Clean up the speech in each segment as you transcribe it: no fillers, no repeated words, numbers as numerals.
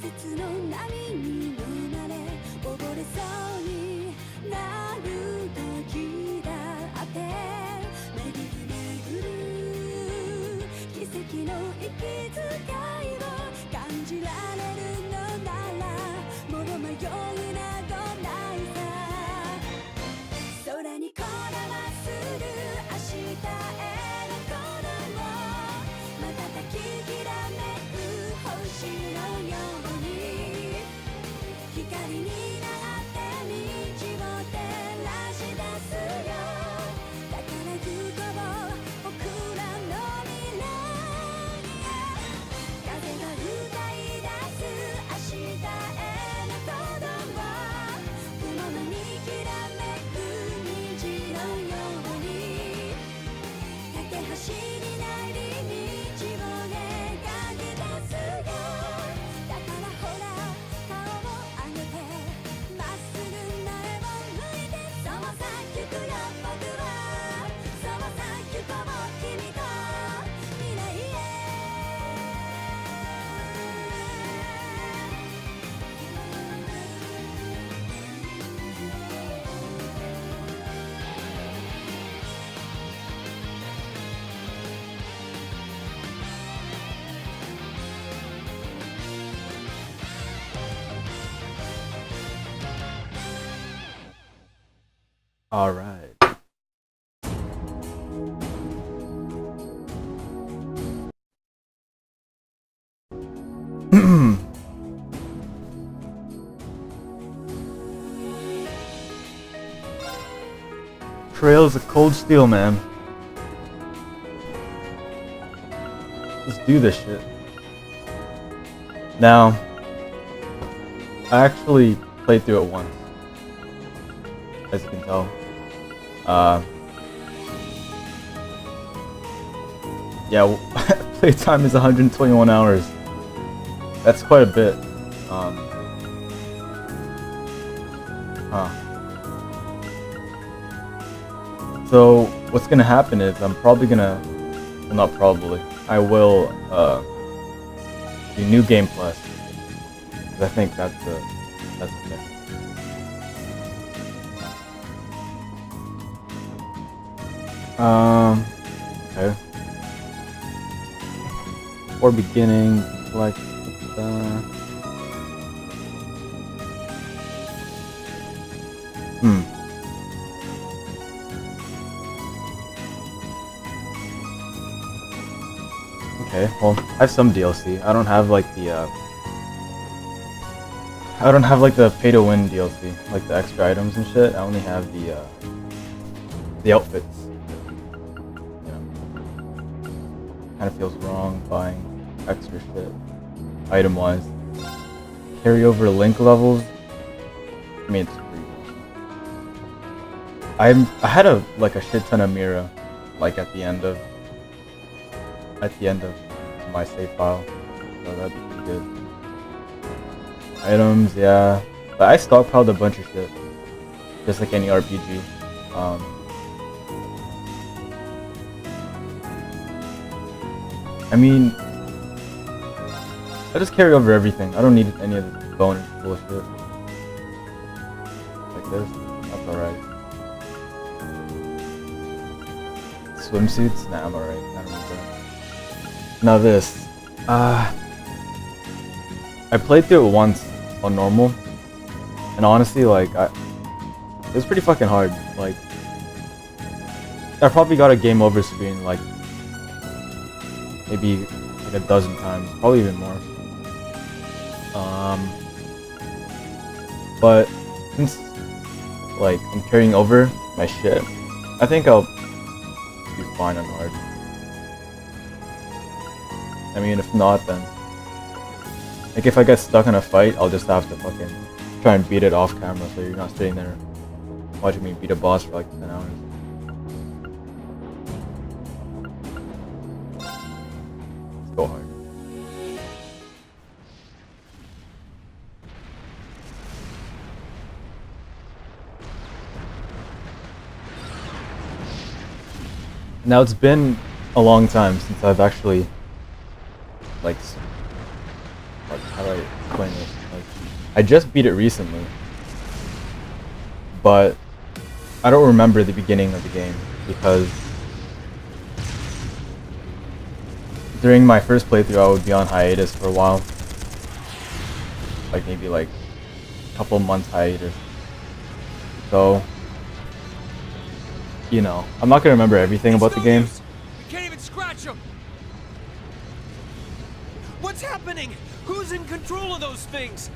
節の波に飲まれ溺れそうになる時だって巡る巡る奇跡の息遣いを感じられるのならもう迷いなどないさ空にこだまする明日への鼓動瞬ききらめく星のように光になって道を照らし出すよだから行こう僕らの未来風が歌い出す明日への鼓動雲のにきらめく虹のように架け橋になり道を描き出すよだからほら顔を上げてまっすぐ前を向いてそうさ行くよ僕はそうさ行こう君と未来へAll right. Trails of Cold Steel, man. Let's do this shit. Now, I actually played through it once, as you can tell. Yeah, playtime is 121 hours. That's quite a bit. So what's gonna happen is I'm probably gonna, well, not probably, I will do New Game Plus. 'Cause I think that's the thing. Okay. Before beginning, select Okay, well, I have some DLC. I don't have like the pay to win DLC, like the extra items and shit. I only have the outfits. Kind of feels wrong buying extra shit item wise. Carry over link levels. I mean, it's free. I had a shit ton of Mira, like at the end of my save file, so that'd be pretty good. Items, yeah, but I stockpiled a bunch of shit, just like any RPG. I mean, I just carry over everything. I don't need any of this bonus bullshit. Like this, that's alright. Swimsuits? Nah, I'm alright. I don't need that. Now this. I played through it once on normal, and honestly, like, it was pretty fucking hard. Like, I probably got a game over screen, like, maybe like a dozen times, probably even more. But since like I'm carrying over my shit, I think I'll be fine on hard. I mean, if not, then like if I get stuck in a fight, I'll just have to fucking try and beat it off camera, so you're not sitting there watching me beat a boss for like 10 hours. Go hard. Now it's been a long time since I've actually like Like, how do I explain it? Like, I just beat it recently, but I don't remember the beginning of the game because during my first playthrough I would be on hiatus for a while, like maybe like a couple months hiatus. So, you know, I'm not gonna remember everything about the game. We can't even scratch them. What's happening? Who's in control of those things?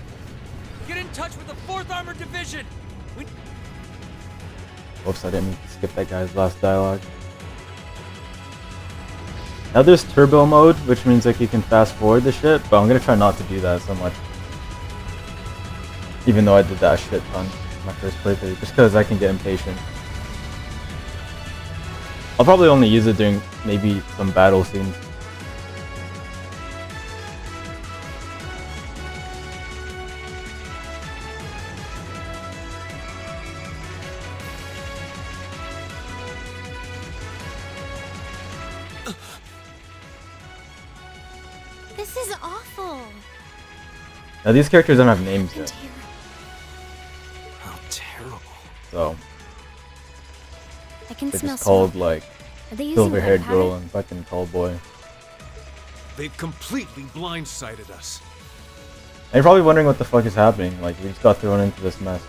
Get in touch with the 4th Armored Division. Oops, I didn't mean to skip that guy's last dialogue. Now there's turbo mode, which means like you can fast forward the shit, but I'm gonna try not to do that so much. Even though I did that shit ton in my first playthrough, just because I can get impatient. I'll probably only use it during maybe some battle scenes. This is awful. Now these characters don't have names yet, How terrible. so I can they're smell just called smoke. like Are they using silver-haired gunpowder? girl and fucking tall boy. They've completely blindsided us. And you're probably wondering what the fuck is happening. Like, we just got thrown into this mess.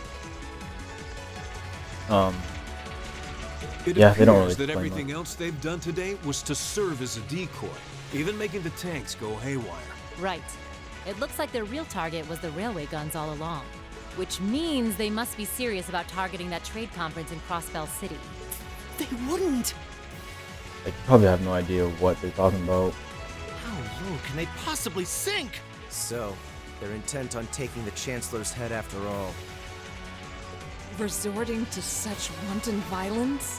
It Yeah, they don't really appears that explain everything much. else they've done today was to serve as a decoy, even making the tanks go haywire. Right. It looks like their real target was the railway guns all along. Which means they must be serious about targeting that trade conference in Crossbell City. They wouldn't! Like, you probably have no idea what they're talking about. How low can they possibly sink? So, they're intent on taking the Chancellor's head after all. Resorting to such wanton violence?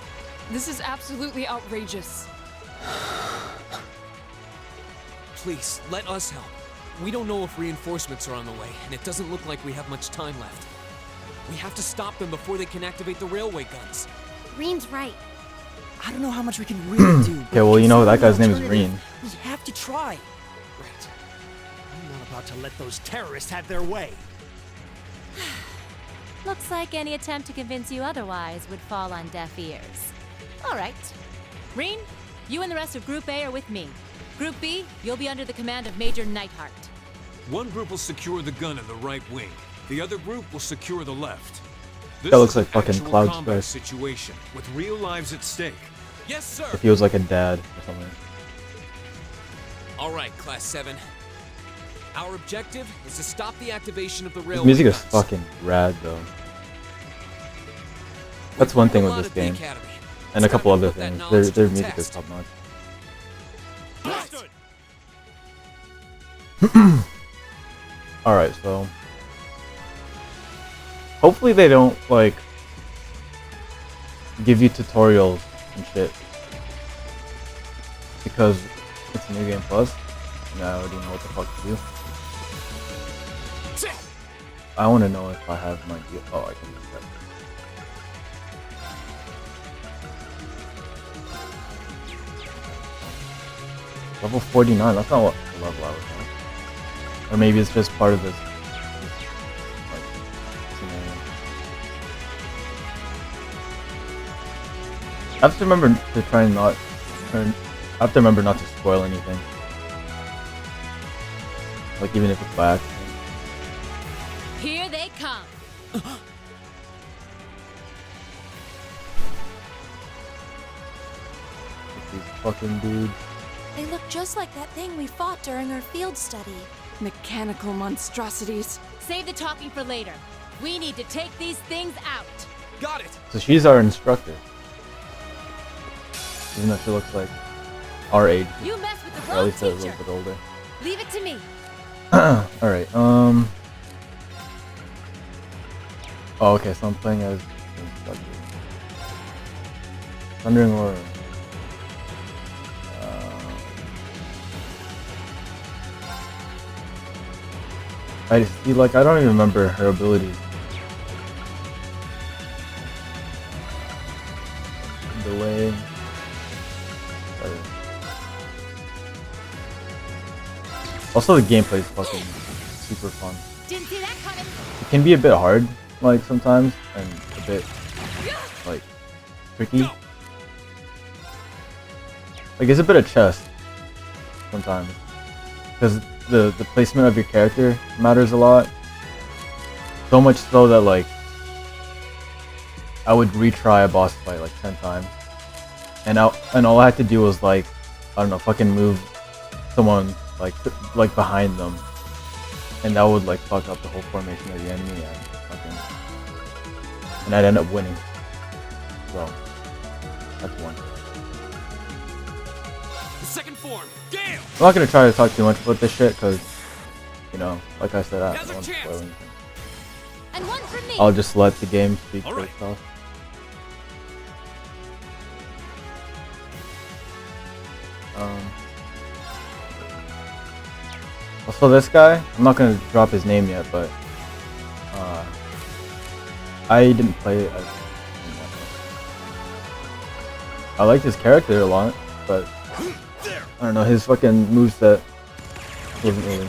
This is absolutely outrageous. Please, let us help. We don't know if reinforcements are on the way, and it doesn't look like we have much time left. We have to stop them before they can activate the railway guns. Reen's right. I don't know how much we can really do. Okay, well, you know, that guy's name is Reen. We have to try. Right. I'm not about to let those terrorists have their way. Looks like any attempt to convince you otherwise would fall on deaf ears. All right. Reen, you and the rest of Group A are with me. Group B, you'll be under the command of Major Neidhart. One group will secure the gun in the right wing. The other group will secure the left. This That looks is like an fucking actual Cloud combat Strife. situation with real lives at stake. Yes, sir. If he was like a dad or something. All right, Class 7. Our objective is to stop the activation of the His railway music is guns. fucking rad, though. That's one thing with this game. And a couple other things. Their music is top notch. Alright, so hopefully they don't like give you tutorials and shit, because it's New Game Plus and I already know what the fuck to do. I want to know if I have my oh, I can do that. Level 49, that's not what level I was at. Or maybe it's just part of this like, scenario. I have to remember to try and not I have to remember not to spoil anything. Like, even if it's by accident. Here they come. These fucking dudes. They look just like that thing we fought during our field study. Mechanical monstrosities. Save the talking for later. We need to take these things out. Got it. So she's our instructor. Even though she looks like our age. You mess with the Or at wrong least a teacher. little bit older. Leave it to me. Alright, oh, okay, so I'm playing as instructor. Thundering Aurora. I see, like, I don't even remember her abilities. Delay. Also, the gameplay is fucking super fun. Didn't see that coming. It can be a bit hard, like sometimes, and a bit like tricky. Like it's a bit of chess sometimes, because the placement of your character matters a lot. So much so that like I would retry a boss fight like 10 times, and all I had to do was like, I don't know, fucking move someone like behind them, and that would like fuck up the whole formation of the enemy, and I'd end up winning. So that's one. The second form, Gale! I'm not gonna try to talk too much about this shit because, you know, like I said, I don't want to spoil anything. And one for me. I'll just let the game speak for Alright. itself. Also, this guy, I'm not gonna drop his name yet, but I didn't play it as. I liked his character a lot, but I don't know, his fucking moveset wasn't really.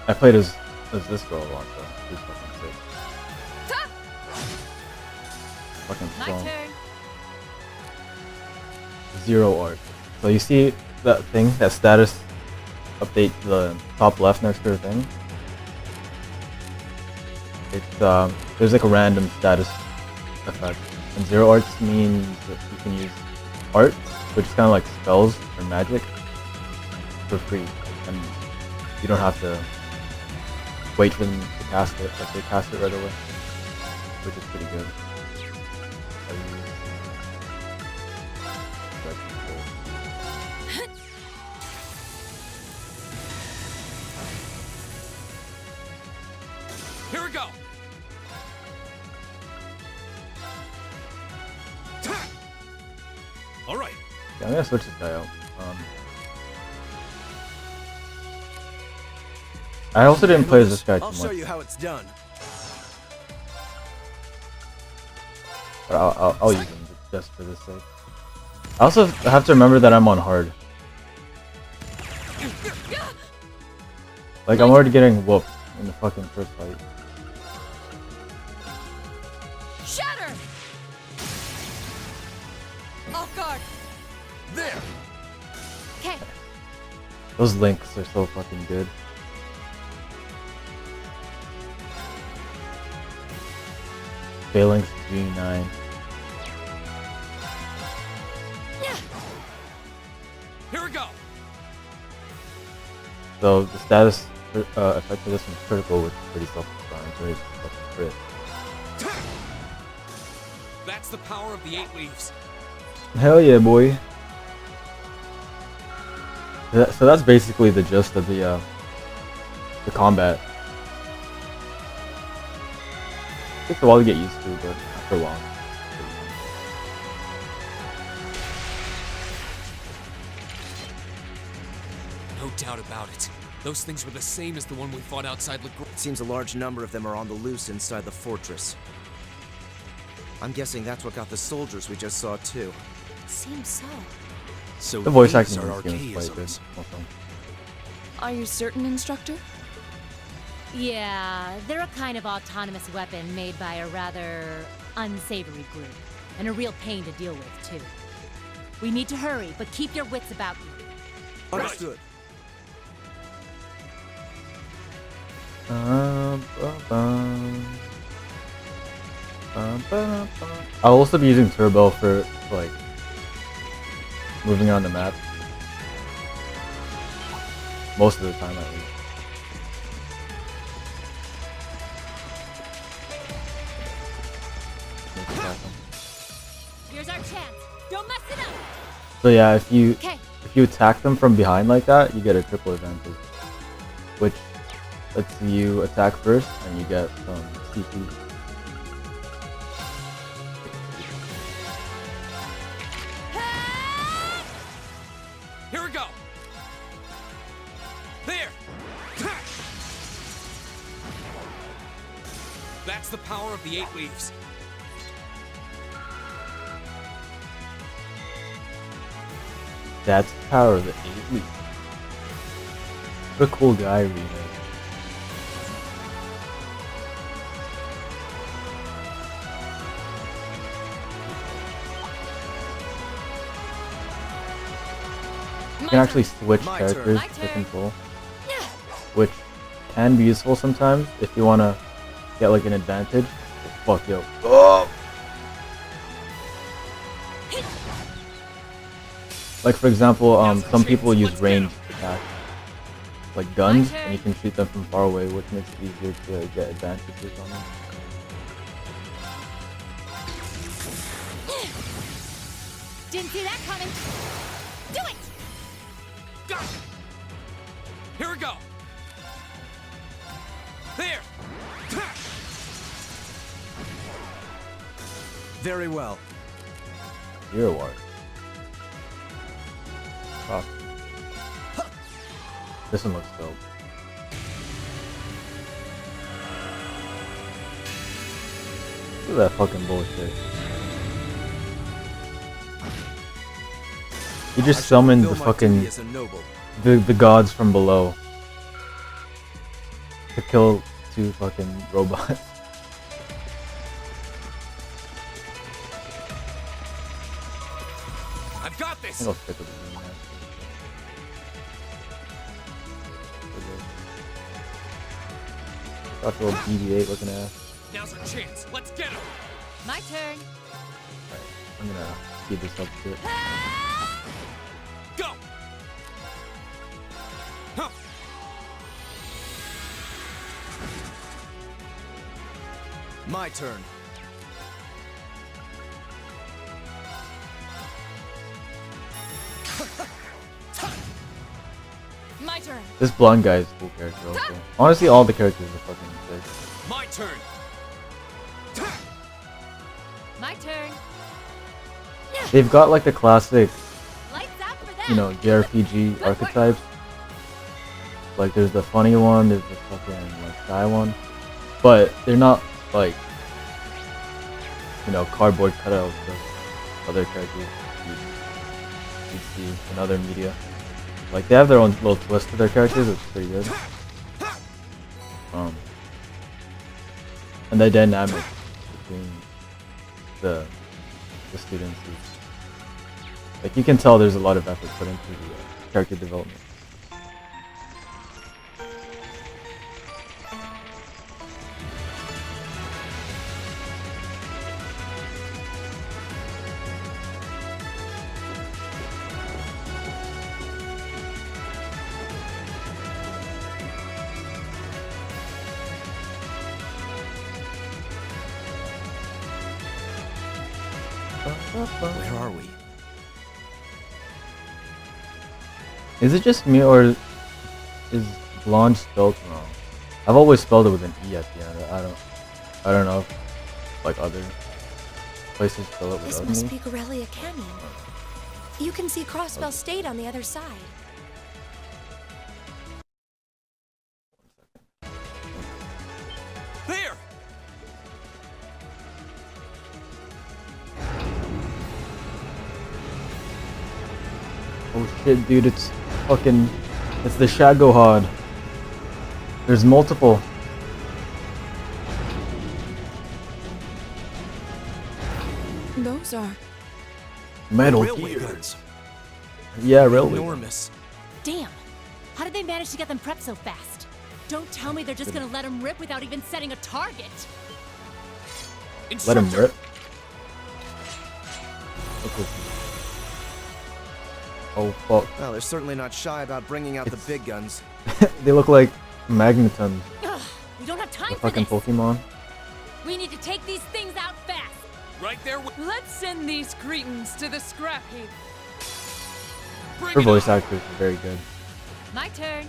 I played as this girl a lot though. She's fucking sick. Fucking My strong. turn. 0 art. So you see that thing, that status update, the top left next to the thing? It's there's like a random status effect. And 0 arts means that you can use art, which is kinda like spells or magic, for free. And you don't have to wait for them to cast it, like they cast it right away. Which is pretty good. Here we go! Alright. Yeah, I'm gonna switch this guy out. I also didn't play as this guy too I'll show much, you how it's done. but I'll use him just for this sake. I also have to remember that I'm on hard. Like I'm already getting whooped in the fucking first fight. Shatter! Off guard. There. Okay. Those links are so fucking good. Phalanx G9. Here we go! So the status effect for this one's critical with pretty self-explanatory. It's fucking crit. That's the power of the 8 leaves. Hell yeah, boy. So that's basically the gist of the combat. Takes a while to get used to, but after a while. No doubt about it. Those things were the same as the one we fought outside LaGrange. It seems a large number of them are on the loose inside the fortress. I'm guessing that's what got the soldiers we just saw too. Seems so. So The voice these acting in are this game is quite good. archaisms. Also. Are you certain, Instructor? Yeah, they're a kind of autonomous weapon made by a rather unsavory group. And a real pain to deal with, too. We need to hurry, but keep your wits about you. Understood. I'll also be using Turbo for like moving on the map. Most of the time at least. Here's our chance. Don't mess it up. So yeah, if you Okay. attack them from behind like that, you get a triple advantage, which lets you attack first and you get some CP. Here we go! There! That's the power of the 8 leaves. That's the power of the elite. What a cool guy, Reno. You can actually switch My characters turn. to control, which can be useful sometimes if you want to get like an advantage. Fuck yo. Oh! Like for example, some people use ranged attacks, like guns, and you can shoot them from far away, which makes it easier to get advantages on them. Didn't see that coming. Do it! Got it. Here we go. There. Very well. You're a warrior. Oh. This one looks dope. Look at that fucking bullshit. He just summoned the fucking the gods from below to kill 2 fucking robots. I've got I this. think I'll stick with the green man. Got a little BB-8 looking ass. Now's our chance. Let's get him. My turn. Alright, I'm gonna speed this up a bit. Go. Huh. My turn. My turn. This blonde guy is a cool character also. Honestly, all the characters are fucking sick. My turn. My turn. They've got like the classic, Lights out for them. you know, JRPG archetypes. Like there's the funny one, there's the fucking like shy one. But they're not like, you know, cardboard cutouts of other characters you'd see in other media. Like they have their own little twist to their characters, which is pretty good. And the dynamic between the students is, like, you can tell there's a lot of effort put into the character development. Where are we? Is it just me, or is blonde spelled wrong? I've always spelled it with an E at the end. I don't know if like other places spell it This without must an be E. Corellia Canyon. You can see Crossbell State on the other side. There. Oh shit, dude, it's the Shagohod. There's multiple. Those are. Metal Railway Gear. guns. Yeah, railway. Enormous. Damn. How did they manage to get them prepped so fast? Don't tell me they're just gonna let them rip without even setting a target. Let him Instructor. rip. Okay. Oh fuck. Well, they're certainly not shy about bringing out the big guns. They look like magnetons. Ugh, we don't have time The for fucking this. Pokemon. We need to take these things out fast. Right there. Let's send these cretins to the scrap heap. Bring Her it voice on. actors are very good. My turn.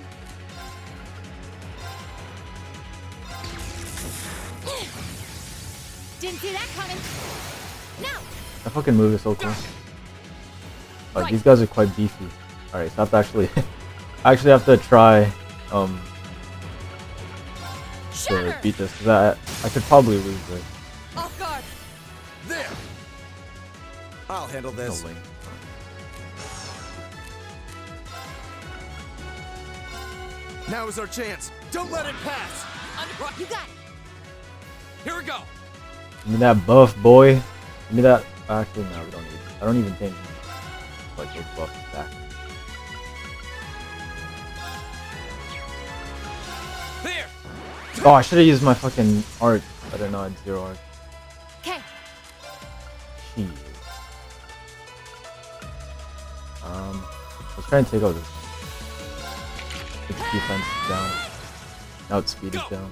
Didn't see that coming. No. That fucking move is so cool. Oh, Right. these guys are quite beefy. Alright, so I have to actually I actually have to try to Shatter! beat this, because I could probably lose this. Off guard. There. I'll handle this. No way. Now is our chance. Don't let it pass. You got it. Here we go. Give me that buff, boy. Give me that. Actually, no, we don't need it. I don't even think like those buffs back. There. Oh, I should have used my fucking art. I don't know, I had 0 art. Okay. Jeez. Let's try and take out this one. Its defense is down. Now its speed is down.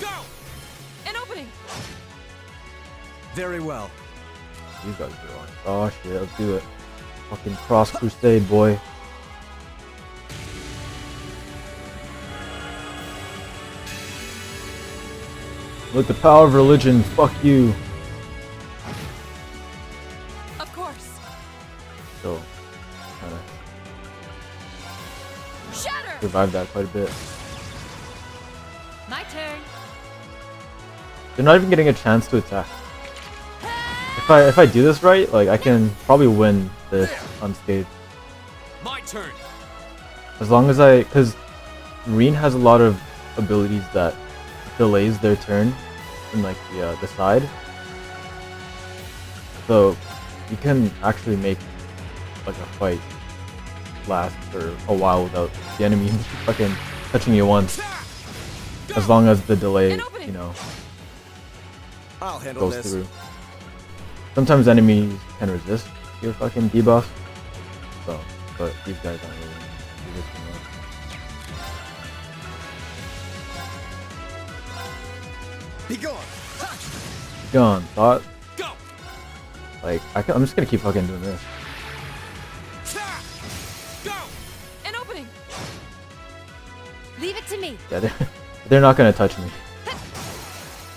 Go. An opening. Very well. You guys are on. Oh shit, let's do it. Fucking cross crusade, boy. With the power of religion, fuck you. Of course. So, kinda Shatter. survived that quite a bit. My turn. They're not even getting a chance to attack. If I do this right, like I can probably win this unscathed. My turn. As long as cause Reen has a lot of abilities that delays their turn in like the side. So you can actually make like a fight last for a while without the enemy fucking touching you once. As long as the delay, you know, I'll handle goes this. through. Sometimes enemies can resist your fucking debuff. So, but these guys aren't really resisting it. Be gone. Gone, thought. Go. Like, I'm just gonna keep fucking doing this. Go. An opening. Leave it to me. Yeah, they're not gonna touch me.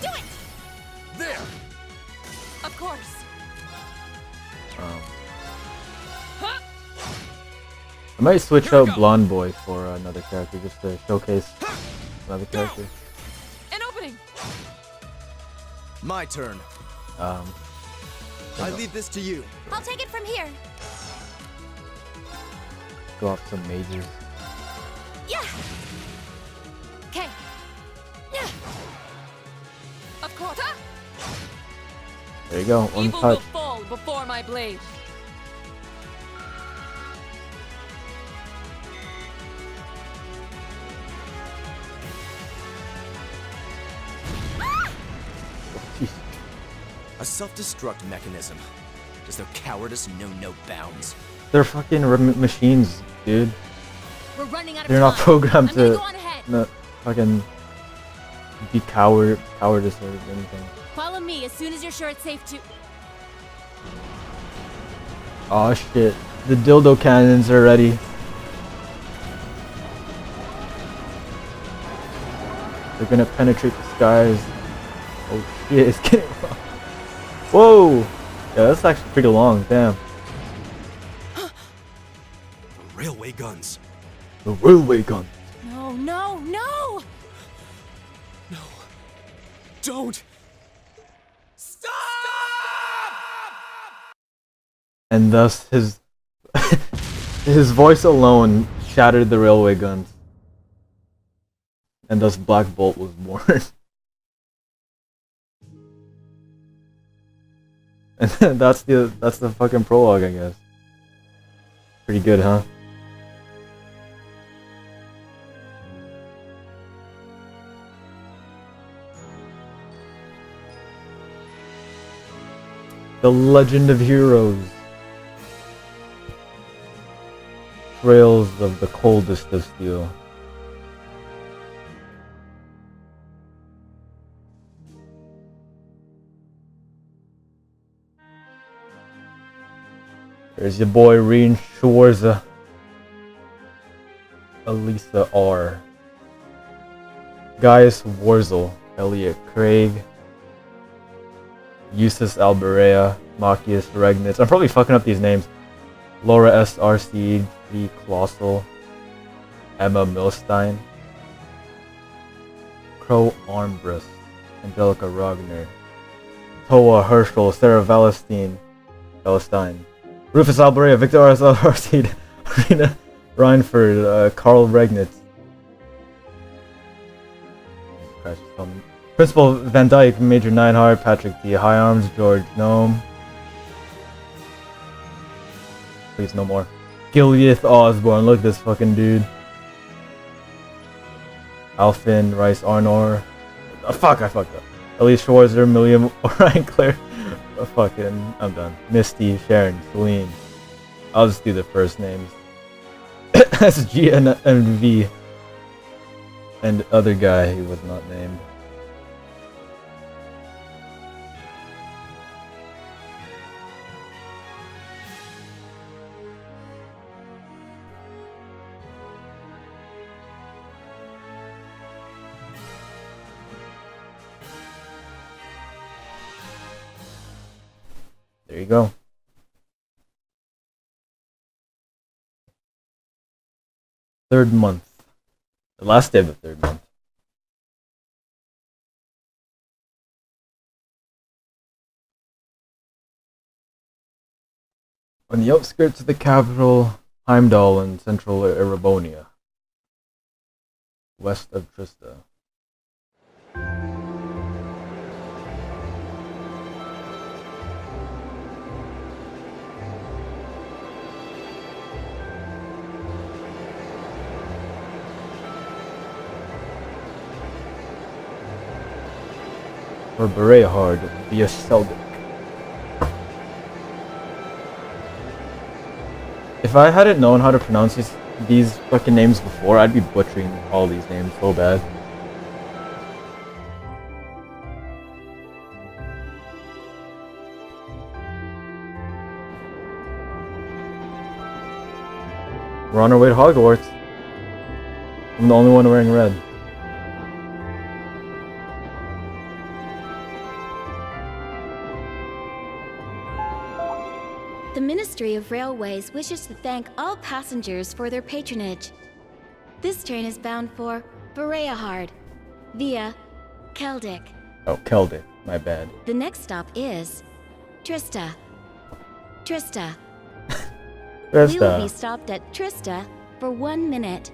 Do it. There. Of course. I might switch out Blonde Boy for another character just to showcase another character. An opening. My turn. I leave this to you. I'll take it from here. Go off some mages. Yeah. Okay. Yeah. Of course. There you go, one Evil will touch. fall before my blade. A self-destruct mechanism. Does their cowardice know no bounds? They're fucking machines, dude. We're running out of They're time. not programmed I'm gonna to go on ahead. fucking be cowardice or anything. Follow me as soon as you're sure it's safe to. Oh shit, the dildo cannons are ready. They're gonna penetrate the skies. Oh shit, it's getting long. Whoa! Yeah, that's actually pretty long, damn. The railway guns. The railway gun. No, no, no! No. Don't. Stop! And thus his his voice alone shattered the railway guns. And thus Black Bolt was born. And that's the fucking prologue, I guess. Pretty good, huh? The Legend of Heroes. Trails of the coldest of steel. There's your boy Reen Schwarza. Elisa R. Gaius Warzel. Elliot Craig. Eustace Alberea. Machias Regnitz. I'm probably fucking up these names. Laura S. R.C. G. Colossal. Emma Milstein. Crow Armbrust. Angelica Rogner. Toa Herschel. Sarah Valestein. Rufus Alberea, Victor Arcide, Rena Reinford, Carl Regnitz. Principal Van Dyke, Major Nineheart, Patrick D. High Arms, George Gnome. Please, no more. Gileath Osborne, look at this fucking dude. Alfin, Rice Arnor. Oh, fuck, I fucked up. Elise Schwarzer, Milliam, Orion Claire. Oh, fucking, I'm done. Misty, Sharon, Celine. I'll just do the first names. SG and V. And other guy who was not named. There you go. Third month. The last day of the third month. On the outskirts of the capital, Heimdall in central Erebonia. West of Trista. Or Berehard via Seldic. If I hadn't known how to pronounce these fucking names before, I'd be butchering all these names so bad. We're on our way to Hogwarts. I'm the only one wearing red. The Ministry of Railways wishes to thank all passengers for their patronage. This train is bound for Berehard via Keldic. Oh, Keldic. My bad. The next stop is Trista. Trista. We will be stopped at Trista for 1 minute.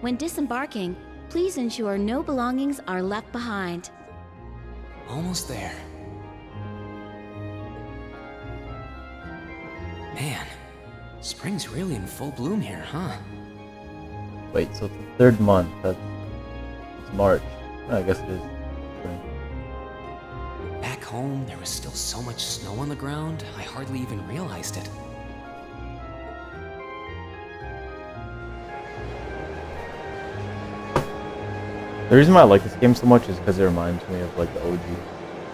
When disembarking, please ensure no belongings are left behind. Almost there. Man, spring's really in full bloom here, huh? Wait, so it's the third month. It's March. I guess it is spring. Back home, there was still so much snow on the ground, I hardly even realized it. The reason why I like this game so much is because it reminds me of like the OG,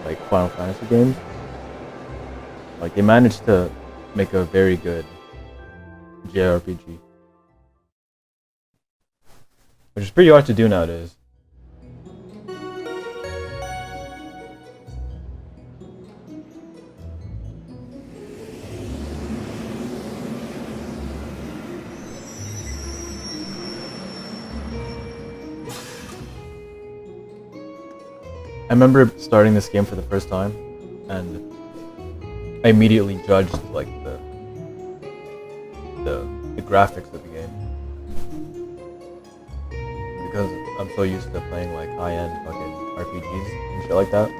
like Final Fantasy games. Like they managed to make a very good JRPG, which is pretty hard to do nowadays. I remember starting this game for the first time, and I immediately judged like the graphics of the game because I'm so used to playing like high-end fucking RPGs and shit like that.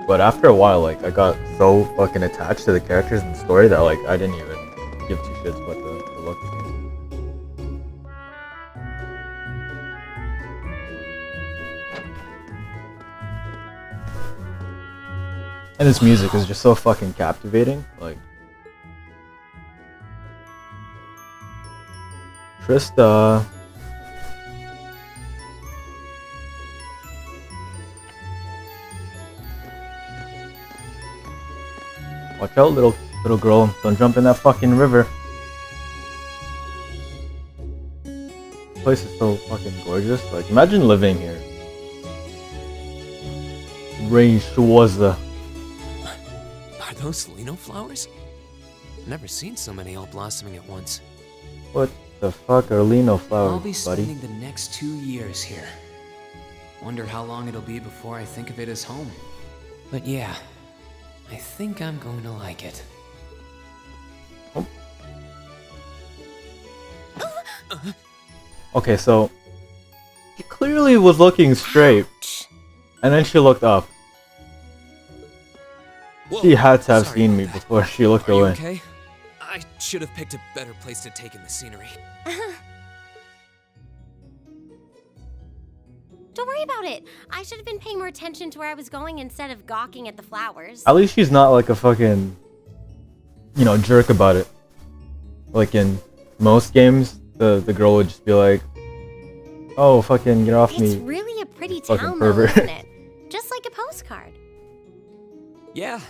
But after a while, like I got so fucking attached to the characters and the story that like I didn't even give two shits about the look of the game. And this music is just so fucking captivating, like... Trista... Watch out, little girl. Don't jump in that fucking river. This place is so fucking gorgeous. Like, imagine living here. Rain Schwarzer. Are those Lino flowers? I've never seen so many all blossoming at once. What the fuck are Lino flowers, I'll be buddy? spending the next 2 years here. Wonder how long it'll be before I think of it as home. But yeah, I think I'm going to like it. Okay, so she clearly was looking straight, and then she looked up. Whoa, She had to have sorry seen about me that. before she looked Are you away. okay? I should have picked a better place to take in the scenery. Don't worry about it. I should have been paying more attention to where I was going instead of gawking at the flowers. At least she's not like a fucking, you know, jerk about it. Like in most games, the girl would just be like, "Oh, fucking get off It's me." really a pretty Fucking town, though, pervert. isn't it? Just like a postcard. Yeah,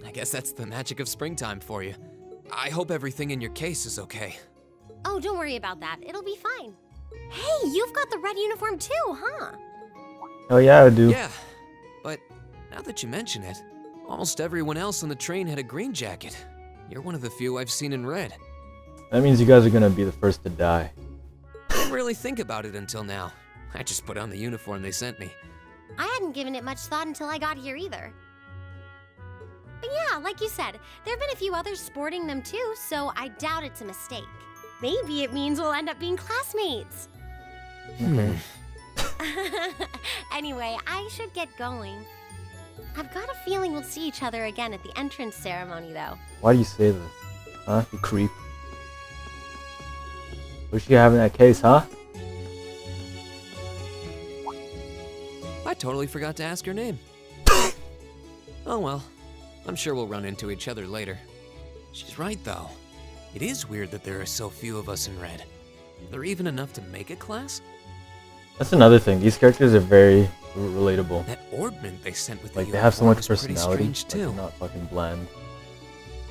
I guess that's the magic of springtime for you. I hope everything in your case is okay. Oh, don't worry about that. It'll be fine. Hey, you've got the red uniform too, huh? Oh yeah, I do. Yeah, but now that you mention it, almost everyone else on the train had a green jacket. You're one of the few I've seen in red. That means you guys are gonna be the first to die. Didn't really think about it until now. I just put on the uniform they sent me. I hadn't given it much thought until I got here either. But yeah, like you said, there have been a few others sporting them too, so I doubt it's a mistake. Maybe it means we'll end up being classmates. Okay. Anyway, I should get going. I've got a feeling we'll see each other again at the entrance ceremony, though. Why do you say this? Huh? You creep. What's she having that case, huh? I totally forgot to ask your name. Oh well, I'm sure we'll run into each other later. She's right though. It is weird that there are so few of us in red. Are there even enough to make a class? That's another thing. These characters are very relatable. That orbment they sent with Like the they have so much uniform is pretty personality. strange Like, too. they're not fucking bland.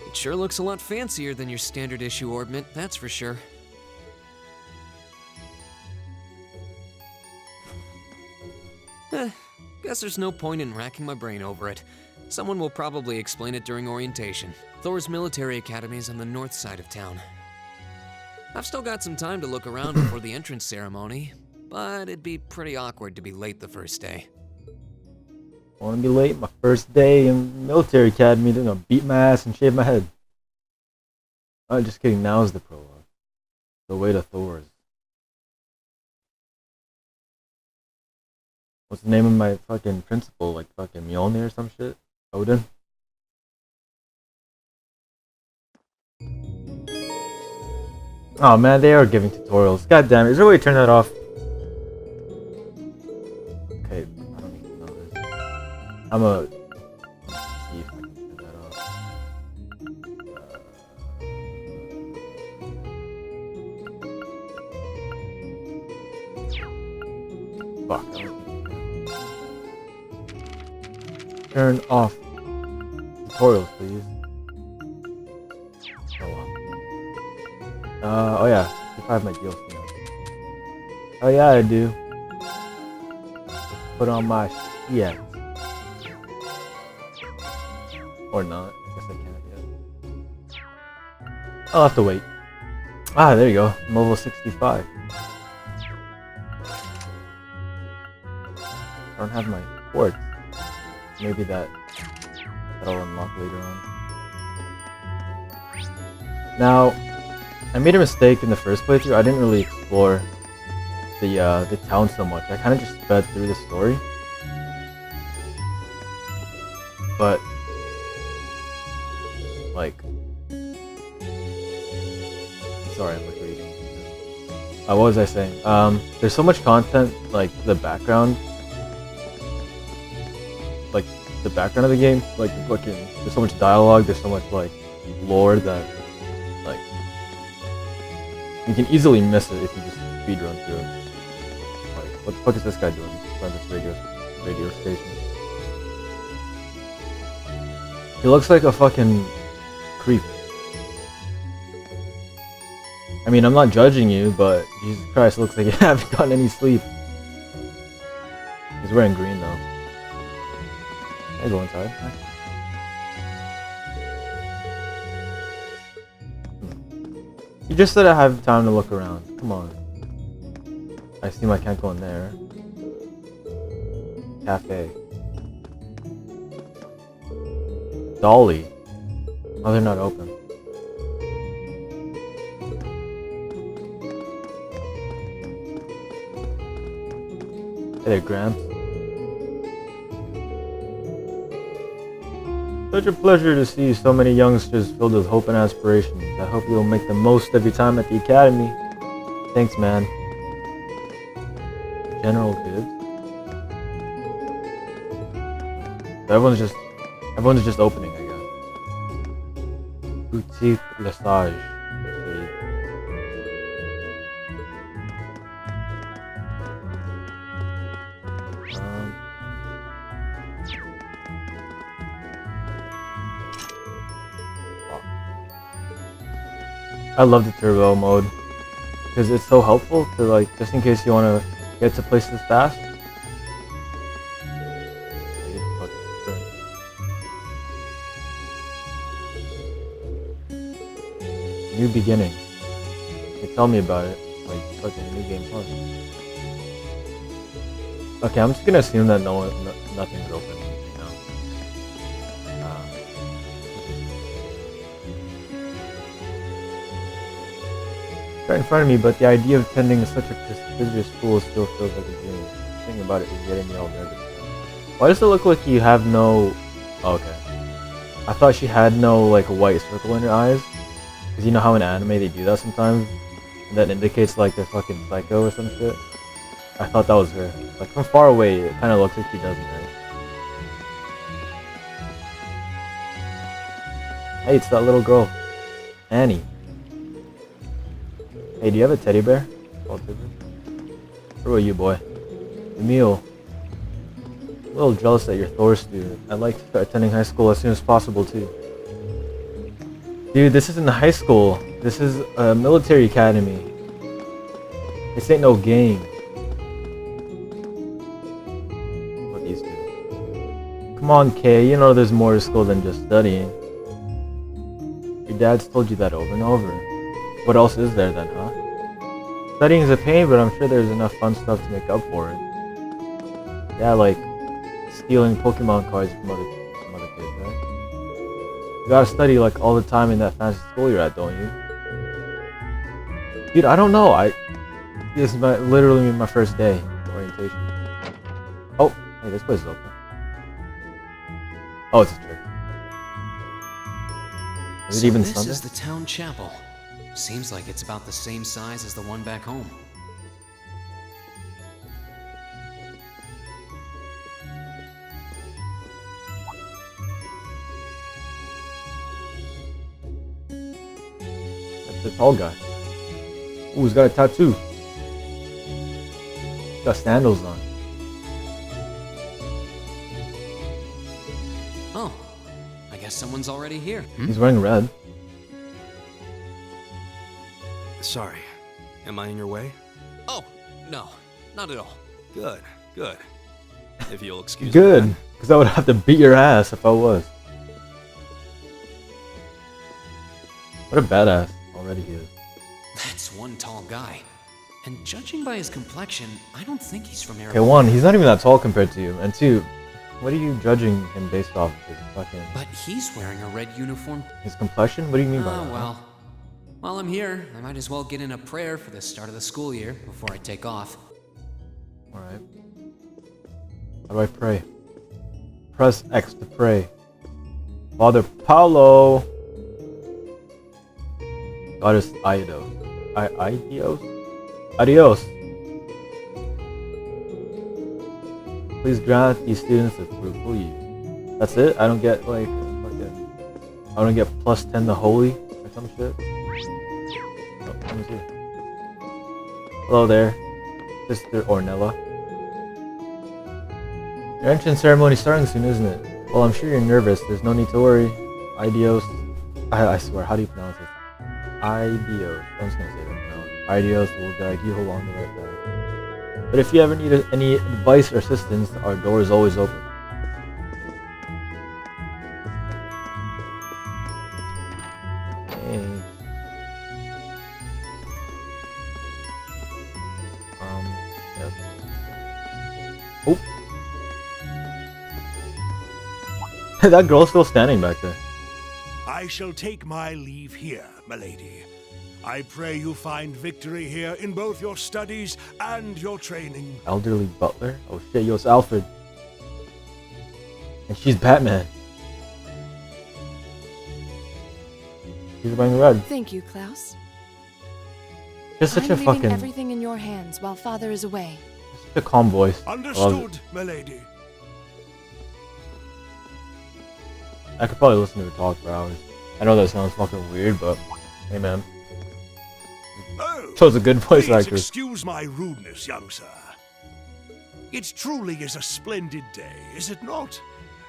It sure looks a lot fancier than your standard issue orbment, that's for sure. Guess there's no point in racking my brain over it. Someone will probably explain it during orientation. Thor's military academy is on the north side of town. I've still got some time to look around before the entrance ceremony, but it'd be pretty awkward to be late the first day. Wanna be late? My first day in military academy, they're gonna beat my ass and shave my head. Oh, just kidding. Now is the prologue. The way to Thor's. What's the name of my fucking principal? Like fucking Mjolnir or some shit? Odin? Oh man, they are giving tutorials. God damn it. Is there a way to turn that off? Okay, I don't need to know this. I'm gonna see if I can turn that off. Fuck. I don't think I can. Turn off tutorials, please. Oh yeah, if I have my DLC now. Oh yeah, I do. Put on my shit. Or not. I guess I can't yet. I'll have to wait. Ah, there you go. I'm level 65. I don't have my quartz. Maybe that'll unlock later on. Now, I made a mistake in the first playthrough. I didn't really explore the town so much. I kind of just sped through the story. But like, sorry, I'm like reading. What was I saying? There's so much content, like the background, like the background of the game. Like fucking, there's so much dialogue. There's so much like lore that like you can easily miss it if you just speedrun through it. Like, what the fuck is this guy doing? He's on this radio station. He looks like a fucking creep. I mean, I'm not judging you, but Jesus Christ, it looks like you haven't gotten any sleep. He's wearing green though. I go inside. Hi. You just said I have time to look around. Come on. I assume I can't go in there. Cafe. Dolly. Oh, they're not open. Hey there, Gramps. Such a pleasure to see so many youngsters filled with hope and aspirations. I hope you'll make the most of your time at the academy. Thanks, man. General goods. Everyone's just opening, I guess. Boutique Lesage. I love the turbo mode because it's so helpful to, like, just in case you want to get to places fast. New beginning. Okay, tell me about it. Like, fucking new game plus. Okay, I'm just gonna assume that nothing's open. You know. Right in front of me, but the idea of attending such a prestigious school still feels like a dream. Thinking about it is getting me all nervous. Why does it look like you have no... Oh, okay. I thought she had no, like, a white circle in her eyes. Because you know how in anime they do that sometimes? And that indicates, like, they're fucking psycho or some shit? I thought that was her. Like, from far away, it kind of looks like she doesn't, right? Hey, it's that little girl. Annie. Hey, do you have a teddy bear? Where are you, boy? Emil. I'm a little jealous that you're Thor's student. I'd like to start attending high school as soon as possible, too. Dude, this isn't high school. This is a military academy. This ain't no game. What these do? Come on, Kay. You know there's more to school than just studying. Your dad's told you that over and over. What else is there then, huh? Studying is a pain, but I'm sure there's enough fun stuff to make up for it. Yeah, like stealing Pokemon cards from other kids, right? You gotta study like all the time in that fancy school you're at, don't you? Dude, I don't know. This is literally my first day of orientation. Oh, hey, this place is open. Oh, it's a church. Is it even Sunday? This is the town chapel. Seems like it's about the same size as the one back home. That's the tall guy. Ooh, he's got a tattoo. He's got sandals on. Oh, I guess someone's already here. He's wearing red. Sorry. Am I in your way? Oh, no, not at all. Good, good. If you'll excuse me. Good, because I would have to beat your ass if I was. What a badass already he is. That's one tall guy. And judging by his complexion, I don't think he's from here. Okay, one, he's not even that tall compared to you. And two, what are you judging him based off of his fucking... But he's wearing a red uniform. His complexion? What do you mean by that? Well. While I'm here, I might as well get in a prayer for the start of the school year before I take off. Alright. How do I pray? Press X to pray. Father Paulo! Goddess Aidos. Adios? Adios! Please grant these students a fruitful year. That's it? I don't get, like, fucking... I don't get plus 10 to holy or some shit? Oh, let me see. Hello there, Sister Ornella. Your entrance ceremony's starting soon, isn't it? Well, I'm sure you're nervous. There's no need to worry. Adios. I swear, how do you pronounce it? Adios. I'm just gonna say that now. Adios will guide you along the right path. But if you ever need any advice or assistance, our door is always open. Thanks. Yes. Oh. That girl's still standing back there. I shall take my leave here, milady. I pray you find victory here in both your studies and your training. Elderly butler? Oh shit, yo, it's Alfred. And she's Batman. She's wearing red. Thank you, Klaus. Just such I'm a leaving fucking, everything in your hands while Father is away. such a calm voice. Understood, milady. I could probably listen to her talk for hours. I know that sounds fucking weird, but hey man. Oh, Chose a good voice please actor. excuse my rudeness, young sir. It truly is a splendid day, is it not?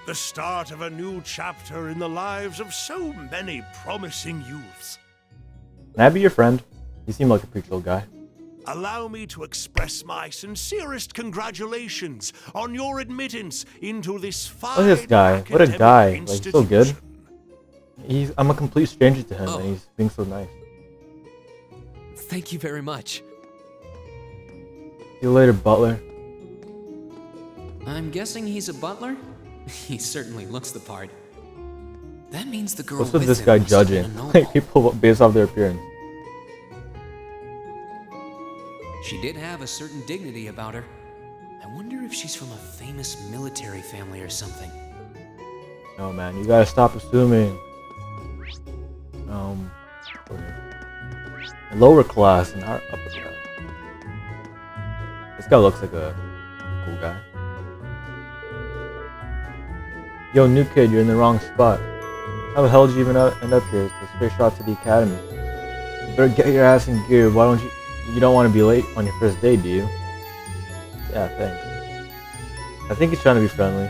The start of a new chapter in the lives of so many promising youths. Can I be your friend? You seem like a pretty chill guy. Allow me to express my sincerest congratulations on your admittance into this fine Look at this guy. What a academic guy. Like, he's so good. institution. I'm a complete stranger to him, Oh. and he's being so nice. Thank you very much. See you later, butler. I'm guessing he's a butler? He certainly looks the part. That means the girl What's with with this him guy must have been judging? a noble. Like, people based off their appearance. She did have a certain dignity about her. I wonder if she's from a famous military family or something. No, man, you gotta stop assuming. Lower class and our upper class. This guy looks like a cool guy. Yo, new kid, you're in the wrong spot. How the hell did you even end up here? It's a straight shot to the academy. You better get your ass in gear. Why don't you? You don't want to be late on your first day, do you? Yeah, thanks. I think he's trying to be friendly.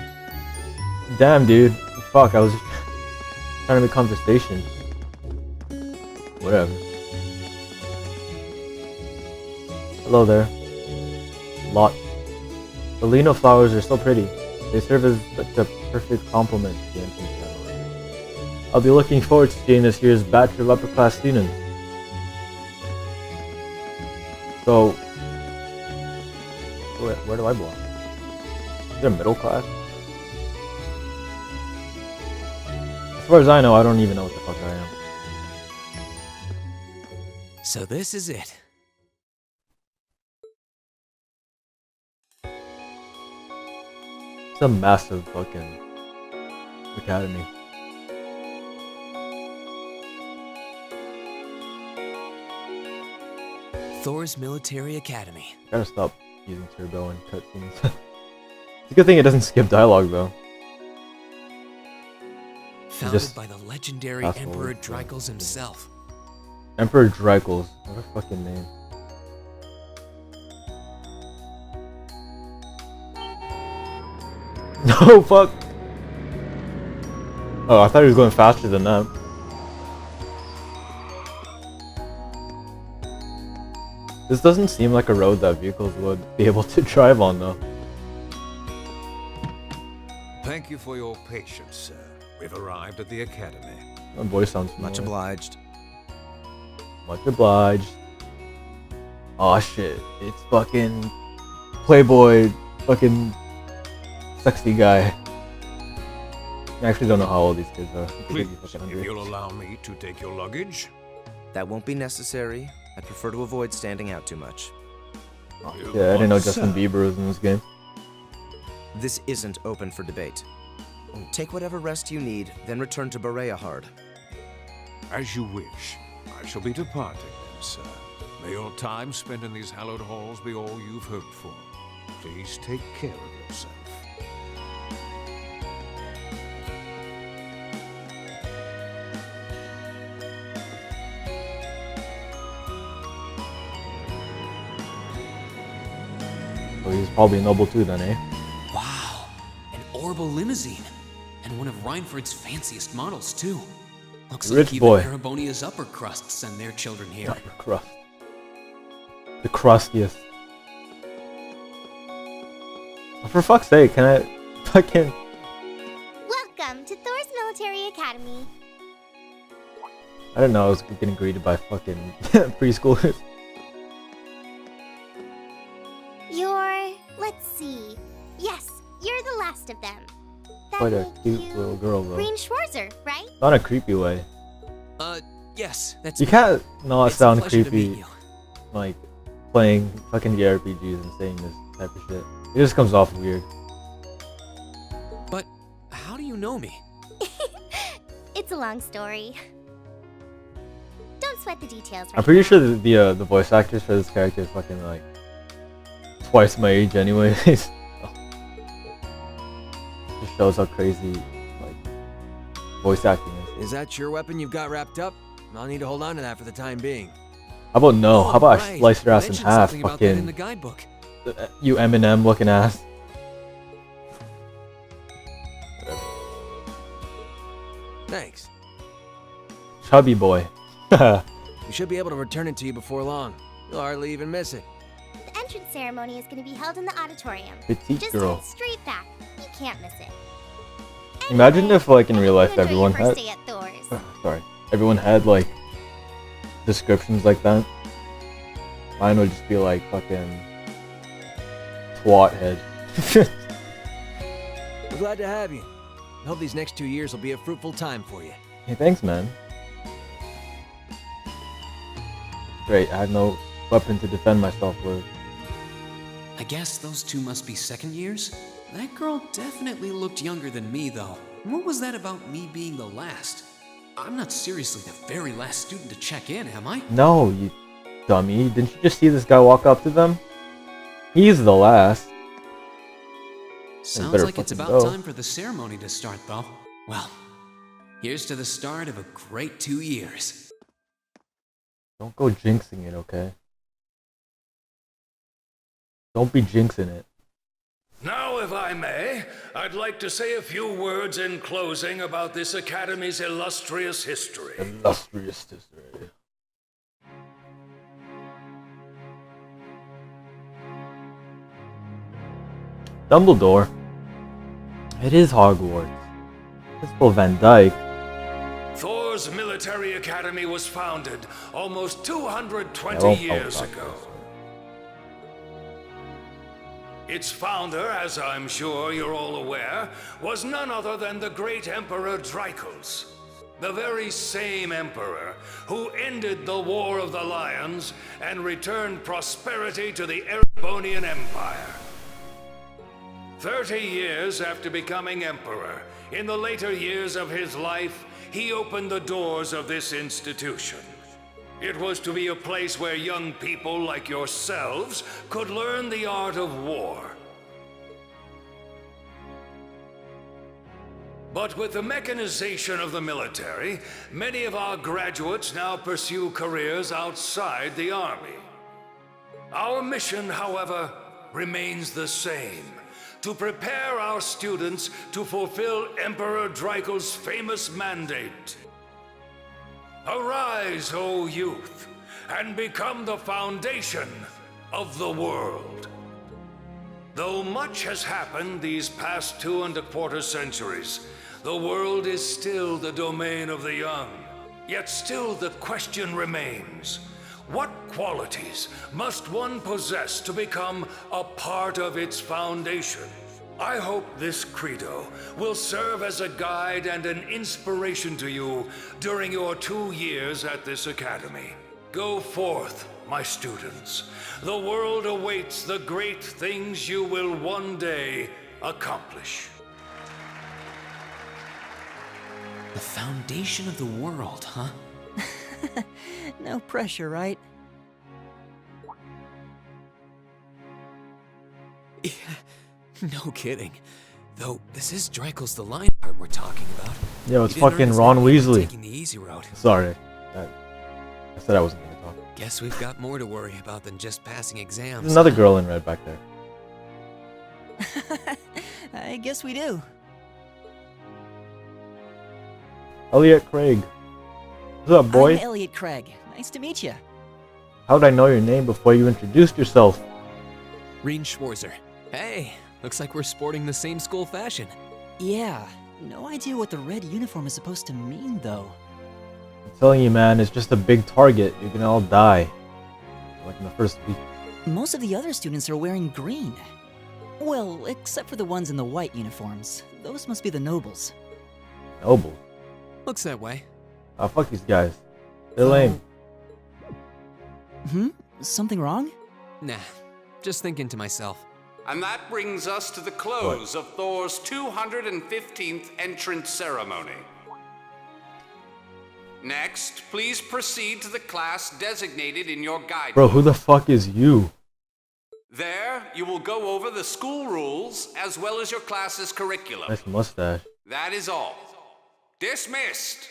Damn, dude. Fuck, I was just trying to make conversation. Whatever. Hello there. Lot. The Lino flowers are so pretty. They serve as such a perfect complement to the entrance ceremony. I'll be looking forward to seeing this year's batch of upper class students. So, where do I belong? Is there middle class? As far as I know, I don't even know what the fuck I am. So this is it. It's a massive fucking academy. Thor's Military Academy. Gotta stop using turbo in cutscenes. It's a good thing it doesn't skip dialogue though. Founded Just by the legendary fast Emperor forward. Drycles himself. Emperor Drycles. What a fucking name. No, fuck! Oh, I thought he was going faster than that. This doesn't seem like a road that vehicles would be able to drive on though. Thank you for your patience, sir. We've arrived at the academy. My voice sounds Much familiar. obliged. Much obliged. Aw shit, it's fucking Playboy, fucking sexy guy. I actually don't know how old these kids are. They could be Please, fucking if underage. you'll allow me to take your luggage. That won't be necessary. I prefer to avoid standing out too much. Yeah, I didn't know Sir. Justin Bieber was in this game. This isn't open for debate. Take whatever rest you need, then return to Bereahard. As you wish. I shall be departing then, sir. May your time spent in these hallowed halls be all you've hoped for. Please take care of yourself. So he's probably noble too then, eh? Wow, an orbital limousine. And one of Reinford's fanciest models, too. Looks Rich like boy. even Erebonia's upper crusts send their children here. Upper crust. The crustiest. Oh, for fuck's sake, can I fucking... Welcome to Thor's Military Academy. I didn't know I was getting greeted by fucking preschoolers. Let's see. Yes, you're the last of them. That Quite a make cute you little girl though. Green Schwarzer, right? Not a creepy way. Yes, that's You me. can't not It's a sound pleasure to meet creepy, you. like playing fucking JRPGs and saying this type of shit. It just comes off weird. But how do you know me? It's a long story. Don't sweat the details right I'm pretty now. sure the voice actors for this character is fucking like twice my age anyways. Just shows how crazy like voice acting is. Is that your weapon you've got wrapped up? I'll need to hold on to that for the time being. How about no? How about I right. slice your ass in Mentioned half? something about that in the Fucking guidebook. you Eminem looking ass. Thanks. Chubby boy. We should be able to return it to you before long. You'll hardly even miss it. The entrance ceremony is going to be held in the auditorium. Petite Just girl. head straight back. You can't miss it. Imagine if like in real life Enjoy everyone your first had day at Thor's. sorry. Everyone had like descriptions like that. Mine would just be like fucking twat head. We're glad to have you. I hope these next 2 years will be a fruitful time for you. Hey, thanks, man. Great, I had no weapon to defend myself with. I guess those two must be second years? That girl definitely looked younger than me, though. What was that about me being the last? I'm not seriously the very last student to check in, am I? No, you dummy. Didn't you just see this guy walk up to them? He's the last. Sounds better like it's fucking about go. time for the ceremony to start, though. Well, here's to the start of a great 2 years. Don't go jinxing it, okay? Don't be jinxing it. Now, if I may, I'd like to say a few words in closing about this Academy's illustrious history. Illustrious history. Dumbledore. It is Hogwarts. Principal Van Dyke. Thor's Military Academy was founded almost 220 I won't years talk ago. about this. Its founder, as I'm sure you're all aware, was none other than the great Emperor Dracos. The very same emperor who ended the War of the Lions and returned prosperity to the Erebonian Empire. 30 years after becoming emperor, in the later years of his life, he opened the doors of this institution. It was to be a place where young people like yourselves could learn the art of war. But with the mechanization of the military, many of our graduates now pursue careers outside the army. Our mission, however, remains the same: to prepare our students to fulfill Emperor Dracos' famous mandate. Arise, O youth, and become the foundation of the world. Though much has happened these past 2¼ centuries, the world is still the domain of the young. Yet still the question remains: what qualities must one possess to become a part of its foundation? I hope this credo will serve as a guide and an inspiration to you during your 2 years at this academy. Go forth, my students. The world awaits the great things you will one day accomplish. The foundation of the world, huh? No pressure, right? Yeah, no kidding. Though, this is Dracos the Lionheart we're talking about. Yo, it's He didn't earn fucking his Ron living by Weasley. taking the easy road. Sorry. I said I wasn't gonna talk. Guess we've got more to worry about than just passing exams. There's another girl in red back there. I guess we do. Elliot Craig. What's up, boy? I'm Elliot Craig. Nice to meet you. How'd I know your name before you introduced yourself? Reen Schwarzer. Hey, looks like we're sporting the same school fashion. Yeah, no idea what the red uniform is supposed to mean, though. I'm telling you, man, it's just a big target. You're gonna all die. Like in the first week. Most of the other students are wearing green. Well, except for the ones in the white uniforms. Those must be the nobles. Noble. Looks that way. Oh, fuck these guys. They're lame. Something wrong? Nah, just thinking to myself. And that brings us to the close of Thor's 215th entrance ceremony. Next, please proceed to the class designated in your guidebook. Bro, who the fuck is you? There, you will go over the school rules as well as your class's curriculum. Nice mustache. That is all. Dismissed!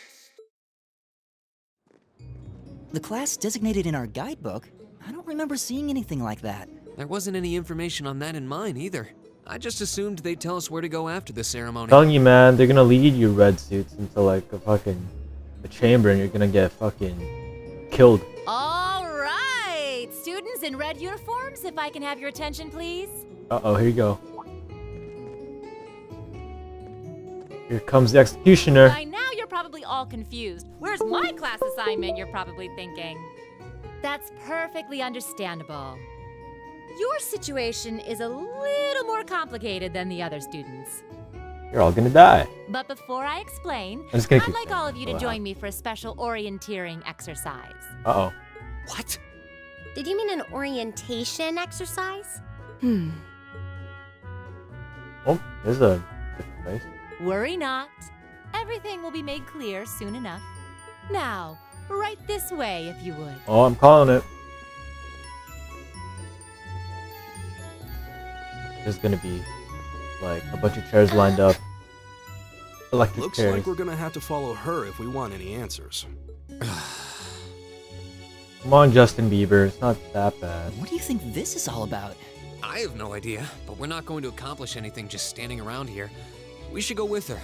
The class designated in our guidebook? I don't remember seeing anything like that. There wasn't any information on that in mine either. I just assumed they'd tell us where to go after the ceremony. Telling you, man, they're gonna lead you red suits into like a chamber, and you're gonna get fucking killed. All right, students in red uniforms, if I can have your attention, please. Uh-oh, here you go. Here comes the executioner. By now, you're probably all confused. Where's my class assignment, you're probably thinking. That's perfectly understandable. Your situation is a little more complicated than the other students. You're all gonna die. But before I explain, I'm just gonna I'd keep like all of you to saying, join me for a special orienteering exercise. Uh-oh. What? Did you mean an orientation exercise? Oh, there's a different place. Worry not. Everything will be made clear soon enough. Now, right this way, if you would. Oh, I'm calling it. There's gonna be like a bunch of chairs lined up. Electric Looks chairs. like we're gonna have to follow her if we want any answers. Come on, Justin Bieber. It's not that bad. What do you think this is all about? I have no idea, but we're not going to accomplish anything just standing around here. We should go with her.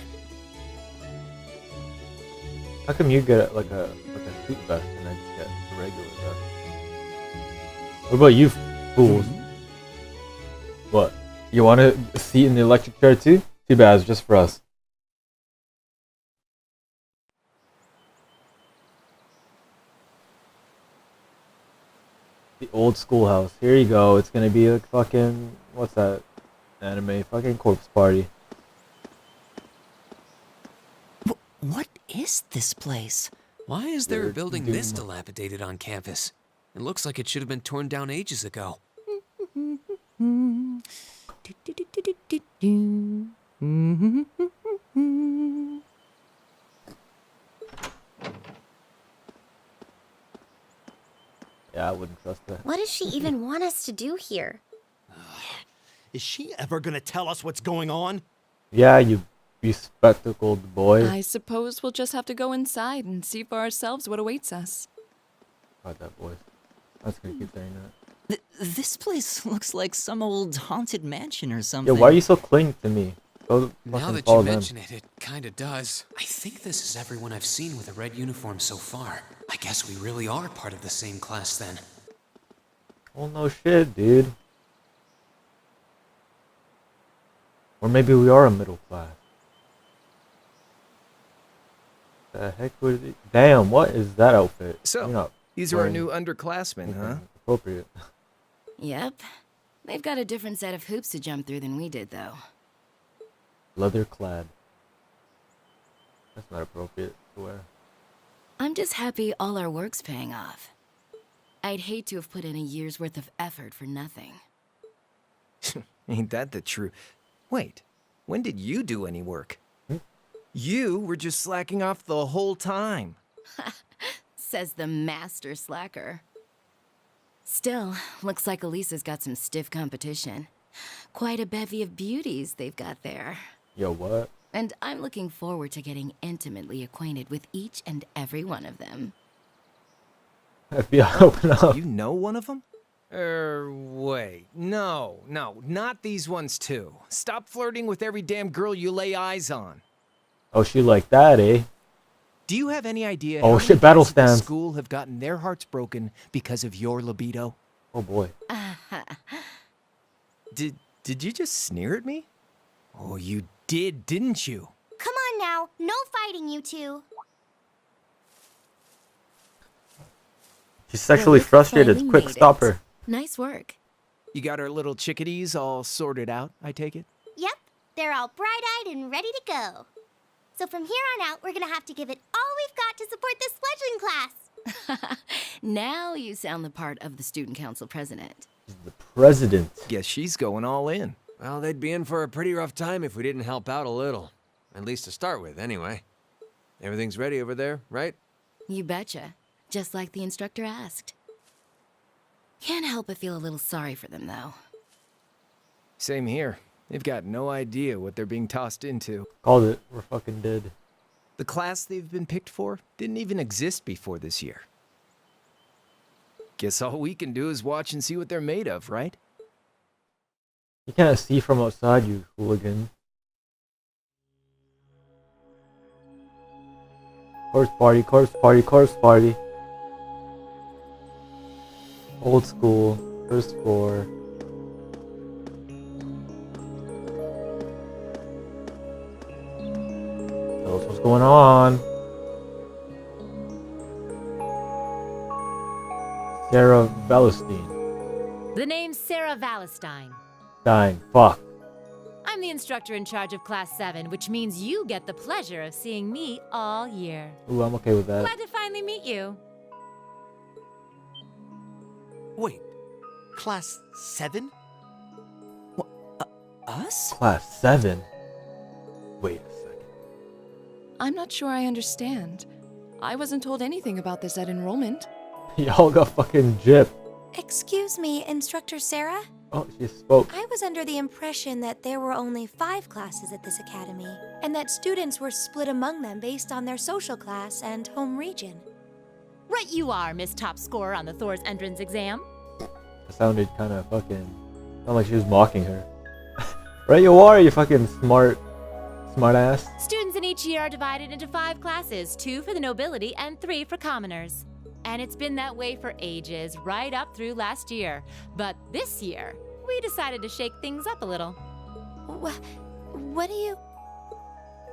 How come you get like a suit vest and I just get a regular vest? What about you fools? What? You want a seat in the electric chair too? Too bad, it's just for us. The old schoolhouse. Here you go. It's gonna be like fucking, what's that anime? Fucking corpse party. What is this place? Why is there a They're building doing this what? dilapidated on campus? It looks like it should have been torn down ages ago. Yeah, I wouldn't trust that. What does she even want us to do here? Is she ever gonna tell us what's going on? Yeah, you bespectacled boy. I suppose we'll just have to go inside and see for ourselves what awaits us. God, that voice. I was gonna keep saying that. This place looks like some old haunted mansion or Yo, something. why are you so clingy to me? Go Now fucking that follow you them. mention it, it kinda does. I think this is everyone I've seen with a red uniform so far. I guess we really are part of the same class then. Oh no shit, dude. Or maybe we are a middle class. The heck would it? Damn, what is that outfit? So, You're not these are our wearing new underclassmen, huh? anything appropriate. Yep. They've got a different set of hoops to jump through than we did, though. Leather clad. That's not appropriate to wear. I'm just happy all our work's paying off. I'd hate to have put in a year's worth of effort for nothing. Ain't that the truth? Wait, when did you do any work? You were just slacking off the whole time. Says the master slacker. Still, looks like Elisa's got some stiff competition. Quite a bevy of beauties they've got there. Yo, what? And I'm looking forward to getting intimately acquainted with each and every one of them. FBI, open up. You know one of them? Wait. No, not these ones too. Stop flirting with every damn girl you lay eyes on. Oh, she like that, eh? Do you have any idea Oh, how shit, many battle kids at this stands. school have gotten their hearts broken because of your libido? Oh boy. Did you just sneer at me? Oh, you did, didn't you? Come on now, no fighting, you two. She's sexually Well, frustrated. we Quick, made stop it. her. Nice work. You got our little chickadees all sorted out, I take it? Yep, they're all bright-eyed and ready to go. So from here on out, we're gonna have to give it all we've got to support this sledging class. Now you sound the part of the student council president. The president. Guess she's going all in. Well, they'd be in for a pretty rough time if we didn't help out a little. At least to start with, anyway. Everything's ready over there, right? You betcha. Just like the instructor asked. Can't help but feel a little sorry for them, though. Same here. They've got no idea what they're being tossed into. Called it. We're fucking dead. The class they've been picked for didn't even exist before this year. Guess all we can do is watch and see what they're made of, right? You can't see from outside, you hooligan. Corpse party, corpse party, corpse party. Old school, first floor. Tell us what's going on. Sarah Valestein. The name's Sarah Valestein. Dying. Fuck. I'm the instructor in charge of Class 7, which means you get the pleasure of seeing me all year. Ooh, I'm okay with that. Glad to finally meet you. Wait, Class 7? Us? Class 7? Wait a second. I'm not sure I understand. I wasn't told anything about this at enrollment. Y'all got fucking gypped. Excuse me, Instructor Sarah? Oh, she spoke. I was under the impression that there were only 5 classes at this academy, and that students were split among them based on their social class and home region. Right you are, Miss Top Scorer on the Thor's entrance exam. It sounded kind of fucking... sounded like she was mocking her. Right you are, you fucking smart ass. Students in each year are divided into 5 classes, 2 for the nobility and 3 for commoners. And it's been that way for ages, right up through last year. But this year, we decided to shake things up a little. What do you...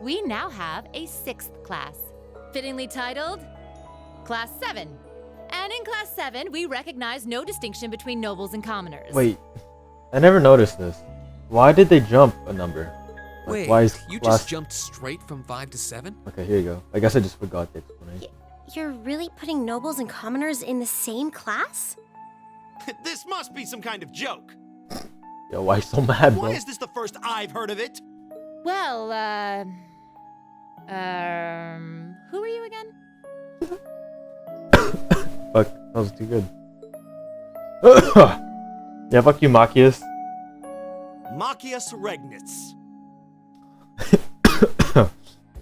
We now have a 6th class, fittingly titled Class 7. And in Class 7, we recognize no distinction between nobles and commoners. Wait, I never noticed this. Why did they jump a number? Like, Wait, why is you class... just jumped straight from 5 to 7? Okay, here you go. I guess I just forgot the explanation. You're really putting nobles and commoners in the same class? This must be some kind of joke. Yo, why you so mad, bro? Why is this the first I've heard of it? Well, who are you again? Fuck, that was too good. Yeah, fuck you, Machias. Machias Regnitz.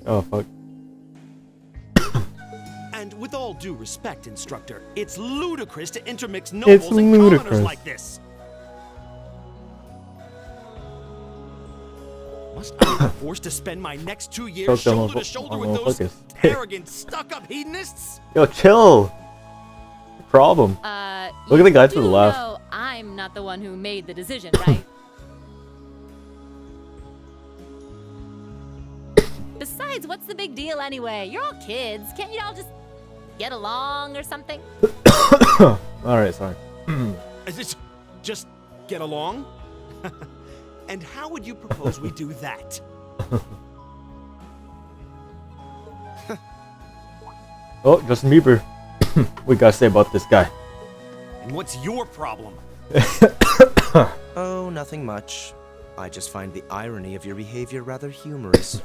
Oh, fuck. And with all due respect, Instructor, it's ludicrous to intermix nobles and commoners like this. Must I be forced to spend my next 2 years shoulder to shoulder with those arrogant, stuck-up hedonists? Yo, chill. Problem. Look at the guy to the left. No, I'm not the one who made the decision, right? Besides, what's the big deal anyway? You're all kids. Can't you all just get along or something? Alright, sorry. Is it just get along? And how would you propose we do that? Oh, Justin Bieber. We gotta say about this guy. And what's your problem? Oh, nothing much. I just find the irony of your behavior rather humorous.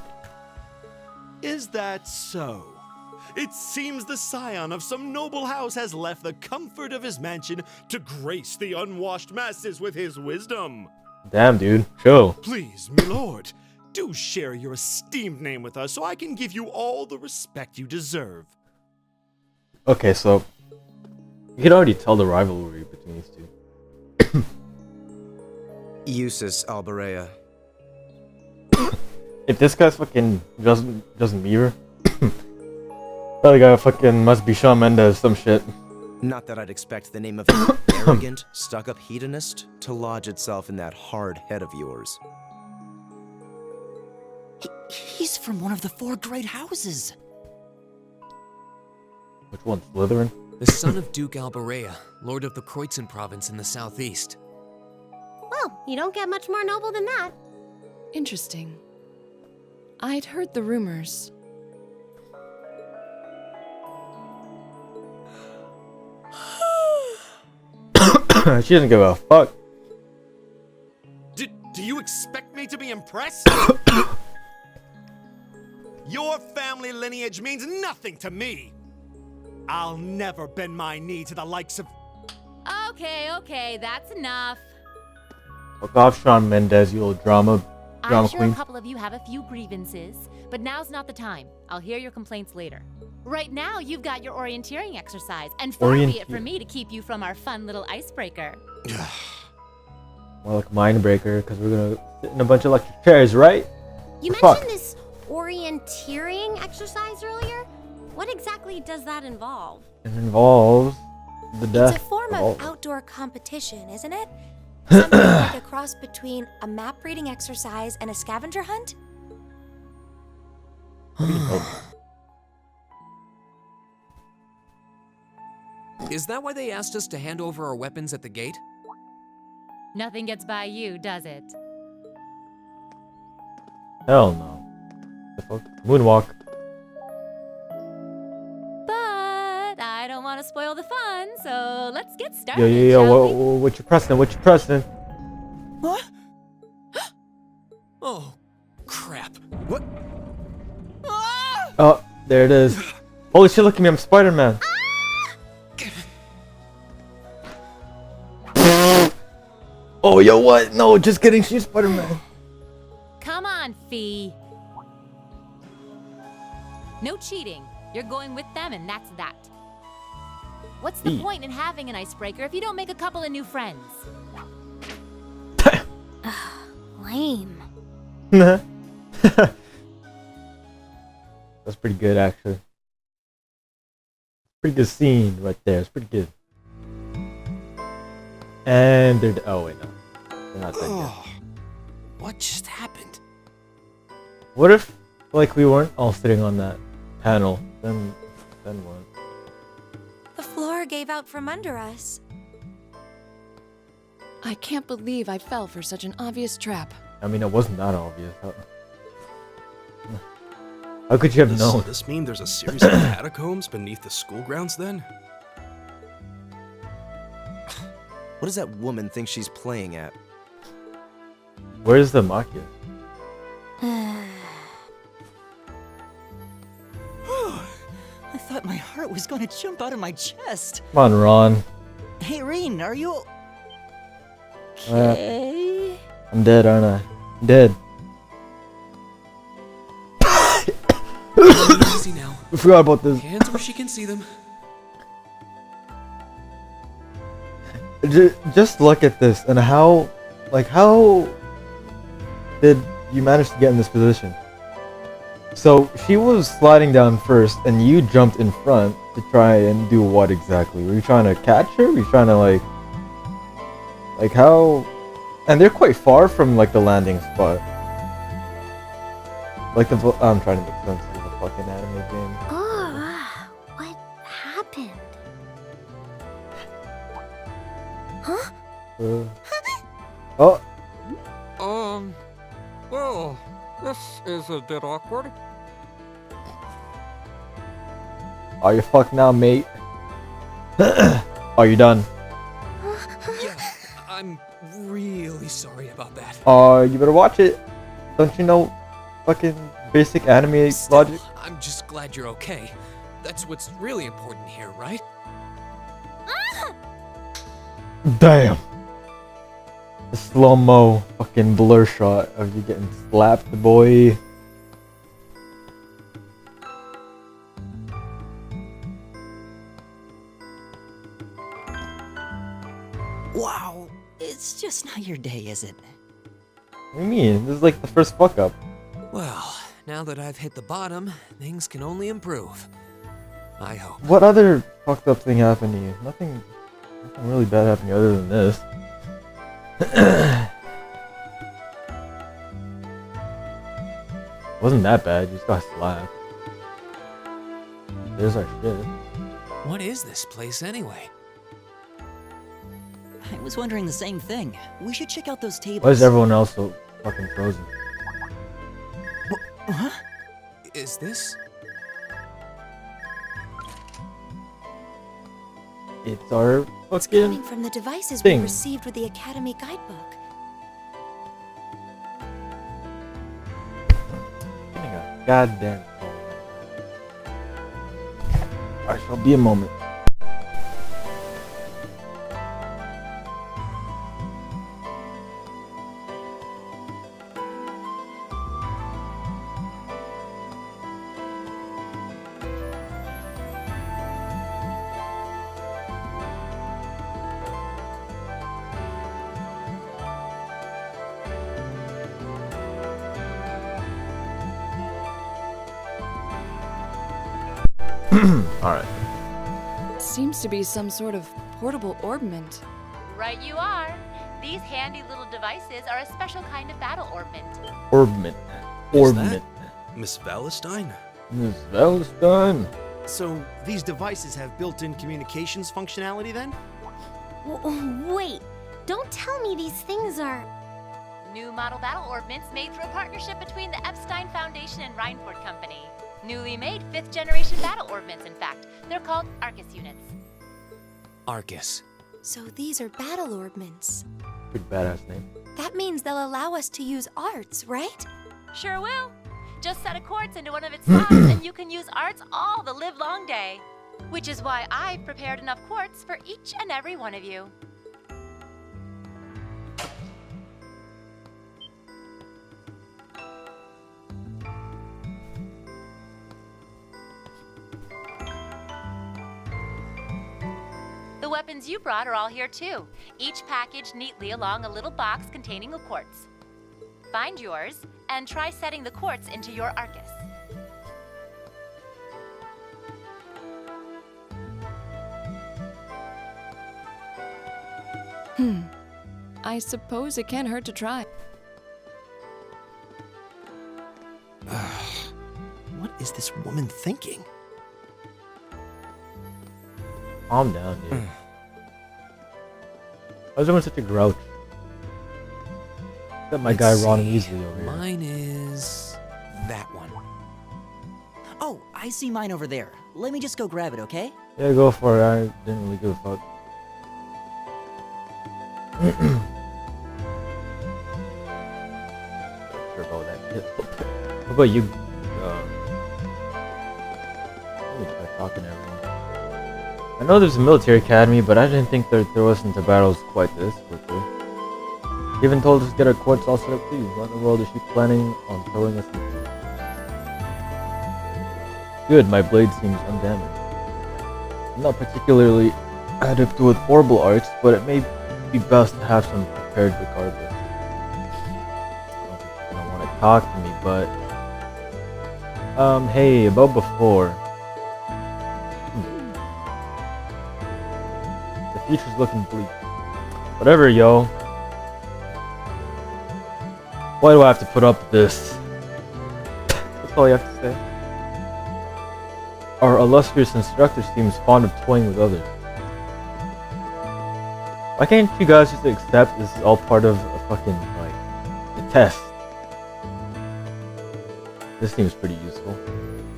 Is that so? It seems the scion of some noble house has left the comfort of his mansion to grace the unwashed masses with his wisdom. Damn, dude. Chill. Please, milord, do share your esteemed name with us so I can give you all the respect you deserve. Okay, so you can already tell the rivalry between these two. Eustace Alberea. If this guy's fucking Justin Bieber, that other guy fucking must be Shawn Mendes, some shit. Not that I'd expect the name of an arrogant, stuck-up hedonist to lodge itself in that hard head of yours. He's from one of the 4 great houses. Which one, Slytherin? The son of Duke Alberea, Lord of the Kreutzen province in the southeast. Well, you don't get much more noble than that. Interesting. I'd heard the rumors. She doesn't give a fuck. Do you expect me to be impressed? Your family lineage means nothing to me. I'll never bend my knee to the likes of... Okay, that's enough. Fuck off, Shawn Mendes, you little drama I'm sure queen. a couple of you have a few grievances, but now's not the time. I'll hear your complaints later. Right now, you've got your orienteering exercise, and far be it from me to keep you from our fun little icebreaker. More like Mindbreaker, because we're gonna sit in a bunch of electric chairs, right? You Fuck. mentioned this orienteering exercise earlier. What exactly does that involve? It involves the death. It's a form all of outdoor competition, isn't it? Something like a cross between a map reading exercise and a scavenger hunt? Is that why they asked us to hand over our weapons at the gate? Nothing gets by you, does it? Hell no. The fuck? Moonwalk. But I don't want to spoil the fun, so let's get started. Yo, what you pressing? What you pressing? What? Oh, crap. What? Oh, there it is. Holy shit, look at me, I'm Spider-Man. Oh, yo, what? No, just kidding, she's Spider-Man. Come on, Fee. No cheating. You're going with them, and that's that. What's the point in having an icebreaker if you don't make a couple of new friends? Lame. That's pretty good, actually. Pretty good scene right there. It's pretty good. And they're... Oh, wait, no. They're not done yet. What just happened? What if, like, we weren't all sitting on that panel? Then what? The floor gave out from under us. I can't believe I fell for such an obvious trap. I mean, it wasn't that obvious. How could you have known? Does this mean there's a series of catacombs beneath the school grounds then? What does that woman think she's playing at? Where's the Makia? I thought my heart was going to jump out of my chest. Come on, Ron. Hey, Reen, are you... Okay. I'm dead, aren't I? I'm dead. Easy now. We forgot about this. Hands where she can see them. Just look at this and how did you manage to get in this position? So she was sliding down first and you jumped in front to try and do what exactly? Were you trying to catch her? Were you trying to like how? And they're quite far from like the landing spot. Like I'm trying to make sense of the fucking anime game. Oh, what happened? Huh? Oh. Well, this is a bit awkward. Are you fucked now, mate? Are you done? Yeah, I'm really sorry about that. You better watch it. Don't you know fucking basic anime logic? I'm just glad you're okay. That's what's really important here, right? Damn. The slow-mo fucking blur shot of you getting slapped, boy. Wow, it's just not your day, is it? What do you mean? This is like the first fuck up. Well, now that I've hit the bottom, things can only improve. I hope. What other fucked up thing happened to you? Nothing really bad happened to you other than this. Wasn't that bad, you just got slapped. There's our shit. What is this place anyway? I was wondering the same thing. We should check out those tables. Why is everyone else so fucking frozen? Huh? Is this? It's our It's fucking coming from the devices thing. we received with the Academy guidebook. Getting a goddamn phone. I shall be a moment. Alright. Seems to be some sort of portable orbment. Right you are. These handy little devices are a special kind of battle orbment. Orbment. Is Orbment. that Miss Valestine? Miss Valestine. So, these devices have built-in communications functionality then? Wait, don't tell me these things are... New model battle orbments made through a partnership between the Epstein Foundation and Reinford Company. Newly made 5th generation battle orbments, in fact. They're called Arcus units. Arcus. So these are battle orbments. Pretty badass name. That means they'll allow us to use arts, right? Sure will. Just set a quartz into one of its slots and you can use arts all the livelong day. Which is why I've prepared enough quartz for each and every one of you. The weapons you brought are all here too, each packaged neatly along a little box containing a quartz. Find yours, and try setting the quartz into your Arcus. I suppose it can't hurt to try. What is this woman thinking? Calm down, dude. Why is everyone such a grouch? Got my guy Ron Weasley over here. Mine is that one. Oh, I see mine over there. Let me just go grab it, okay? Yeah, go for it. I didn't really give a fuck. Sure about that. What about you? Let me try talking to everyone. I know there's a military academy, but I didn't think that there wasn't a battles quite this quickly. She even told us to get our quartz all set up too. What in the world is she planning on throwing us into? Good, my blade seems undamaged. I'm not particularly adept with horrible arts, but it may be best to have some prepared regardless. I don't think she's gonna want to talk to me, but... hey, about before. The future's looking bleak. Whatever, yo. Why do I have to put up with this? That's all you have to say. Our illustrious instructor seems fond of toying with others. Why can't you guys just accept this is all part of a fucking, like, a test? This seems pretty useful.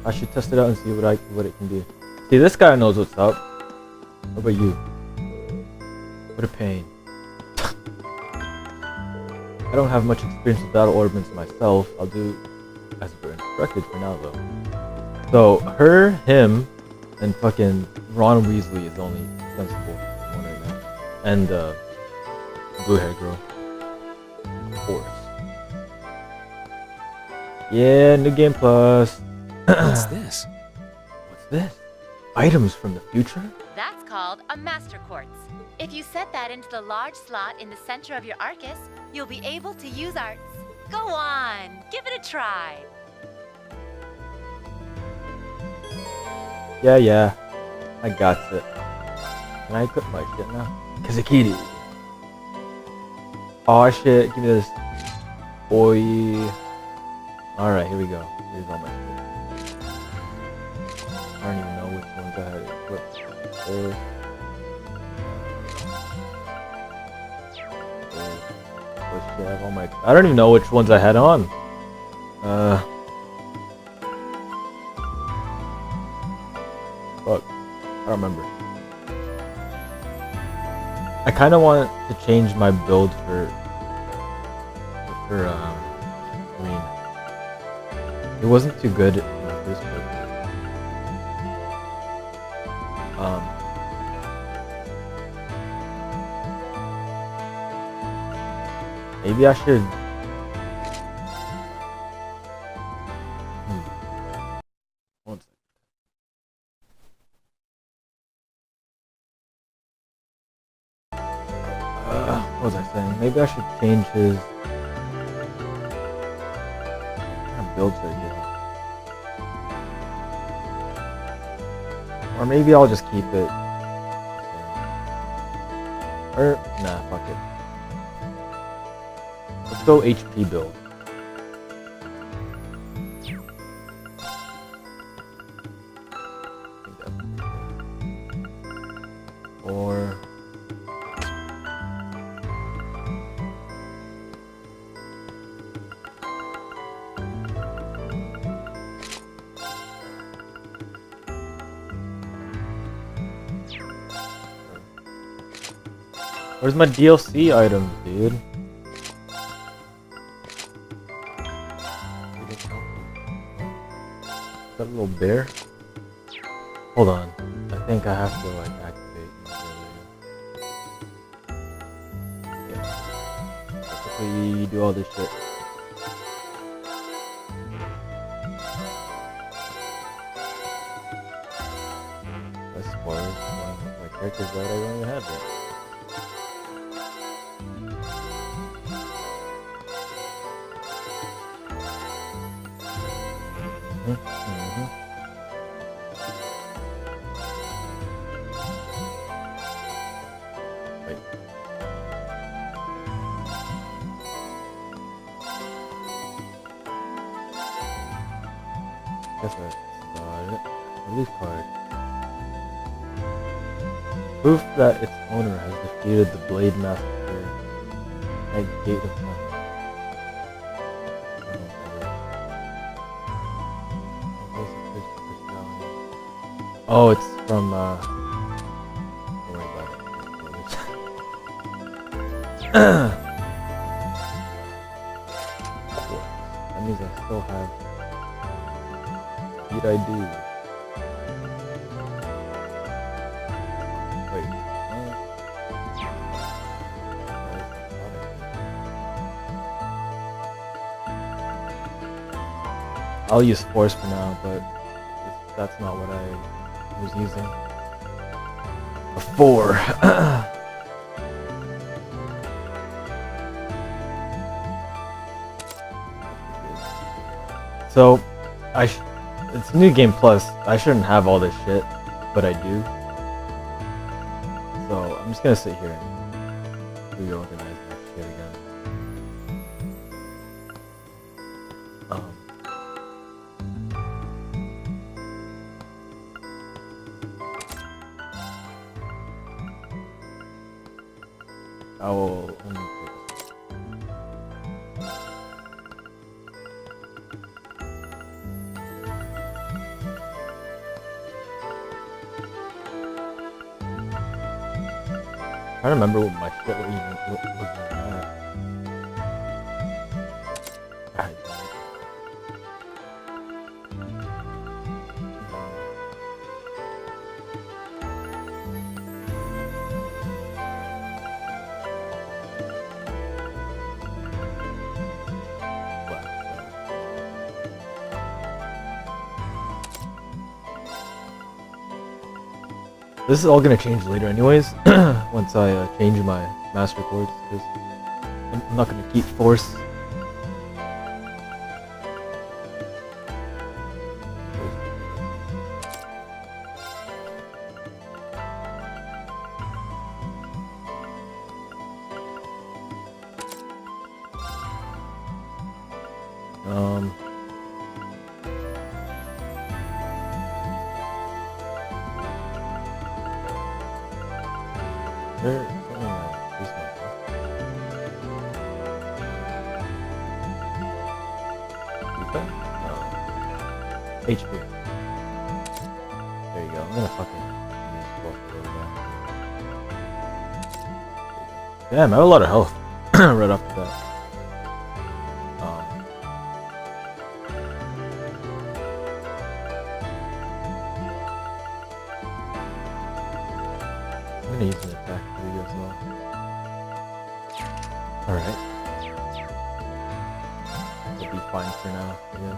I should test it out and see what it can do. See, this guy knows what's up. What about you? What a pain. I don't have much experience with battle orbments myself. I'll do as we're instructed for now, though. So, her, him, and fucking Ron Weasley is the only sensible one right now. And, blue-haired girl. Of course. Yeah, new game plus. What's this? What's this? Items from the future? That's called a Master Quartz. If you set that into the large slot in the center of your Arcus, you'll be able to use arts. Go on, give it a try. Yeah. I got it. Can I equip my shit now? Kazakiri. Aw shit, give me this. Boy. Alright, here we go. Here's all my shit. I don't even know which ones I had equipped. There. I have all my... I don't even know which ones I had on. Fuck. I don't remember. I kind of want to change my build for green. It wasn't too good in the first place. Maybe I should. One second. What was I saying? Maybe I should change his. What kind of build should I give him? Or maybe I'll just keep it. Or nah, fuck it. Let's go HP build. Or where's my DLC items, dude? Is that a little bear? Hold on. I think I have to like activate. Yeah. Basically do all this shit. That's spoilers. My character's right, I don't even have it. Guess that's about it. Release card. Proof that its owner has defeated the Blade Master at Gate of Fire. Oh, it's from don't worry about it. That means I still have. What did I do? Wait. I'll use force for now, but that's not what I was using. A 4. So, it's New Game Plus. I shouldn't have all this shit, but I do. So, I'm just gonna sit here and reorganize that shit again. I will only do I don't remember what my shit was even at. This is all gonna change later anyways, once I change my master chords, because I'm not gonna keep force. There, something like this one. Okay? No. HP. There you go. I'm gonna fucking use both of those. Damn, I have a lot of health right off the bat. I'm gonna use an attack for you as well. Alright. It'll be fine for now, yeah.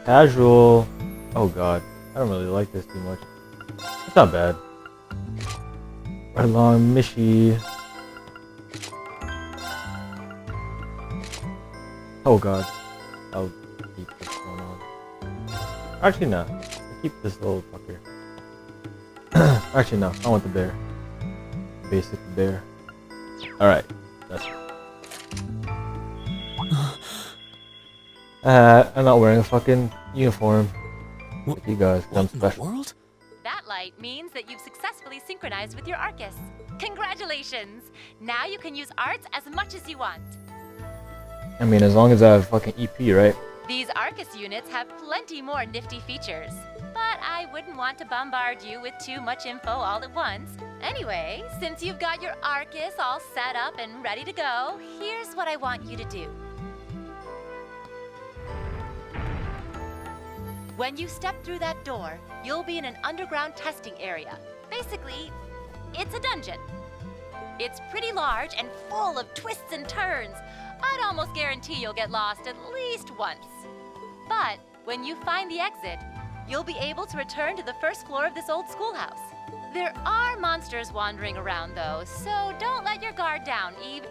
Casual. Oh god. I don't really like this too much. It's not bad. Right along, Mishi. Oh god. I'll keep this going on. Actually, no. I'll keep this little fucker. Actually, no. I want the bear. Basic bear. Alright. That's I'm not wearing a fucking uniform. Like you guys, I'm special. World? That light means that you've successfully synchronized with your Arcus. Congratulations! Now you can use arts as much as you want. I mean, as long as I have fucking EP, right? These Arcus units have plenty more nifty features, but I wouldn't want to bombard you with too much info all at once. Anyway, since you've got your Arcus all set up and ready to go, here's what I want you to do. When you step through that door, you'll be in an underground testing area. Basically, it's a dungeon. It's pretty large and full of twists and turns. I'd almost guarantee you'll get lost at least once. But when you find the exit, you'll be able to return to the first floor of this old schoolhouse. There are monsters wandering around though, so don't let your guard down, Eve.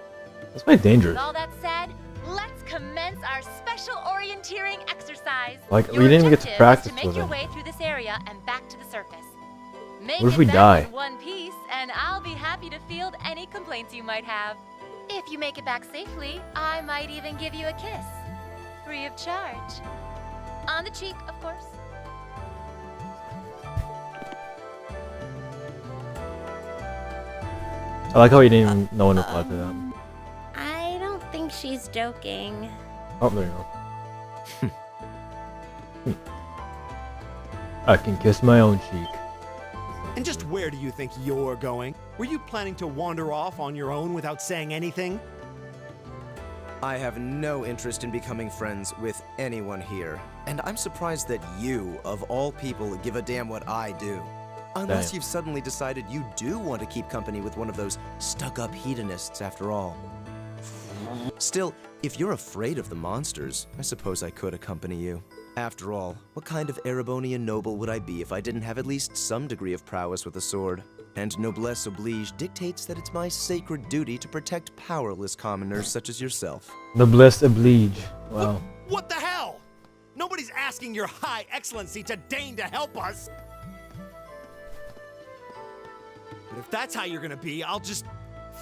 That's quite dangerous. With all that said, let's commence our special orienteering exercise. Like, Your we didn't even get to objective practice is to make with your him. way through this area and back to the surface. Make What if it we back die? in one piece, and I'll be happy to field any complaints you might have. If you make it back safely, I might even give you a kiss. Free of charge. On the cheek, of course. I like how he didn't even know when to reply to that. I don't think she's joking. Oh, there you go. I can kiss my own cheek. And just where do you think you're going? Were you planning to wander off on your own without saying anything? I have no interest in becoming friends with anyone here. And I'm surprised that you, of all people, give a damn what I do. Unless Damn. you've suddenly decided you do want to keep company with one of those stuck-up hedonists after all. Still, if you're afraid of the monsters, I suppose I could accompany you. After all, what kind of Erebonian noble would I be if I didn't have at least some degree of prowess with a sword? And noblesse oblige dictates that it's my sacred duty to protect powerless commoners such as yourself. Noblesse oblige. Wow. What the hell? Nobody's asking your high excellency to deign to help us. But if that's how you're gonna be, I'll just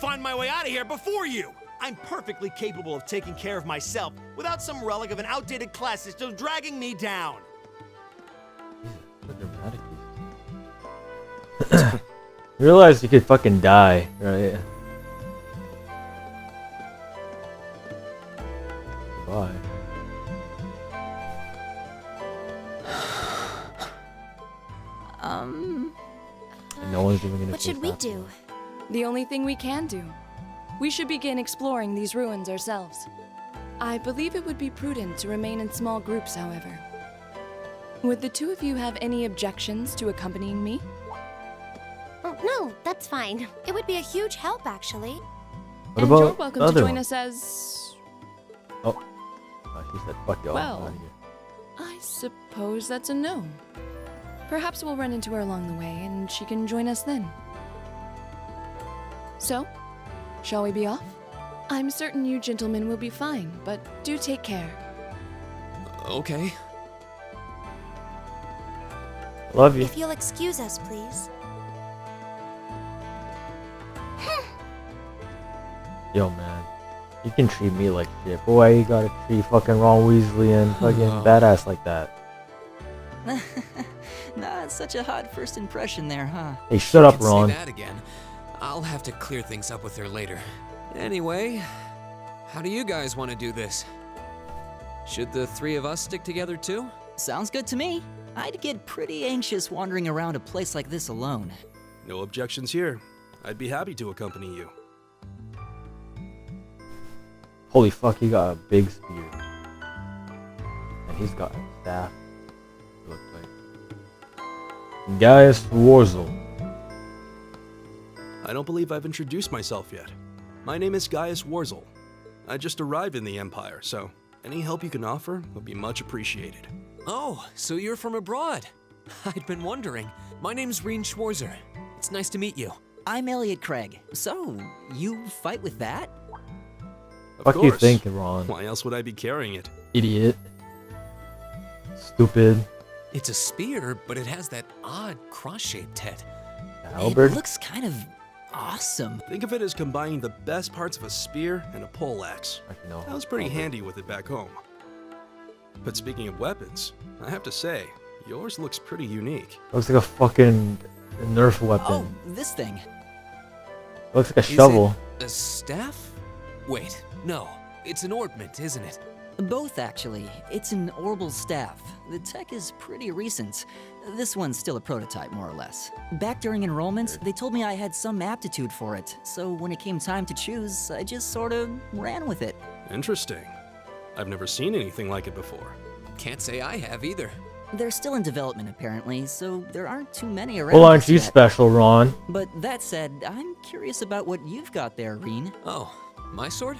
find my way out of here before you. I'm perfectly capable of taking care of myself without some relic of an outdated class system dragging me down. You realize you could fucking die, right? Goodbye. And no one's even gonna What say should we that. do? The only thing we can do. We should begin exploring these ruins ourselves. I believe it would be prudent to remain in small groups, however. Would the two of you have any objections to accompanying me? Oh, no, that's fine. It would be a huge help, actually. What And about you're welcome the to other join one? us as... Oh, she said, "Fuck y'all." Well, I'm outta here. I suppose that's a no. Perhaps we'll run into her along the way, and she can join us then. So, shall we be off? I'm certain you gentlemen will be fine, but do take care. Okay. Love you. If you'll excuse us, please. Yo, man, you can treat me like shit, but why you gotta treat fucking Ron Weasley and fucking badass like that? Nah, such a hot first impression there, huh? Hey, shut up, Can't Ron. say that again. I'll have to clear things up with her later. Anyway, how do you guys want to do this? Should the three of us stick together too? Sounds good to me. I'd get pretty anxious wandering around a place like this alone. No objections here. I'd be happy to accompany you. Holy fuck, he got a big spear. And he's got a staff. It looks like. Gaius Warzel. I don't believe I've introduced myself yet. My name is Gaius Warzel. I just arrived in the Empire, so any help you can offer would be much appreciated. Oh, so you're from abroad. I'd been wondering. My name's Reen Schwarzer. It's nice to meet you. I'm Elliot Craig. So, you fight with that? What do you think, Ron? Why else would I be carrying it? Idiot. Stupid. It's a spear, but it has that odd cross-shaped head. Albert? It looks kind of awesome. Think of it as combining the best parts of a spear and a poleaxe. I was pretty handy with it back home. But speaking of weapons, I have to say, yours looks pretty unique. Looks like a fucking Nerf weapon. Oh, this thing. Looks like a shovel. Is it a staff? Wait, no. It's an ornament, isn't it? Both, actually. It's an orbital staff. The tech is pretty recent. This one's still a prototype, more or less. Back during enrollment, they told me I had some aptitude for it, so when it came time to choose, I just sort of ran with it. Interesting. I've never seen anything like it before. Can't say I have either. They're still in development, apparently, so there aren't too many around. Well, aren't you special, Ron? But that said, I'm curious about what you've got there, Reen. Oh, my sword?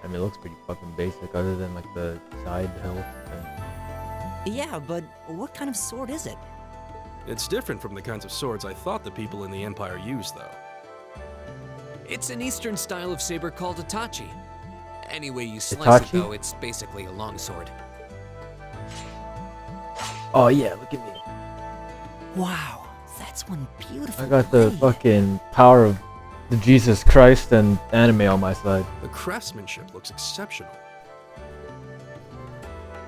I mean, it looks pretty fucking basic, other than like the side hilt thing. Yeah, but what kind of sword is it? It's different from the kinds of swords I thought the people in the Empire used, though. It's an Eastern style of saber called a tachi. Any way you slice it, though, it's basically a longsword. Oh yeah, look at me. Wow, that's one beautiful I got the fucking power of the Jesus Christ and anime on my side. The craftsmanship looks exceptional.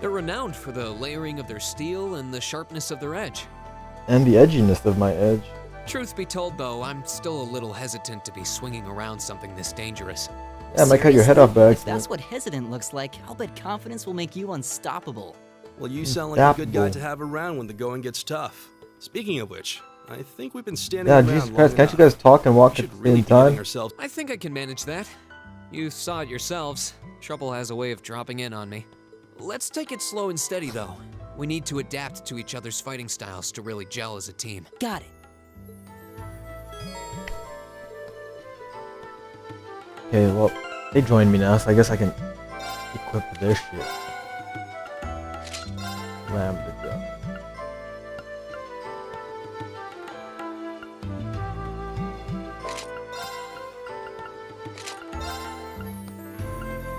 They're renowned for the layering of their steel and the sharpness of their edge. And the edginess of my edge. Truth be told, though, I'm still a little hesitant to be swinging around something this dangerous. Yeah, I might cut your head off by If accident. that's what hesitant looks like, I'll bet confidence will make you unstoppable. Well, you sound like a good guy to have around when the going gets tough. Speaking of which, I think we've been standing Yeah, around Jesus long Christ, can't you enough. guys talk and walk We at should the really same be getting time? ourselves. I think I can manage that. You saw it yourselves. Trouble has a way of dropping in on me. Let's take it slow and steady, though. We need to adapt to each other's fighting styles to really gel as a team. Got it. Okay, well, they joined me now, so I guess I can equip this shit. Lamb the drum.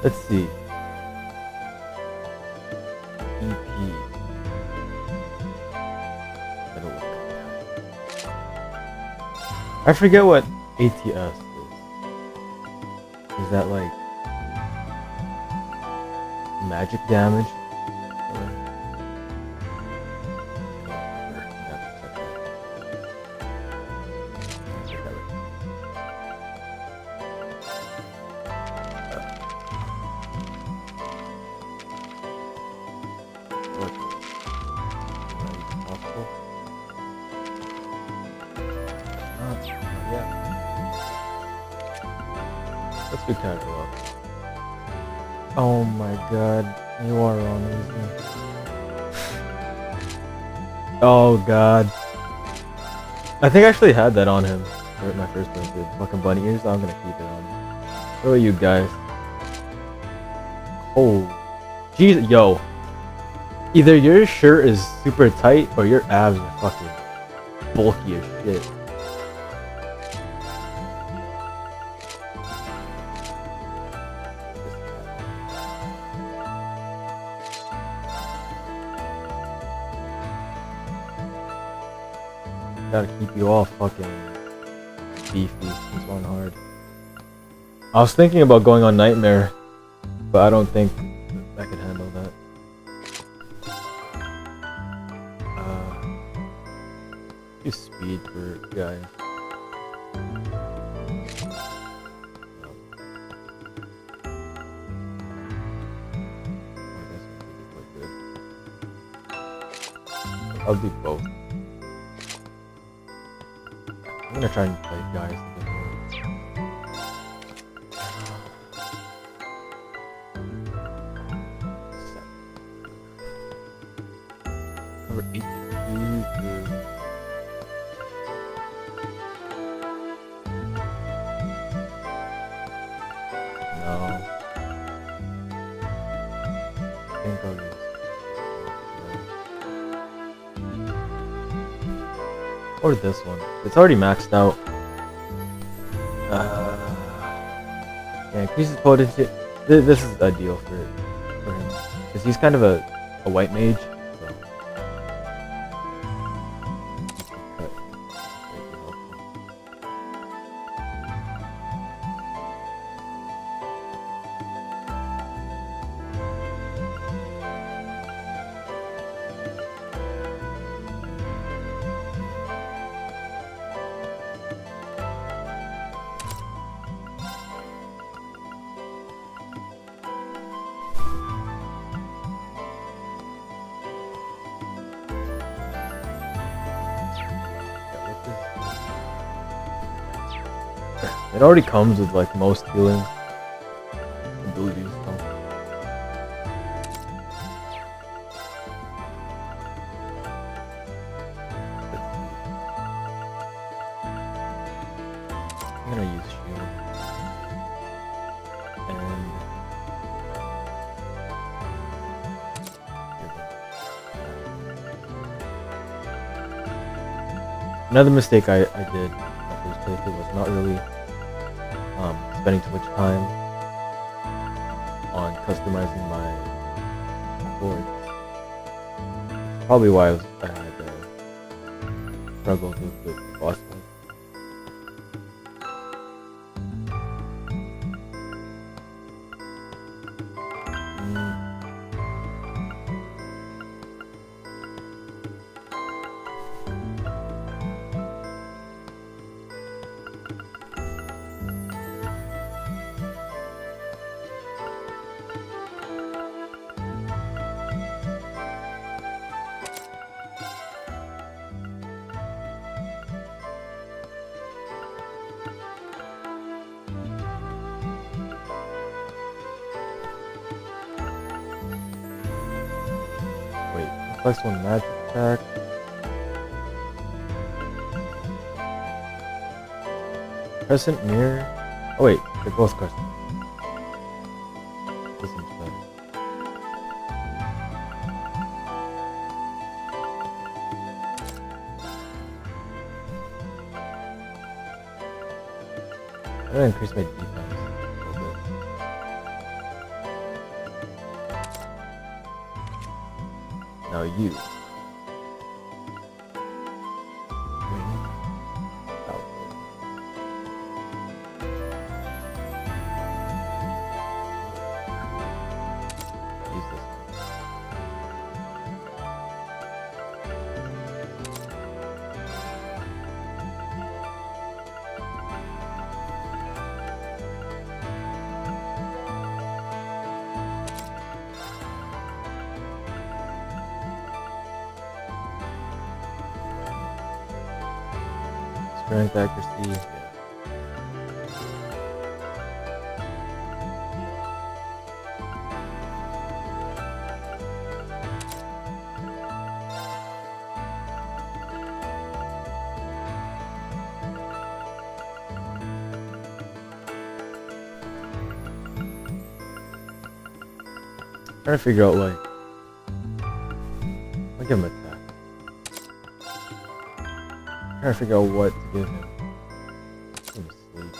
Let's see. EP. I forget what ATS is. Is that like magic damage? Let's do casual up. Oh my god, you are amazing. Oh god. I think I actually had that on him for my first visit. Fucking bunny ears, I'm gonna keep it on him. What are you guys? Oh, jeez, yo. Either your shirt is super tight or your abs are fucking bulky as shit. Gotta keep you all fucking beefy. It's on hard. I was thinking about going on Nightmare, but I don't think I can handle that. Do speed for guys. I'll do both. I'm gonna try and play guys a bit more. Number 82 through... No. I think I'll use... Or this one. It's already maxed out. Yeah, increases potency. This is ideal for him. Because he's kind of a white mage. So. It already comes with like most healing abilities. I'm gonna use shield. And another mistake I did my first playthrough was not really spending too much time on customizing my board. Probably why I had struggled with the boss fight. Plus one magic attack. Crescent mirror. Oh wait, they're both crescent. This one's better. I'm gonna increase my defense. Now you. Strength, accuracy. Trying to figure out like, I'll give him attack. Trying to figure out what to give him. Give him sleep.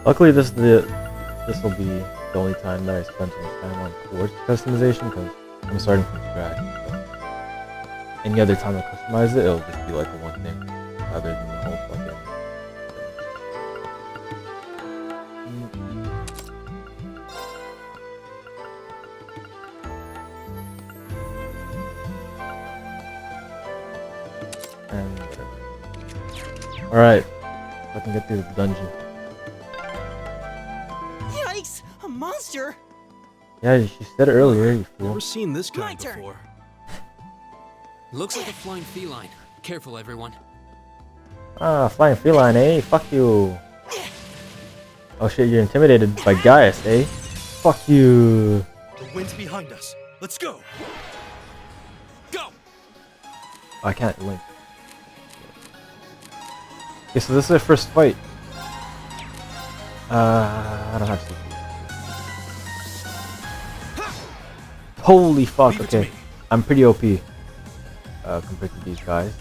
Luckily, this will be the only time that I spend so much time on course customization because I'm starting from scratch. So any other time I customize it, it'll just be like a one thing rather than the whole fucking thing. whatever. Alright. I can get through the dungeon. Yikes! A monster? Yeah, she said it earlier, you fool. Never seen this kind before. Looks like a flying feline. Careful, everyone. Ah, flying feline, eh? Fuck you. Oh shit, you're intimidated by Gaius, eh? Fuck you. The wind's behind us. Let's go. Go. Oh, I can't link. Okay, so this is our first fight. I don't have to. Holy fuck, okay. I'm pretty OP compared to these guys.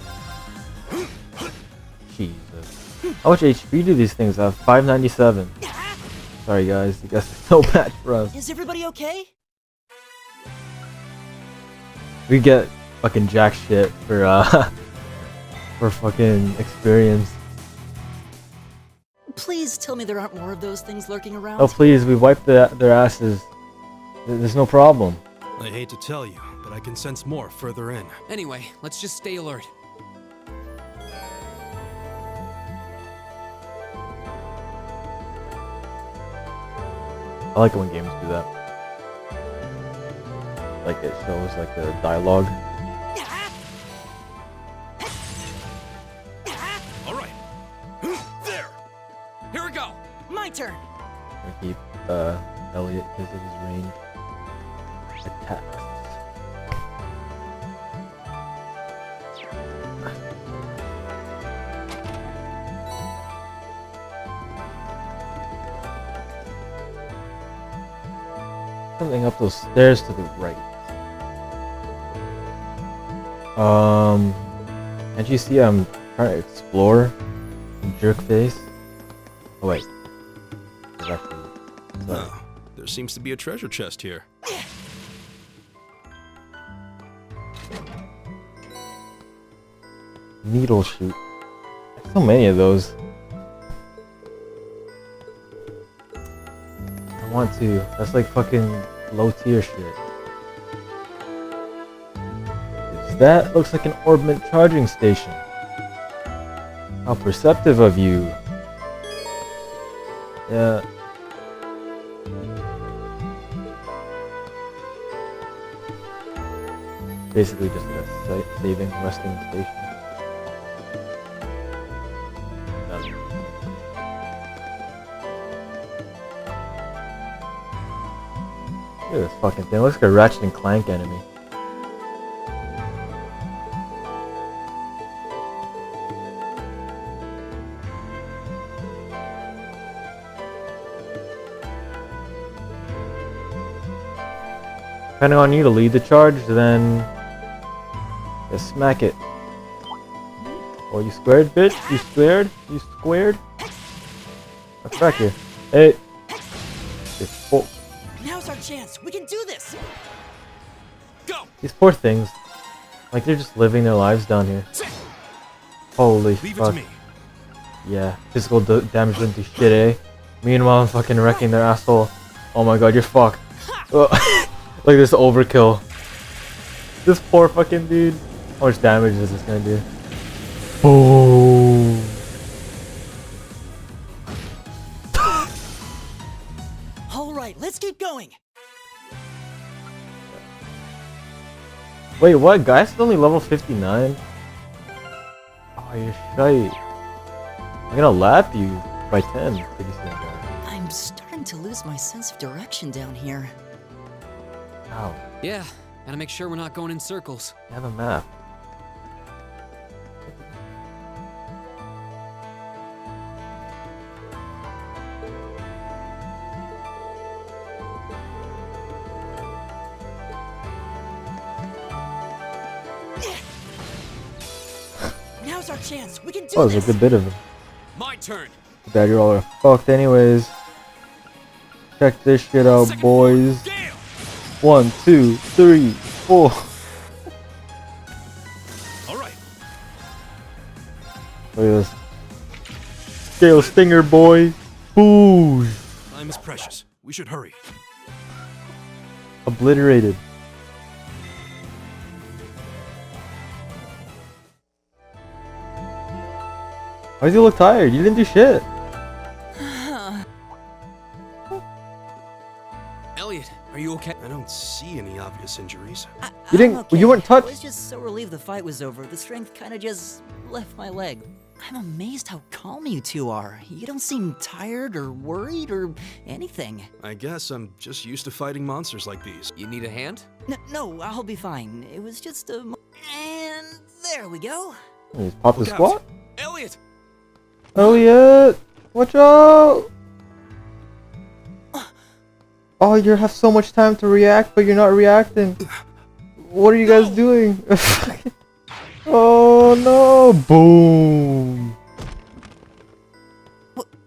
Jesus. How much HP do these things have? 597. Sorry guys, you guys are so bad for us. Is everybody okay? We get fucking jack shit for for fucking experience. Please tell me there aren't more of those things lurking around. Oh please, we wiped their asses. There's no problem. I hate to tell you, but I can sense more further in. Anyway, let's just stay alert. I like it when games do that. Like it shows like the dialogue. All right. There. Here we go. My turn. I keep Elliot because of his range attacks. Something up those stairs to the right. Can't you see I'm trying to explore? Jerk face. Oh wait. Oh, there seems to be a treasure chest here. Needle shoot. There's so many of those. I want to. That's like fucking low tier shit. That looks like an orbment charging station. How perceptive of you. Yeah. Basically just a saving, resting station. Look at this fucking thing. It looks like a Ratchet and Clank enemy. Depending on you to lead the charge, then just smack it. Oh, you squared, bitch? You squared? You squared? What's back here? Hey! Oh. Now's our chance. We can do this. Go! These poor things. Like, they're just living their lives down here. Holy Leave fuck. it to me. Yeah, physical damage doesn't do shit, eh? Meanwhile, I'm fucking wrecking their asshole. Oh my god, you're fucked. Look at this overkill. This poor fucking dude. How much damage is this gonna do? Boom. All right, let's keep going. Wait, what? Guy's only level 59? Oh, you're shite. I'm gonna lap you by 10 pretty soon, guys. I'm starting to lose my sense of direction down here. Ow. Yeah, gotta make sure we're not going in circles. You have a map. Now's our chance. We can do Oh, this. there's a good bit of them. My turn. Too bad you're all fucked anyways. Check this shit out, boys. 1, 2, 3, 4. All right. Look at this. Scale Stinger, boy. Boosh. Time is precious. We should hurry. Obliterated. Why does he look tired? You didn't do shit. Elliot, are you okay? I don't see any obvious injuries. You didn't. Okay. You weren't I touched. was just so relieved the fight was over. The strength kind of just left my leg. I'm amazed how calm you two are. You don't seem tired or worried or anything. I guess I'm just used to fighting monsters like these. You need a hand? No, I'll be fine. It was just a. And there we go. He's popped the Look out. squat. Elliot! Elliot, watch out! Oh, you have so much time to react, but you're not reacting. What are you guys doing? Oh no! Boom!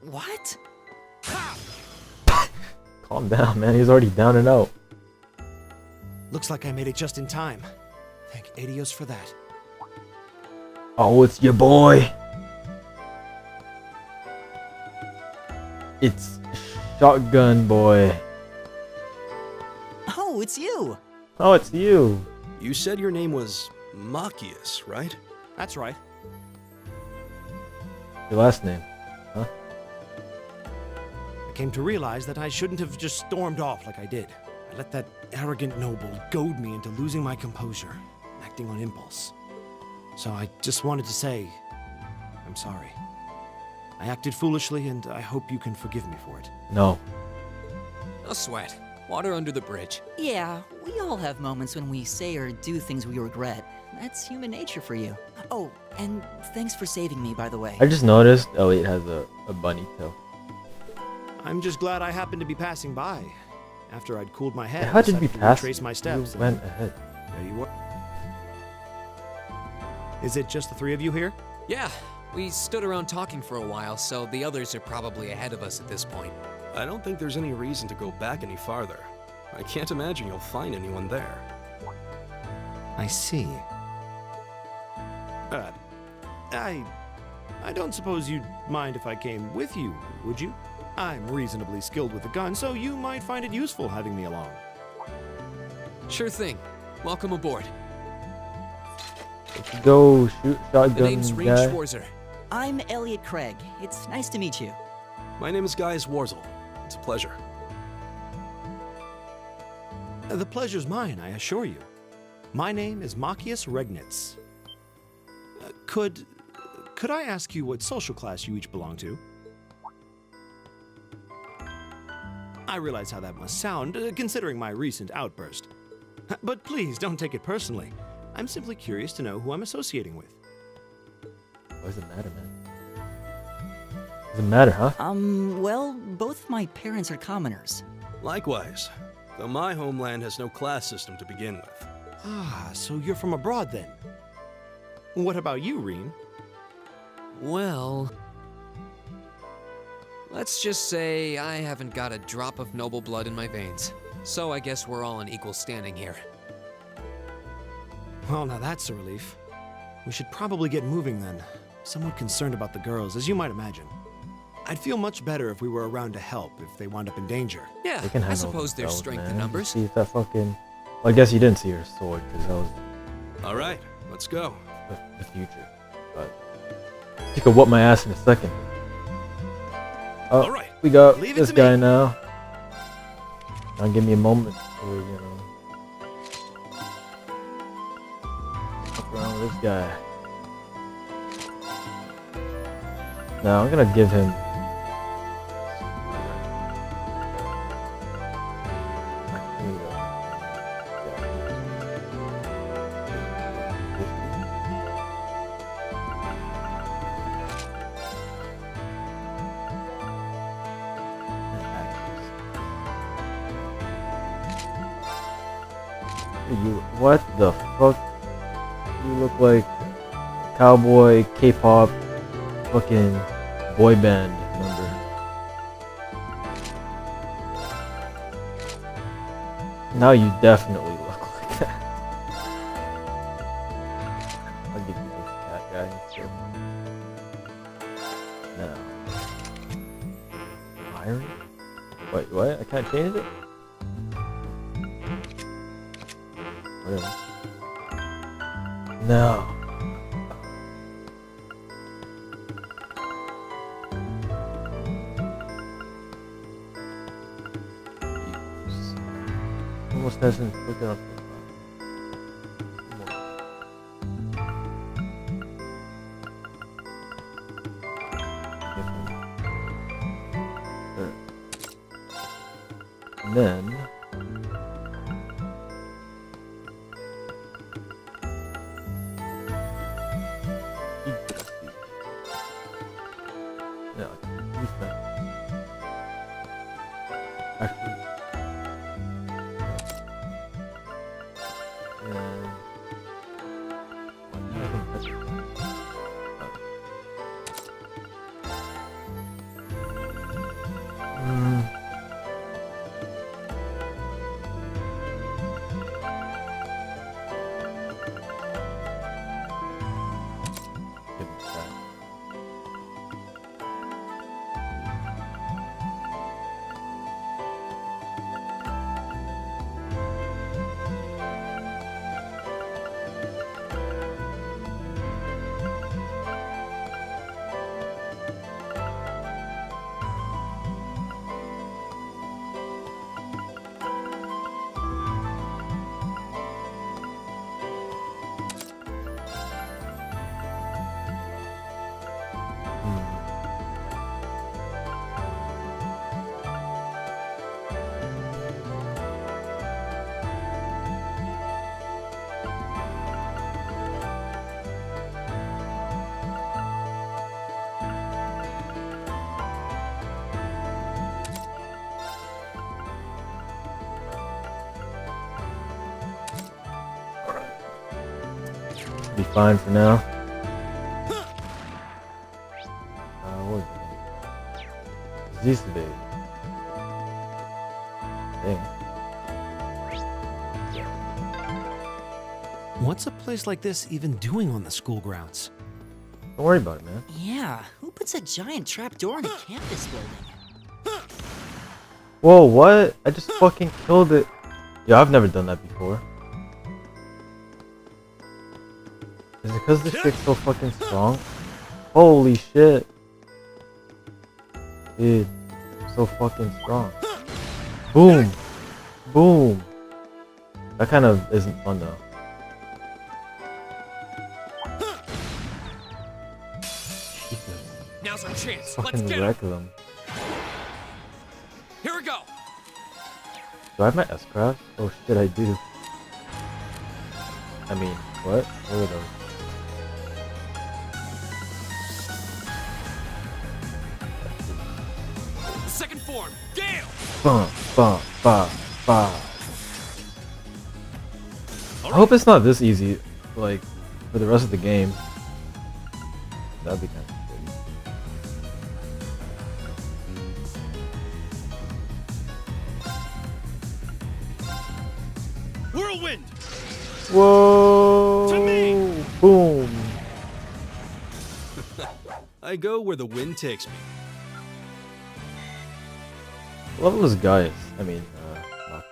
What? Calm down, man. He's already down and out. Looks like I made it just in time. Thank Adios for that. Oh, it's your boy. It's Shotgun Boy. Oh, it's you. Oh, it's you. You said your name was Machias, right? That's right. Your last name, huh? I came to realize that I shouldn't have just stormed off like I did. I let that arrogant noble goad me into losing my composure, acting on impulse. So I just wanted to say, I'm sorry. I acted foolishly, and I hope you can forgive me for it. No. No sweat. Water under the bridge. Yeah, we all have moments when we say or do things we regret. That's human nature for you. Oh, and thanks for saving me, by the way. I just noticed Elliot has a bunny tail. I'm just glad I happened to be passing by. After I'd cooled my head, How did we decided to pass? retrace my steps. You went ahead. There you were. Is it just the three of you here? Yeah, we stood around talking for a while, so the others are probably ahead of us at this point. I don't think there's any reason to go back any farther. I can't imagine you'll find anyone there. I see. I don't suppose you'd mind if I came with you, would you? I'm reasonably skilled with a gun, so you might find it useful having me along. Sure thing. Welcome aboard. Let's go shoot shotgun The name's Reed guy. Schwarzer. I'm Elliot Craig. It's nice to meet you. My name is Gaius Warzel. It's a pleasure. The pleasure's mine, I assure you. My name is Machias Regnitz. Could I ask you what social class you each belong to? I realize how that must sound, considering my recent outburst. But please, don't take it personally. I'm simply curious to know who I'm associating with. Why does it matter, man? Doesn't matter, huh? Well, both my parents are commoners. Likewise, though my homeland has no class system to begin with. Ah, so you're from abroad then? What about you, Reem? Well, let's just say I haven't got a drop of noble blood in my veins. So I guess we're all in equal standing here. Well, now that's a relief. We should probably get moving then. Somewhat concerned about the girls, as you might imagine. I'd feel much better if we were around to help if they wound up in danger. Yeah, They can I handle suppose there's themselves, strength man. in numbers. See if that fucking. Well, I guess you didn't see her sword because that was All right, let's go. the future. But she could whoop my ass in a second. Oh, All right, we got leave it this to guy me. now. Now give me a moment to, fuck around with this guy. Now I'm gonna give him. Here we go. You, what the fuck? You look like cowboy K-pop fucking boy band member. Now you definitely look like that. I'll give you this cat guy instead. No. Iron? Wait, what? I can't change it? Whatever. No. almost hasn't looked up. And then yeah, actually, be fine for now. What was it? These today. Dang. What's a place like this even doing on the school grounds? Don't worry about it, man. Yeah, who puts a giant trapdoor in a campus building? Whoa, what? I just fucking killed it. Yeah, I've never done that before. Is it because this chick's so fucking strong? Holy shit. Dude, so fucking strong. Boom. Boom. That kind of isn't fun though. Now's our chance. Fucking wreck them. Here we go. Do I have my S-Craft? Oh shit, I do. I mean, what? What are those? Second form, Gale! Bum, bum, bum, bum. I hope it's not this easy, like, for the rest of the game. That'd be kind of Whirlwind! Whoa! To me! Boom! I go where the wind takes me. What level is Gaius? I mean, Maki.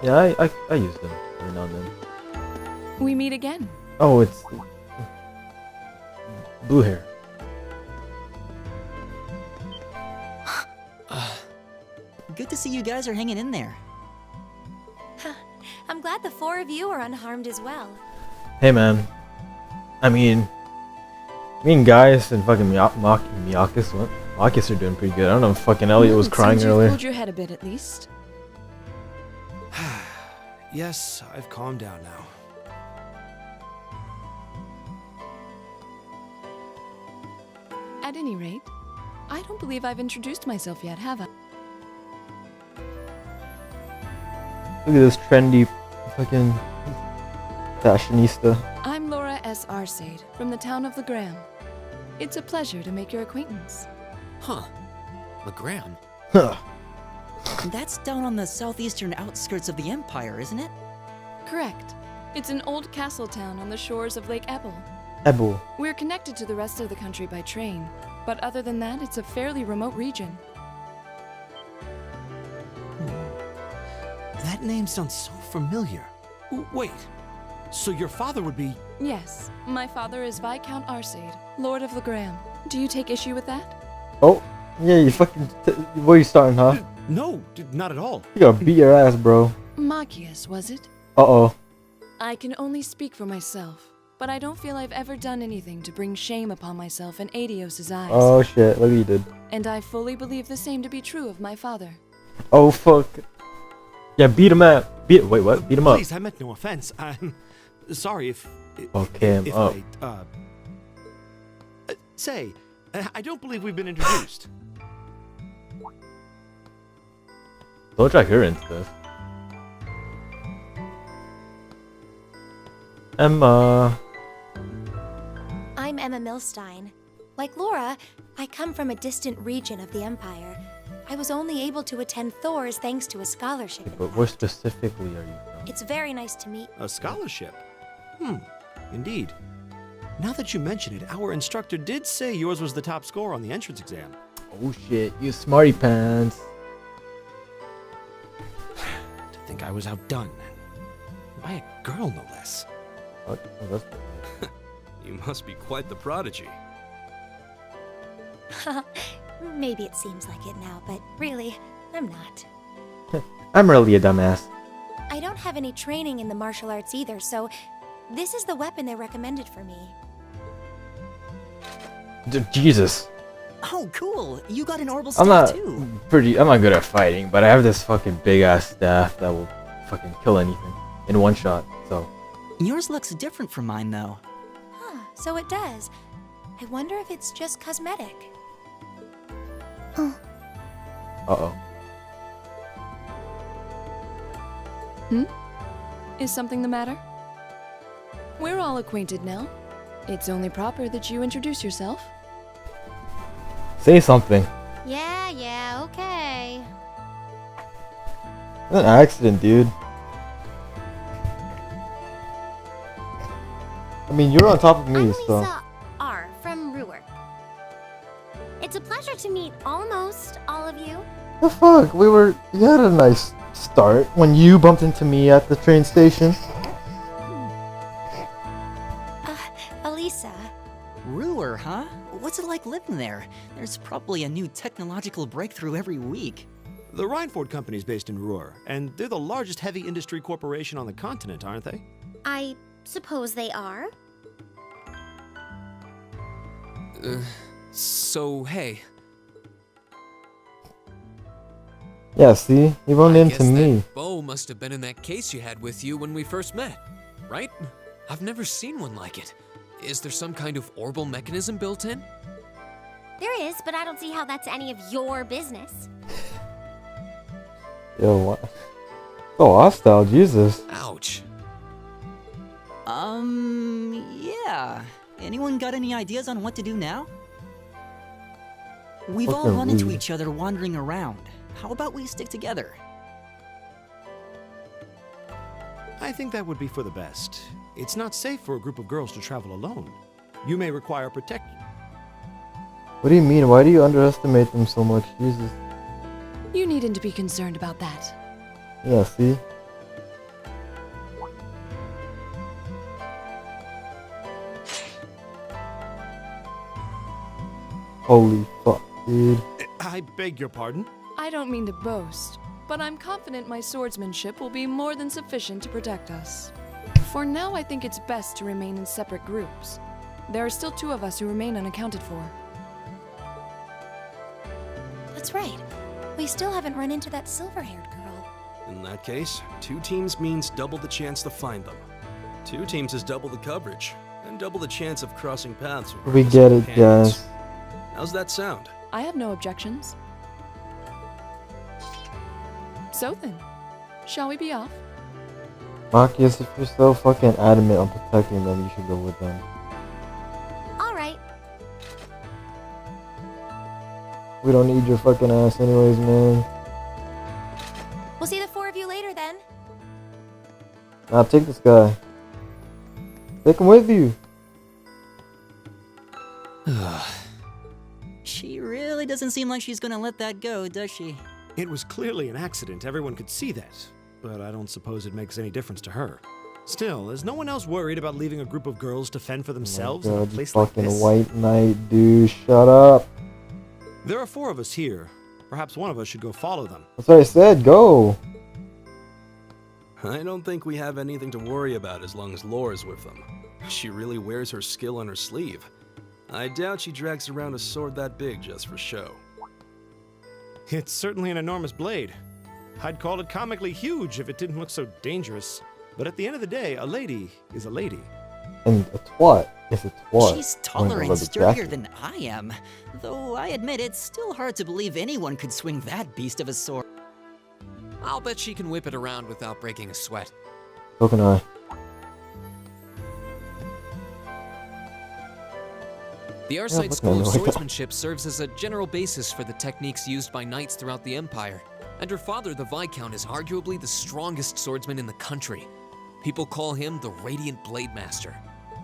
Yeah, I use them every now and then. We meet again. Oh, it's blue hair. Good to see you guys are hanging in there. I'm glad the four of you are unharmed as well. Hey man, I mean, me and Gaius and fucking Miakis, what? Miakis are doing pretty good. I don't know if fucking Elliot was crying Seems you've earlier. cooled your head a bit at least. Yes, I've calmed down now. At any rate, I don't believe I've introduced myself yet, have I? Look at this trendy fucking fashionista. I'm Laura S. Arcade, from the town of Legram. It's a pleasure to make your acquaintance. Huh. Legram? Huh. That's down on the southeastern outskirts of the Empire, isn't it? Correct. It's an old castle town on the shores of Lake Ebble. Ebble. We're connected to the rest of the country by train, but other than that, it's a fairly remote region. That name sounds so familiar. Wait, so your father would be... Yes, my father is Viscount Arcade, Lord of Legram. Do you take issue with that? Oh, yeah, you fucking... Where are you starting, huh? No, not at all. You gotta beat your ass, bro. Machias, was it? Uh-oh. I can only speak for myself, but I don't feel I've ever done anything to bring shame upon myself in Adios' eyes. Oh shit, look what you did. And I fully believe the same to be true of my father. Oh fuck. Yeah, beat him up. Wait, what? Beat him up. Please, I meant no offense. I'm sorry if... Okay, him up. Say, I don't believe we've been introduced. Don't drag her into this. Emma. I'm Emma Milstein. Like Laura, I come from a distant region of the Empire. I was only able to attend Thor's thanks to a scholarship. But where specifically are you from? It's very nice to meet. A scholarship? Indeed. Now that you mention it, our instructor did say yours was the top score on the entrance exam. Oh shit, you smarty pants. To think I was outdone. By a girl, no less. Oh, that's... You must be quite the prodigy. Maybe it seems like it now, but really, I'm not. I'm really a dumbass. I don't have any training in the martial arts either, so this is the weapon they recommended for me. Jesus. Oh, cool. You got an orbital I'm staff not too. I'm not good at fighting, but I have this fucking big ass staff that will fucking kill anything in one shot. So Yours looks different from mine, though. Huh, so it does. I wonder if it's just cosmetic. Uh-oh. Is something the matter? We're all acquainted now. It's only proper that you introduce yourself. Say something. Yeah, okay. An accident, dude. I mean, you're on top of me, so. Lisa R. from Ruhr. It's a pleasure to meet almost all of you. The fuck? We had a nice start when you bumped into me at the train station. Elisa. Ruhr, huh? What's it like living there? There's probably a new technological breakthrough every week. The Rhineford Company's based in Ruhr, and they're the largest heavy industry corporation on the continent, aren't they? I suppose they are. So, hey, Yeah, see? You run into guess me. that bow must have been in that case you had with you when we first met, right? I've never seen one like it. Is there some kind of orbital mechanism built in? There is, but I don't see how that's any of your business. Yo, what? So hostile, Jesus. Ouch. Yeah. Anyone got any ideas on what to do now? We've all Fucking run into rude. each other wandering around. How about we stick together? I think that would be for the best. It's not safe for a group of girls to travel alone. You may require protection. What do you mean? Why do you underestimate them so much? Jesus. You needn't to be concerned about that. Yeah, see? Holy fuck, dude. I beg your pardon? I don't mean to boast, but I'm confident my swordsmanship will be more than sufficient to protect us. For now, I think it's best to remain in separate groups. There are still 2 of us who remain unaccounted for. That's right. We still haven't run into that silver-haired girl. In that case, 2 teams means double the chance to find them. 2 teams is double the coverage, and double the chance of crossing paths. with We get it, companions. guys. How's that sound? I have no objections. So then, shall we be off? Marcus, if you're so fucking adamant on protecting them, you should go with them. All right. We don't need your fucking ass anyways, man. We'll see the 4 of you later then. Nah, take this guy. Take him with you. She really doesn't seem like she's gonna let that go, does she? It was clearly an accident, everyone could see that. But I don't suppose it makes any difference to her. Still, is no one else worried about leaving a group of girls to fend for themselves in a God, you place like fucking this? white knight, dude. Shut up. There are 4 of us here, Perhaps one of us should go follow them. That's what I said. Go. I don't think we have anything to worry about as long as Laura's with them. She really wears her skill on her sleeve. I doubt she drags around a sword that big just for show. It's certainly an enormous blade. I'd call it comically huge if it didn't look so dangerous. But at the end of the day, a lady is a lady. And a twat is a twat. She's taller and sturdier than I am. Though I admit it's still hard to believe anyone could swing that beast of a sword. I'll bet she can whip it around without breaking a sweat. So can I. The Arsite School of Swordsmanship serves as a general basis for the techniques used by knights throughout the Empire. And her father, the Viscount, is arguably the strongest swordsman in the country. People call him the Radiant Blade Master.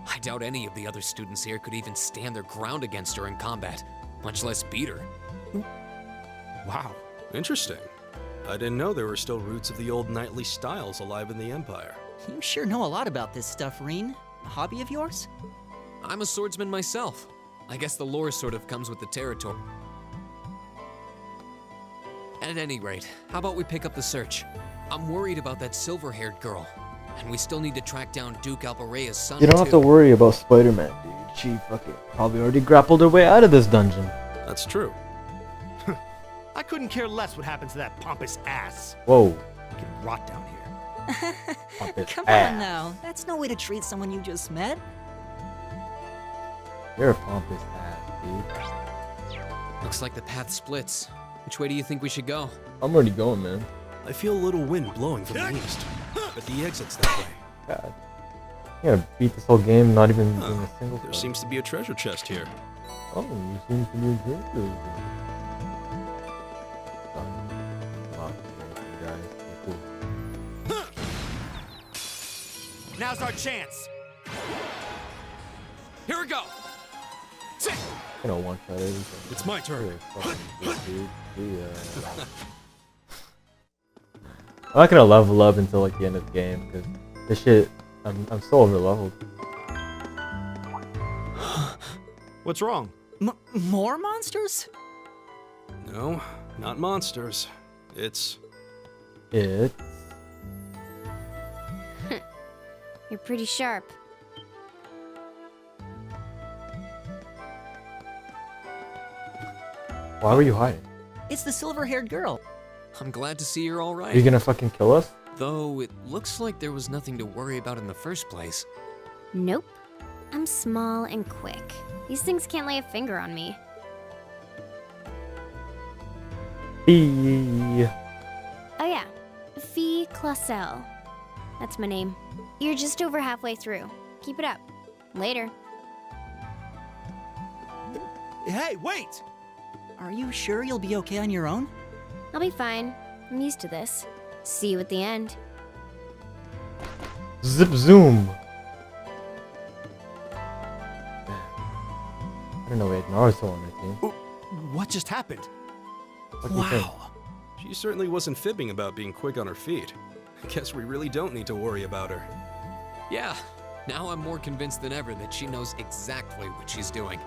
I doubt any of the other students here could even stand their ground against her in combat, much less beat her. Wow, interesting. I didn't know there were still roots of the old knightly styles alive in the Empire. You sure know a lot about this stuff, Reen. A hobby of yours? I'm a swordsman myself. I guess the lore sort of comes with the territory. At any rate, how about we pick up the search? I'm worried about that silver-haired girl. And we still need to track down Duke Albarea's son, You don't have to worry about Spider-Man, dude. She fucking probably already grappled her way out of this dungeon. That's true. I couldn't care less what happens to that pompous ass. Whoa. You can rot down here. Come on now, that's no way to treat someone you just met. You're a pompous ass, dude. Looks like the path splits. Which way do you think we should go? I'm already going, man. I feel a little wind blowing from the east, but the exit's that way. God. You gotta beat this whole game, not even doing a single There thing. seems to be a treasure chest here. Oh, you seem to be good. Now's our chance. Here we go. You know, one shot everything. It's my turn. I'm not gonna level up until like the end of the game because this shit, I'm so over leveled. What's wrong? More monsters? No, not monsters. It's... You're pretty sharp. Why were you hiding? It's the silver-haired girl. I'm glad to see you're all right. Are you gonna fucking kill us? Though it looks like there was nothing to worry about in the first place. Nope. I'm small and quick. These things can't lay a finger on me. Fee. Oh yeah, Fee Clausel. That's my name. You're just over halfway through. Keep it up. Later. Hey, wait! Are you sure you'll be okay on your own? I'll be fine. I'm used to this. See you at the end. Zip zoom. I don't know, we had Naruto on our team. What just happened? What do you think? Wow. She certainly wasn't fibbing about being quick on her feet. I guess we really don't need to worry about her. Yeah, now I'm more convinced than ever that she knows exactly what she's doing.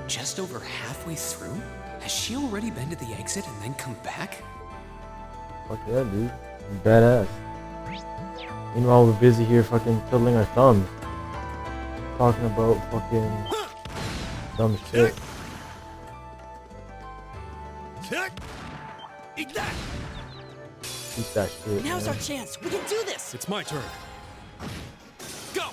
Just over halfway through? Has she already been to the exit and then come back? Fuck yeah, dude. Badass. Meanwhile, we're busy here fucking twiddling our thumbs. Talking about fucking dumb shit. Eat that! Eat that shit, Now's man. our chance. We can do this. It's my turn. Go!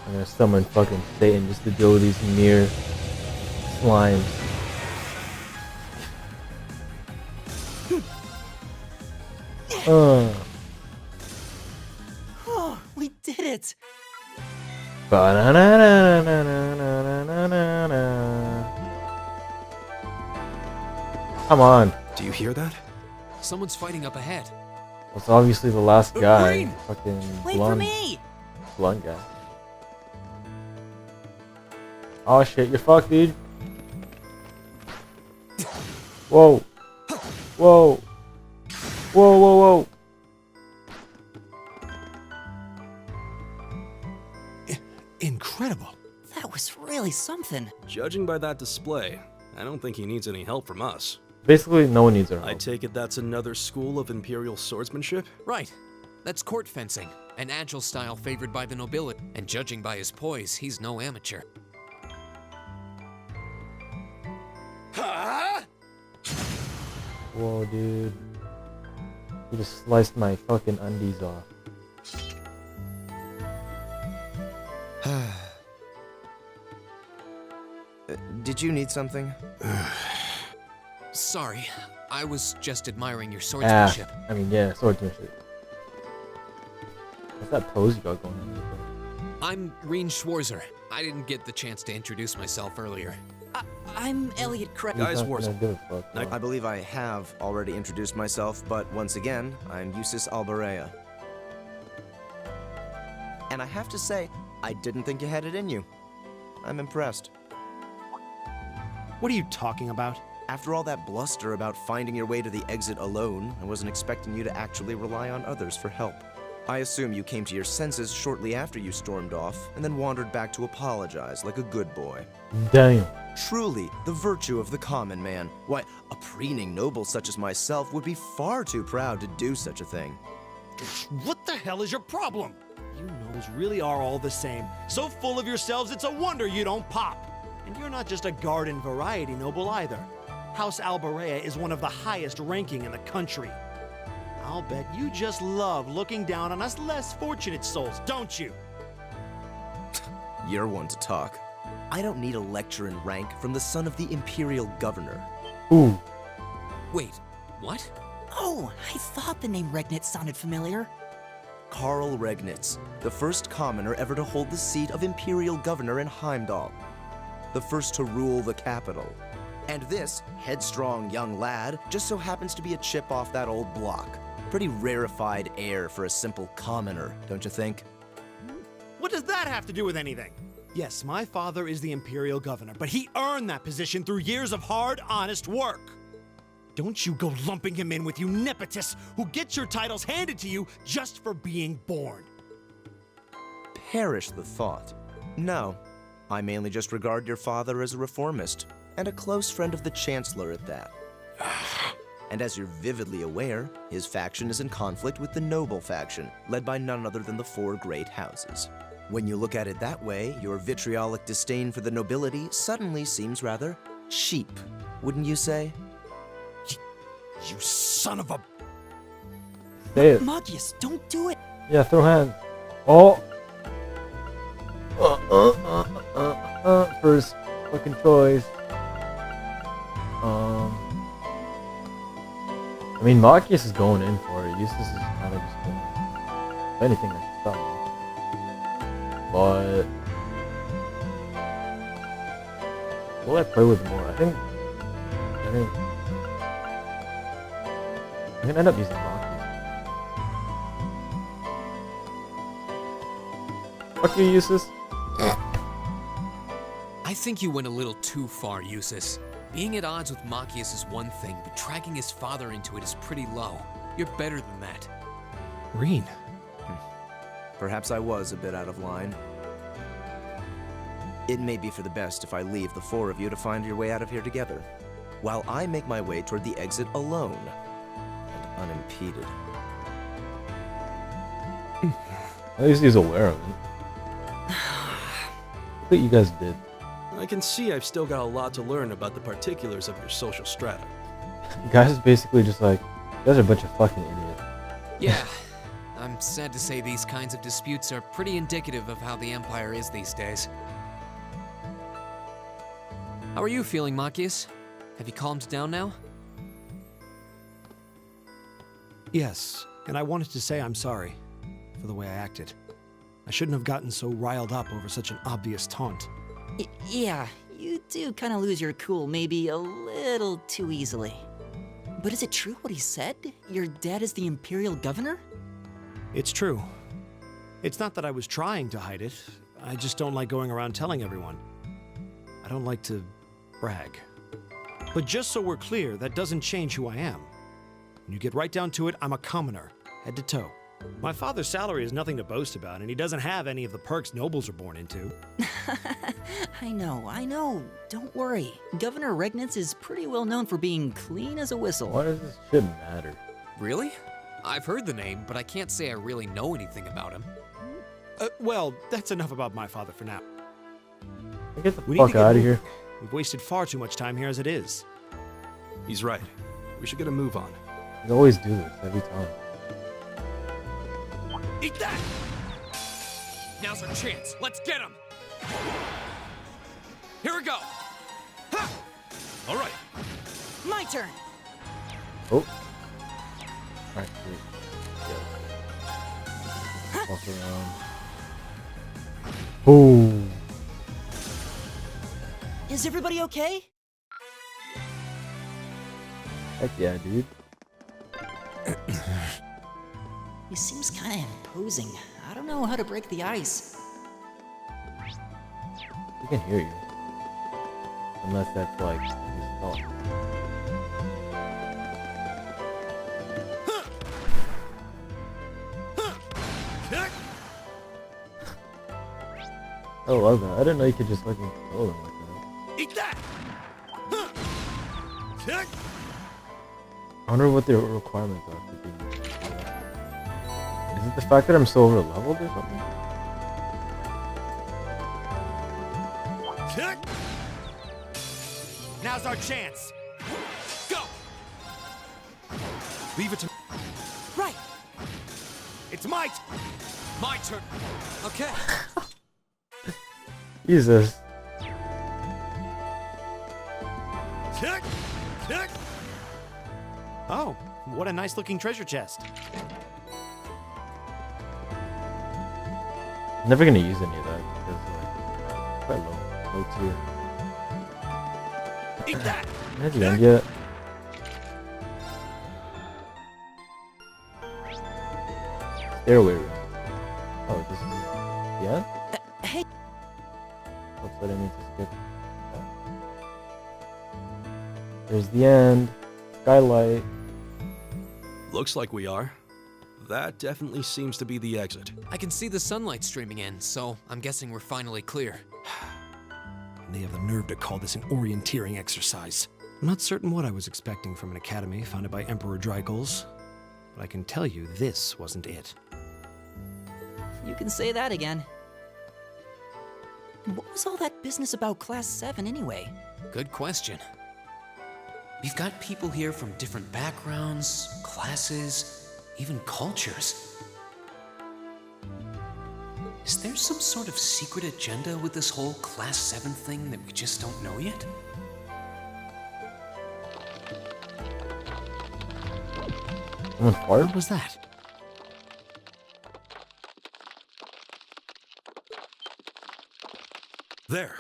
I'm gonna summon fucking Satan just to deal with these mere slimes. Oh, we did it! Come on. Do you hear that? Someone's fighting up ahead. It's obviously the last guy. Fucking Wait for blonde. me! Blonde guy. Oh shit, you're fucked, dude. Whoa. Whoa. Whoa, whoa, whoa. Incredible. That was really something. Judging by that display, I don't think he needs any help from us. Basically, no one needs our help. I take it that's another school of Imperial swordsmanship? Right. That's court fencing, an agile style favored by the nobility. And judging by his poise, he's no amateur. Whoa, dude. You just sliced my fucking undies off. Did you need something? Sorry, I was just admiring your swordsmanship. I mean, yeah, swordsmanship. What's that pose you got going on? I'm Reen Schwarzer. I didn't get the chance to introduce myself earlier. I'm Elliot Craig. Guys, I I believe I have already introduced myself, but once again, I'm Eustace Alberea. And I have to say, I didn't think you had it in you. I'm impressed. What are you talking about? After all that bluster about finding your way to the exit alone, I wasn't expecting you to actually rely on others for help. I assume you came to your senses shortly after you stormed off, and then wandered back to apologize like a good boy. Damn. Truly, the virtue of the common man. Why, a preening noble such as myself would be far too proud to do such a thing. What the hell is your problem? You nobles really are all the same. So full of yourselves, it's a wonder you don't pop. And you're not just a garden variety noble either. House Alberea is one of the highest ranking in the country. I'll bet you just love looking down on us less fortunate souls, don't you? You're one to talk. I don't need a lecture in rank from the son of the Imperial Governor. Ooh. Wait, what? Oh, I thought the name Regnitz sounded familiar. Karl Regnitz, the first commoner ever to hold the seat of Imperial Governor in Heimdall. The first to rule the capital. And this headstrong young lad just so happens to be a chip off that old block. Pretty rarefied air for a simple commoner, don't you think? What does that have to do with anything? Yes, my father is the Imperial Governor, but he earned that position through years of hard, honest work. Don't you go lumping him in with you nepotists who get your titles handed to you just for being born. Perish the thought. No, I mainly just regard your father as a reformist, and a close friend of the Chancellor at that. And as you're vividly aware, his faction is in conflict with the noble faction, led by none other than the four great houses. When you look at it that way, your vitriolic disdain for the nobility suddenly seems rather cheap, wouldn't you say? You son of a... Say it. Magius, don't do it. Yeah, throw hands. Oh. First fucking choice. I mean, Marcus is going in for it. Eustace is kind of just going. If anything, I should stop. But will I play with more? I think I'm gonna end up using Marcus. Fuck you, Eustace. I think you went a little too far, Eustace. Being at odds with Machias is one thing, but dragging his father into it is pretty low. You're better than that. Reen. Perhaps I was a bit out of line. It may be for the best if I leave the four of you to find your way out of here together, while I make my way toward the exit alone and unimpeded. At least he's aware of it. Look what you guys did. I can see I've still got a lot to learn about the particulars of your social strata. You guys is basically just like, you guys are a bunch of fucking idiots. Yeah, I'm sad to say these kinds of disputes are pretty indicative of how the Empire is these days. How are you feeling, Machias? Have you calmed down now? Yes, and I wanted to say I'm sorry for the way I acted. I shouldn't have gotten so riled up over such an obvious taunt. Yeah, you do kind of lose your cool maybe a little too easily. But is it true what he said? Your dad is the Imperial Governor? It's true. It's not that I was trying to hide it. I just don't like going around telling everyone. I don't like to brag. But just so we're clear, that doesn't change who I am. When you get right down to it, I'm a commoner, head to toe. My father's salary is nothing to boast about, and he doesn't have any of the perks nobles are born into. I know. Don't worry. Governor Regnitz is pretty well known for being clean as a whistle. Why does this shit matter? Really? I've heard the name, but I can't say I really know anything about him. Well, that's enough about my father for now. Get the We fuck need to get out of moving. here. We've wasted far too much time here as it is. He's right. We should get a move on. You always do this every time. Eat that! Now's our chance. Let's get him! Here we go! Ha! All right. My turn. Oh. Alright, walk around. Oh. Is everybody okay? Heck yeah, dude. He seems kind of imposing. I don't know how to break the ice. He can hear you. Unless that's like his thought. I love that. I didn't know you could just fucking control him like that. Eat that! I wonder what the requirements are for being. Is it the fact that I'm so over leveled or something? Now's our chance. Go! Leave it to Right. It's my turn. Okay. Jesus. Oh, what a nice looking treasure chest. I'm never gonna use any of that because like quite low tier. Eat that! Has the end yet? Stairway room. Oh, this is the end? Hey. Oops, I didn't mean to skip. There's the end. Skylight. Looks like we are. That definitely seems to be the exit. I can see the sunlight streaming in, so I'm guessing we're finally clear. They have the nerve to call this an orienteering exercise. I'm not certain what I was expecting from an academy founded by Emperor Drygles, but I can tell you this wasn't it. You can say that again. What was all that business about Class 7 anyway? Good question. We've got people here from different backgrounds, classes, even cultures. Is there some sort of secret agenda with this whole Class 7 thing that we just don't know yet? What was that? There.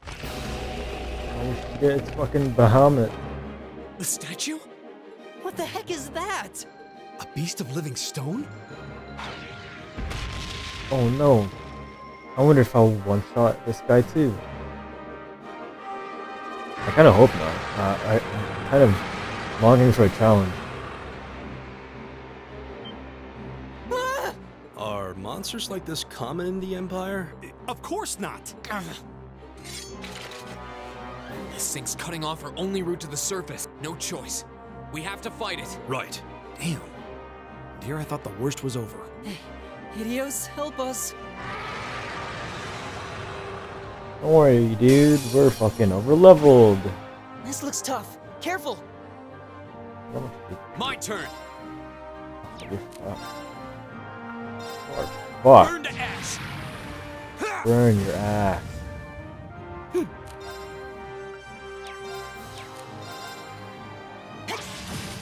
Oh shit, it's fucking Bahamut. The statue? What the heck is that? A beast of living stone? Oh no. I wonder if I'll one-shot this guy too. I kind of hope not. I'm kind of longing for a challenge. Are monsters like this common in the Empire? Of course not. This thing's cutting off our only route to the surface. No choice. We have to fight it. Right. Damn. Dear, I thought the worst was over. Idios, help us. Don't worry, dude. We're fucking over-leveled. This looks tough. Careful. My turn. Fuck. Burn to ash. Burn your ass.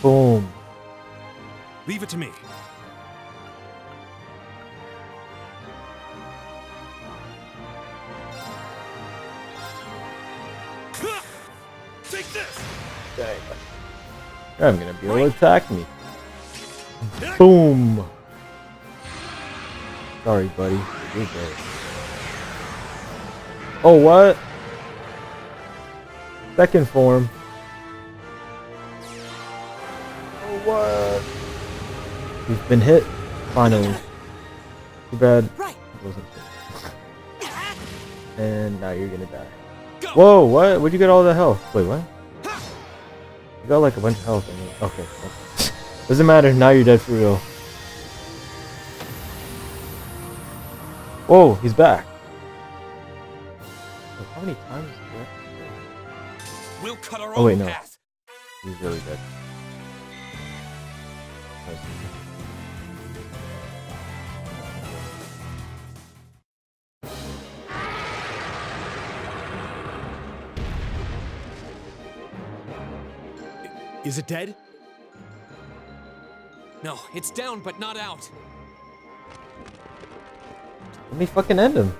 Boom. Leave it to me. Take this. Okay. I'm gonna be able to attack me. Boom. Sorry, buddy. You're dead. Oh, what? Second form. what? We've been hit. Finally. Too bad. It wasn't. And now you're gonna die. Whoa, what? Where'd you get all that health? Wait, what? You got like a bunch of health. Okay. Doesn't matter. Now you're dead for real. Whoa, he's back. Wait, how many times is that? We'll cut our Oh wait, own no. path. He's really dead. Is it dead? No, it's down but not out. Let me fucking end him.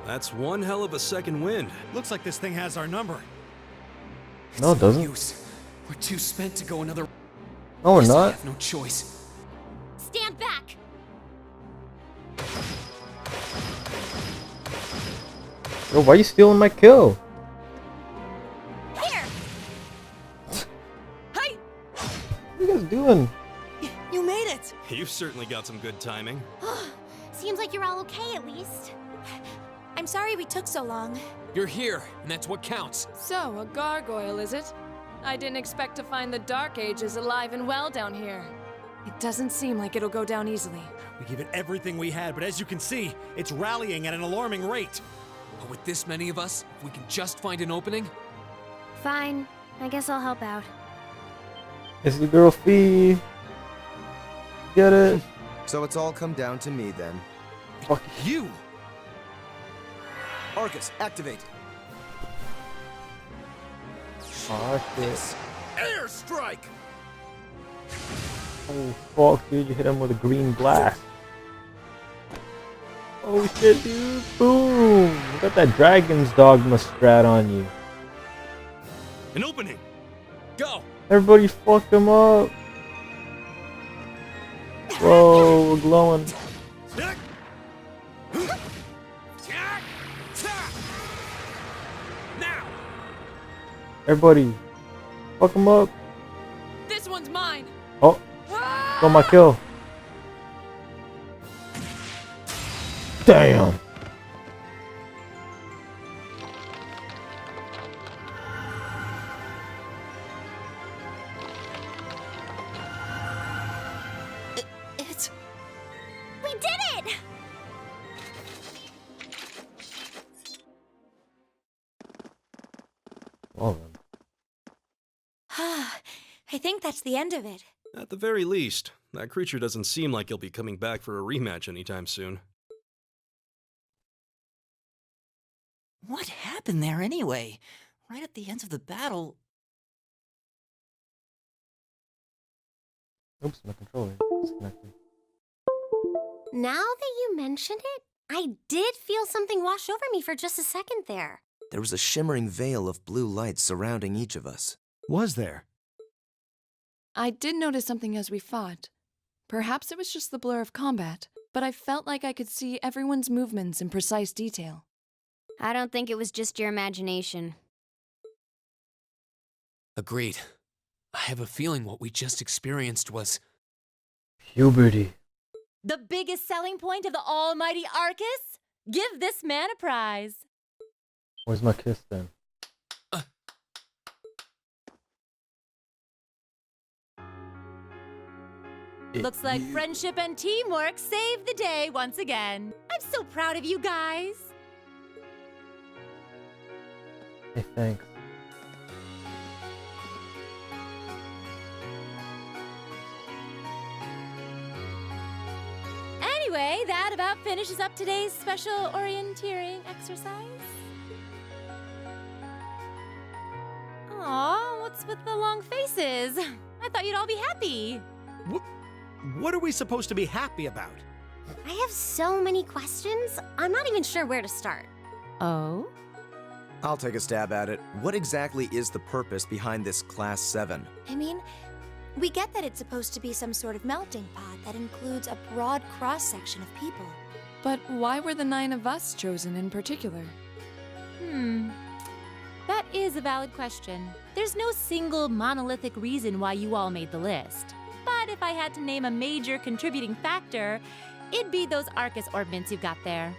That's one hell of a second wind. Looks like this thing has our number. No, it doesn't. We're too spent to go another. No, we're Guess I not. have no choice. Stand back! Yo, why are you stealing my kill? Here! Hey! What are you guys doing? You made it! You've certainly got some good timing. Seems like you're all okay at least. I'm sorry we took so long. You're here, and that's what counts. So, a gargoyle, is it? I didn't expect to find the Dark Ages alive and well down here. It doesn't seem like it'll go down easily. We gave it everything we had, but as you can see, it's rallying at an alarming rate. But with this many of us, if we can just find an opening. Fine. I guess I'll help out. It's the girl Fee. Get it? So it's all come down to me then. Fuck you! Arcus, activate. Oh shit. Airstrike! Oh fuck, dude, you hit him with a green blast. Oh shit, dude. Boom! You got that dragon's dogma strat on you. An opening! Go! Everybody fuck him up. Whoa, we're glowing. Now! Everybody, fuck him up. This one's mine! Oh, got my kill. Damn. We did it! Well then. I think that's the end of it. At the very least, that creature doesn't seem like he'll be coming back for a rematch anytime soon. What happened there anyway? Right at the end of the battle. Oops, my controller disconnected. Now that you mention it, I did feel something wash over me for just a second there. There was a shimmering veil of blue light surrounding each of us. Was there? I did notice something as we fought. Perhaps it was just the blur of combat, but I felt like I could see everyone's movements in precise detail. I don't think it was just your imagination. Agreed. I have a feeling what we just experienced was. Puberty. The biggest selling point of the almighty Arcus? Give this man a prize. Where's my kiss then? Looks like friendship and teamwork saved the day once again. I'm so proud of you guys. Hey, thanks. Anyway, that about finishes up today's special orienteering exercise. Aw, what's with the long faces? I thought you'd all be happy. What are we supposed to be happy about? I have so many questions, I'm not even sure where to start. Oh? I'll take a stab at it. What exactly is the purpose behind this Class 7? I mean, we get that it's supposed to be some sort of melting pot that includes a broad cross-section of people. But why were the 9 of us chosen in particular? That is is a valid question. There's no single monolithic reason why you all made the list. But if I had to name a major contributing factor, it'd be those Arcus orbments you've got there.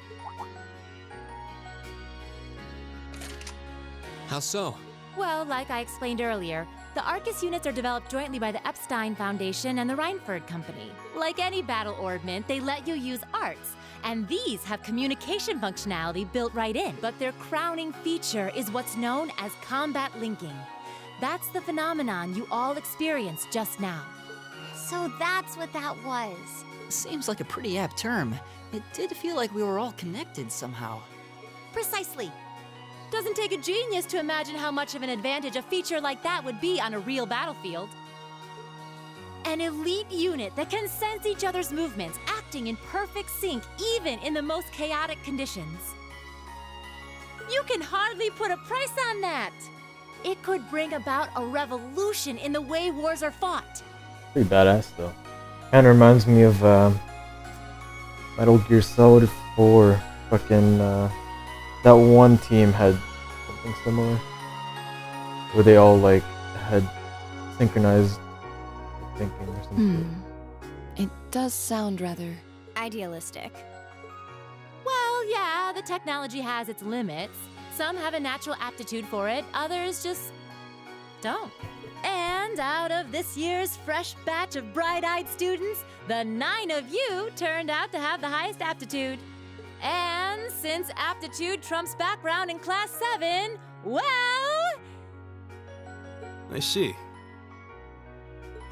How so? Well, like I explained earlier, the Arcus units are developed jointly by the Epstein Foundation and the Reinford Company. Like any battle orbment, they let you use arts, and these have communication functionality built right in. But their crowning feature is what's known as combat linking. That's the phenomenon you all experienced just now. So that's what that was. Seems like a pretty apt term. It did feel like we were all connected somehow. Precisely. Doesn't take a genius to imagine how much of an advantage a feature like that would be on a real battlefield. An elite unit that can sense each other's movements, acting in perfect sync even in the most chaotic conditions. You can hardly put a price on that. It could bring about a revolution in the way wars are fought. Pretty badass though. Kinda reminds me of Metal Gear Solid 4. Fucking that one team had something similar. Where they all like had synchronized thinking or something. It does sound rather idealistic. Well, yeah, the technology has its limits. Some have a natural aptitude for it, others just don't. And out of this year's fresh batch of bright-eyed students, the 9 of you turned out to have the highest aptitude. And since aptitude trumps background in Class 7, well... I see.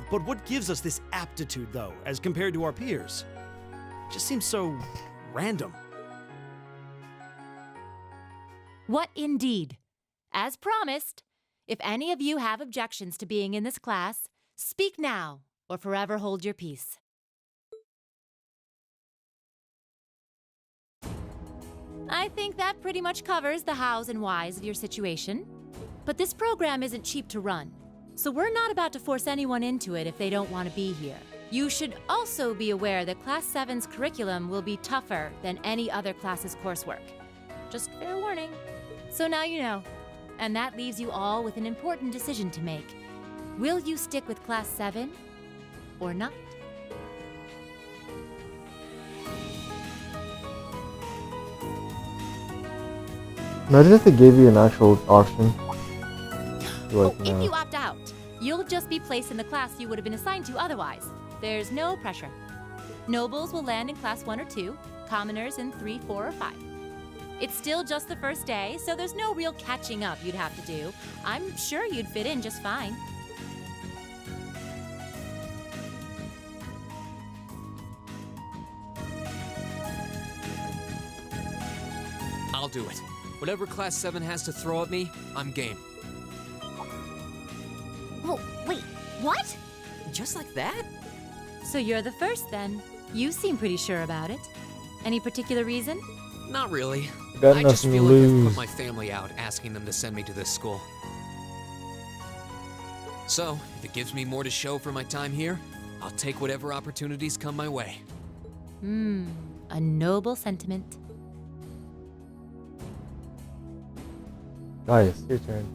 But what gives us this aptitude, though, as compared to our peers? It just seems so random. What indeed? As promised, if any of you have objections to being in this class, speak now or forever hold your peace. I think that pretty much covers the hows and whys of your situation. But this program isn't cheap to run, so we're not about to force anyone into it if they don't want to be here. You should also be aware that Class 7's curriculum will be tougher than any other class's coursework. Just fair warning. So now you know. And that leaves you all with an important decision to make. Will you stick with Class 7 or not? Imagine if they gave you an actual option. Like, If you opt out, you'll just be placed in the class you would have been assigned to otherwise. There's no pressure. Nobles will land in Class 1 or 2, commoners in 3, 4, or 5. It's still just the first day, so there's no real catching up you'd have to do. I'm sure you'd fit in just fine. I'll do it. Whatever Class 7 has to throw at me, I'm game. Oh, wait, what? Just like that? So you're the first then. You seem pretty sure about it. Any particular reason? Not really. Got I just nothing to feel like I've lose. put my family out asking them to send me to this school. So, if it gives me more to show for my time here, I'll take whatever opportunities come my way. A noble sentiment. Guys, your turn.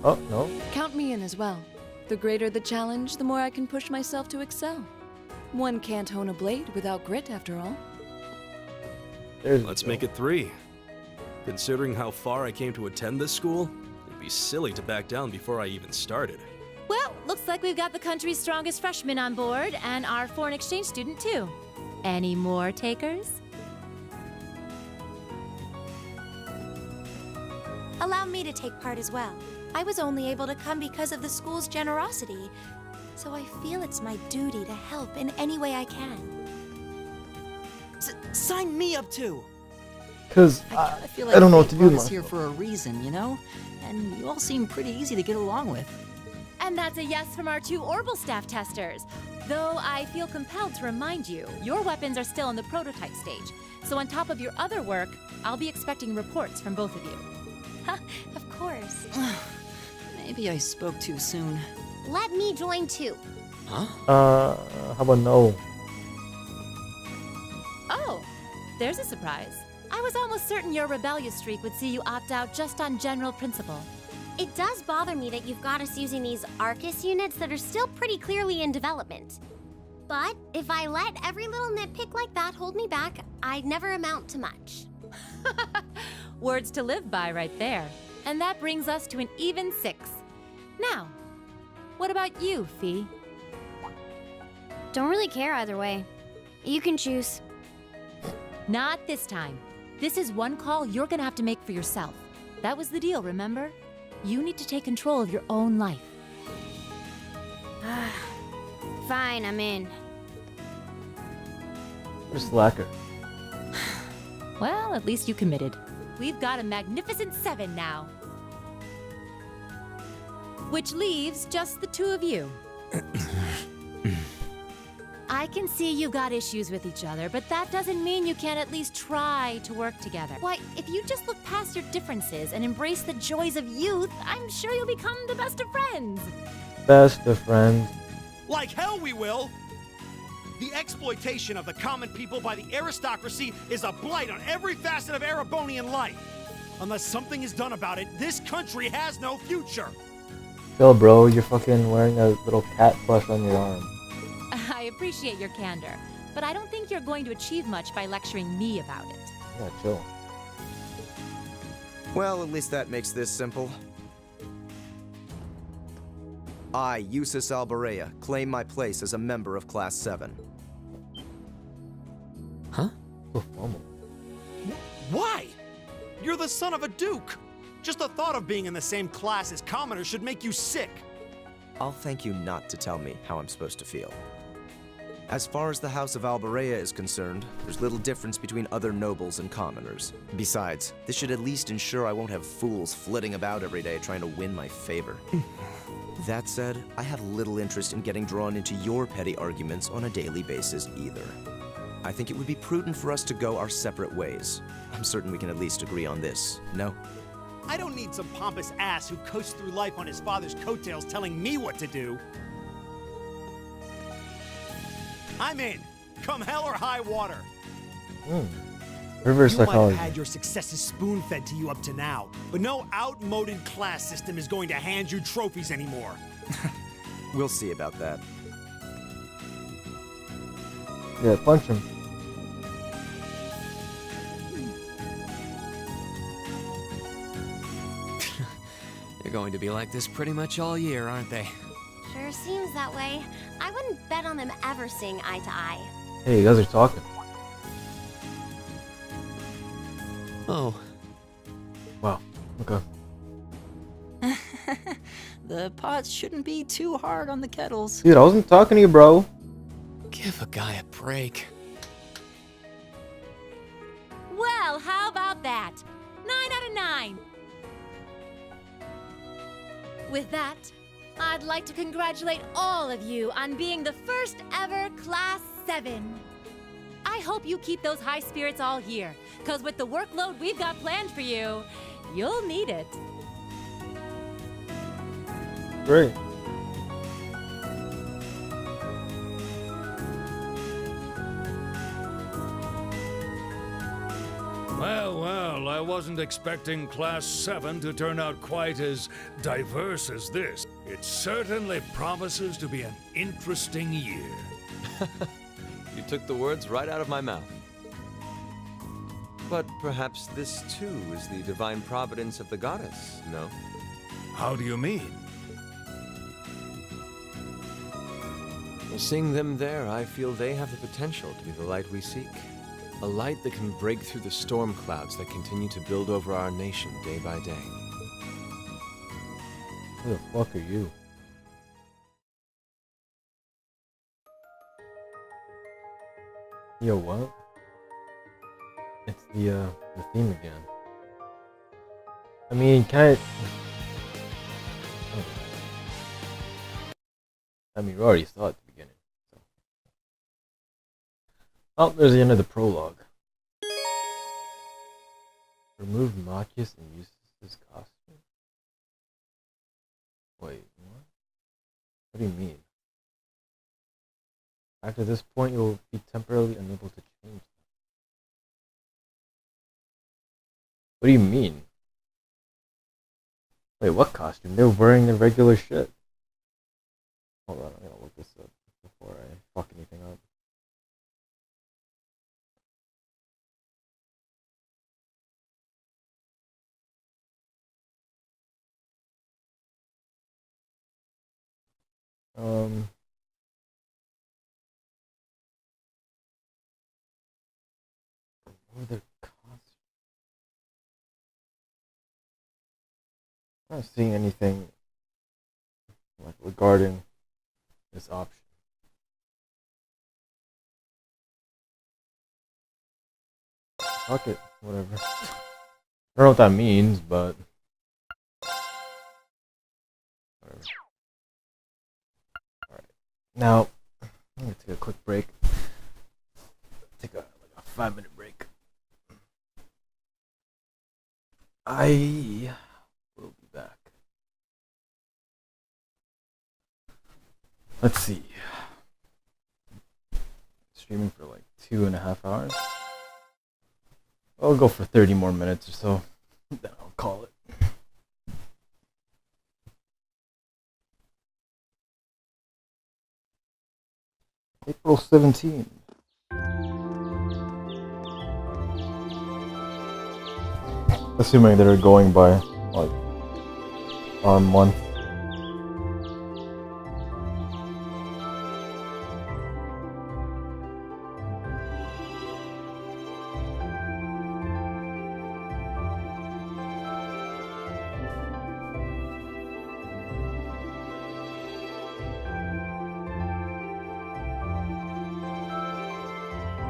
Oh, no. Count me in as well. The greater the challenge, the more I can push myself to excel. One can't hone a blade without grit, after all. Let's make it 3. Considering how far I came to attend this school, it'd be silly to back down before I even started. Well, looks like we've got the country's strongest freshman on board, and our foreign exchange student too. Any more takers? Allow me to take part as well. I was only able to come because of the school's generosity, so I feel it's my duty to help in any way I can. Sign me up too! Because I feel I don't know what to fate do with brought us here myself. for a reason, you know? And you all seem pretty easy to get along with. And that's a yes from our 2 Orbital staff testers. Though I feel compelled to remind you, your weapons are still in the prototype stage. So on top of your other work, I'll be expecting reports from both of you. Of course. Maybe I spoke too soon. Let me join too. Huh? How about no? Oh, there's a surprise. I was almost certain your rebellious streak would see you opt out just on general principle. It does bother me that you've got us using these Arcus units that are still pretty clearly in development. But if I let every little nitpick like that hold me back, I'd never amount to much. Words to live by right there. And that brings us to an even 6. Now, what about you, Fee? Don't really care either way. You can choose. Not this time. This is one call you're gonna have to make for yourself. That was the deal, remember? You need to take control of your own life. Fine, I'm in. You're a slacker. Well, at least you committed. We've got a magnificent 7 now. Which leaves just the 2 of you. I can see you've got issues with each other, but that doesn't mean you can't at least try to work together. Why, if you just look past your differences and embrace the joys of youth, I'm sure you'll become the best of friends. Best of friends. Like hell we will! The exploitation of the common people by the aristocracy is a blight on every facet of Erebonian life. Unless something is done about it, this country has no future. Yo, bro, you're fucking wearing a little cat plush on your arm. I appreciate your candor, but I don't think you're going to achieve much by lecturing me about it. Yeah, chill. Well, at least that makes this simple. I, Eustace Alberea, claim my place as a member of Class 7. Huh? So formal. Why? You're the son of a duke. Just the thought of being in the same class as commoners should make you sick. I'll thank you not to tell me how I'm supposed to feel. As far as the House of Alberea is concerned, there's little difference between other nobles and commoners. Besides, this should at least ensure I won't have fools flitting about every day trying to win my favor. That said, I have little interest in getting drawn into your petty arguments on a daily basis either. I think it would be prudent for us to go our separate ways. I'm certain we can at least agree on this, no? I don't need some pompous ass who coasts through life on his father's coattails telling me what to do. I'm in. Come hell or high water. Reverse You might psychology. have had your successes spoon-fed to you up to now, but no outmoded class system is going to hand you trophies anymore. We'll see about that. Yeah, punch him. They're going to be like this pretty much all year, aren't they? Sure seems that way. I wouldn't bet on them ever seeing eye to eye. Hey, you guys are talking. Oh. Wow. Okay. The pots shouldn't be too hard on the kettles. Dude, I wasn't talking to you, bro. Give a guy a break. Well, how about that? 9 out of 9. With that, I'd like to congratulate all of you on being the first ever Class 7. I hope you keep those high spirits all year, because with the workload we've got planned for you, you'll need it. Great. Well, well, I wasn't expecting Class 7 to turn out quite as diverse as this. It certainly promises to be an interesting year. You took the words right out of my mouth. But perhaps this too is the divine providence of the goddess, no? How do you mean? Well, seeing them there, I feel they have the potential to be the light we seek. A light that can break through the storm clouds that continue to build over our nation day by day. Who the fuck are you? Yo, what? It's the theme again. I mean, kind of. I mean, we already saw it at the beginning. So. Oh, there's the end of the prologue. Remove Marcus and Eustace's costume? Wait, what? What do you mean? After this point, you will be temporarily unable to change them. What do you mean? Wait, what costume? They're wearing their regular shit. Hold on, I gotta look this up before I fuck anything up. What are their costumes? I'm not seeing anything like regarding this option. Fuck it, whatever. I don't know what that means, but whatever. Alright. Now, I'm gonna take a quick break. Take a 5-minute break. I will be back. Let's see. Streaming for like 2.5 hours. I'll go for 30 more minutes or so. Then I'll call it. April 17th. Assuming they're going by like our month.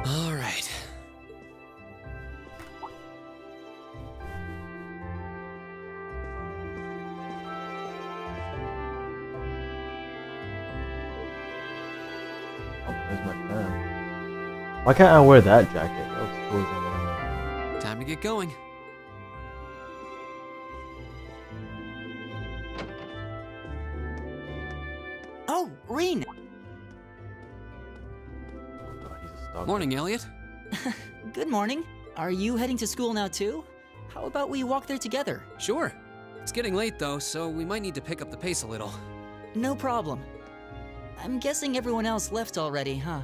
All right. There's my fan. Why can't I wear that jacket? That looks cool as hell. Time to get going. Oh, Reen! Morning, Elliot. Good morning. Are you heading to school now too? How about we walk there together? Sure. It's getting late though, so we might need to pick up the pace a little. No problem. I'm guessing everyone else left already, huh?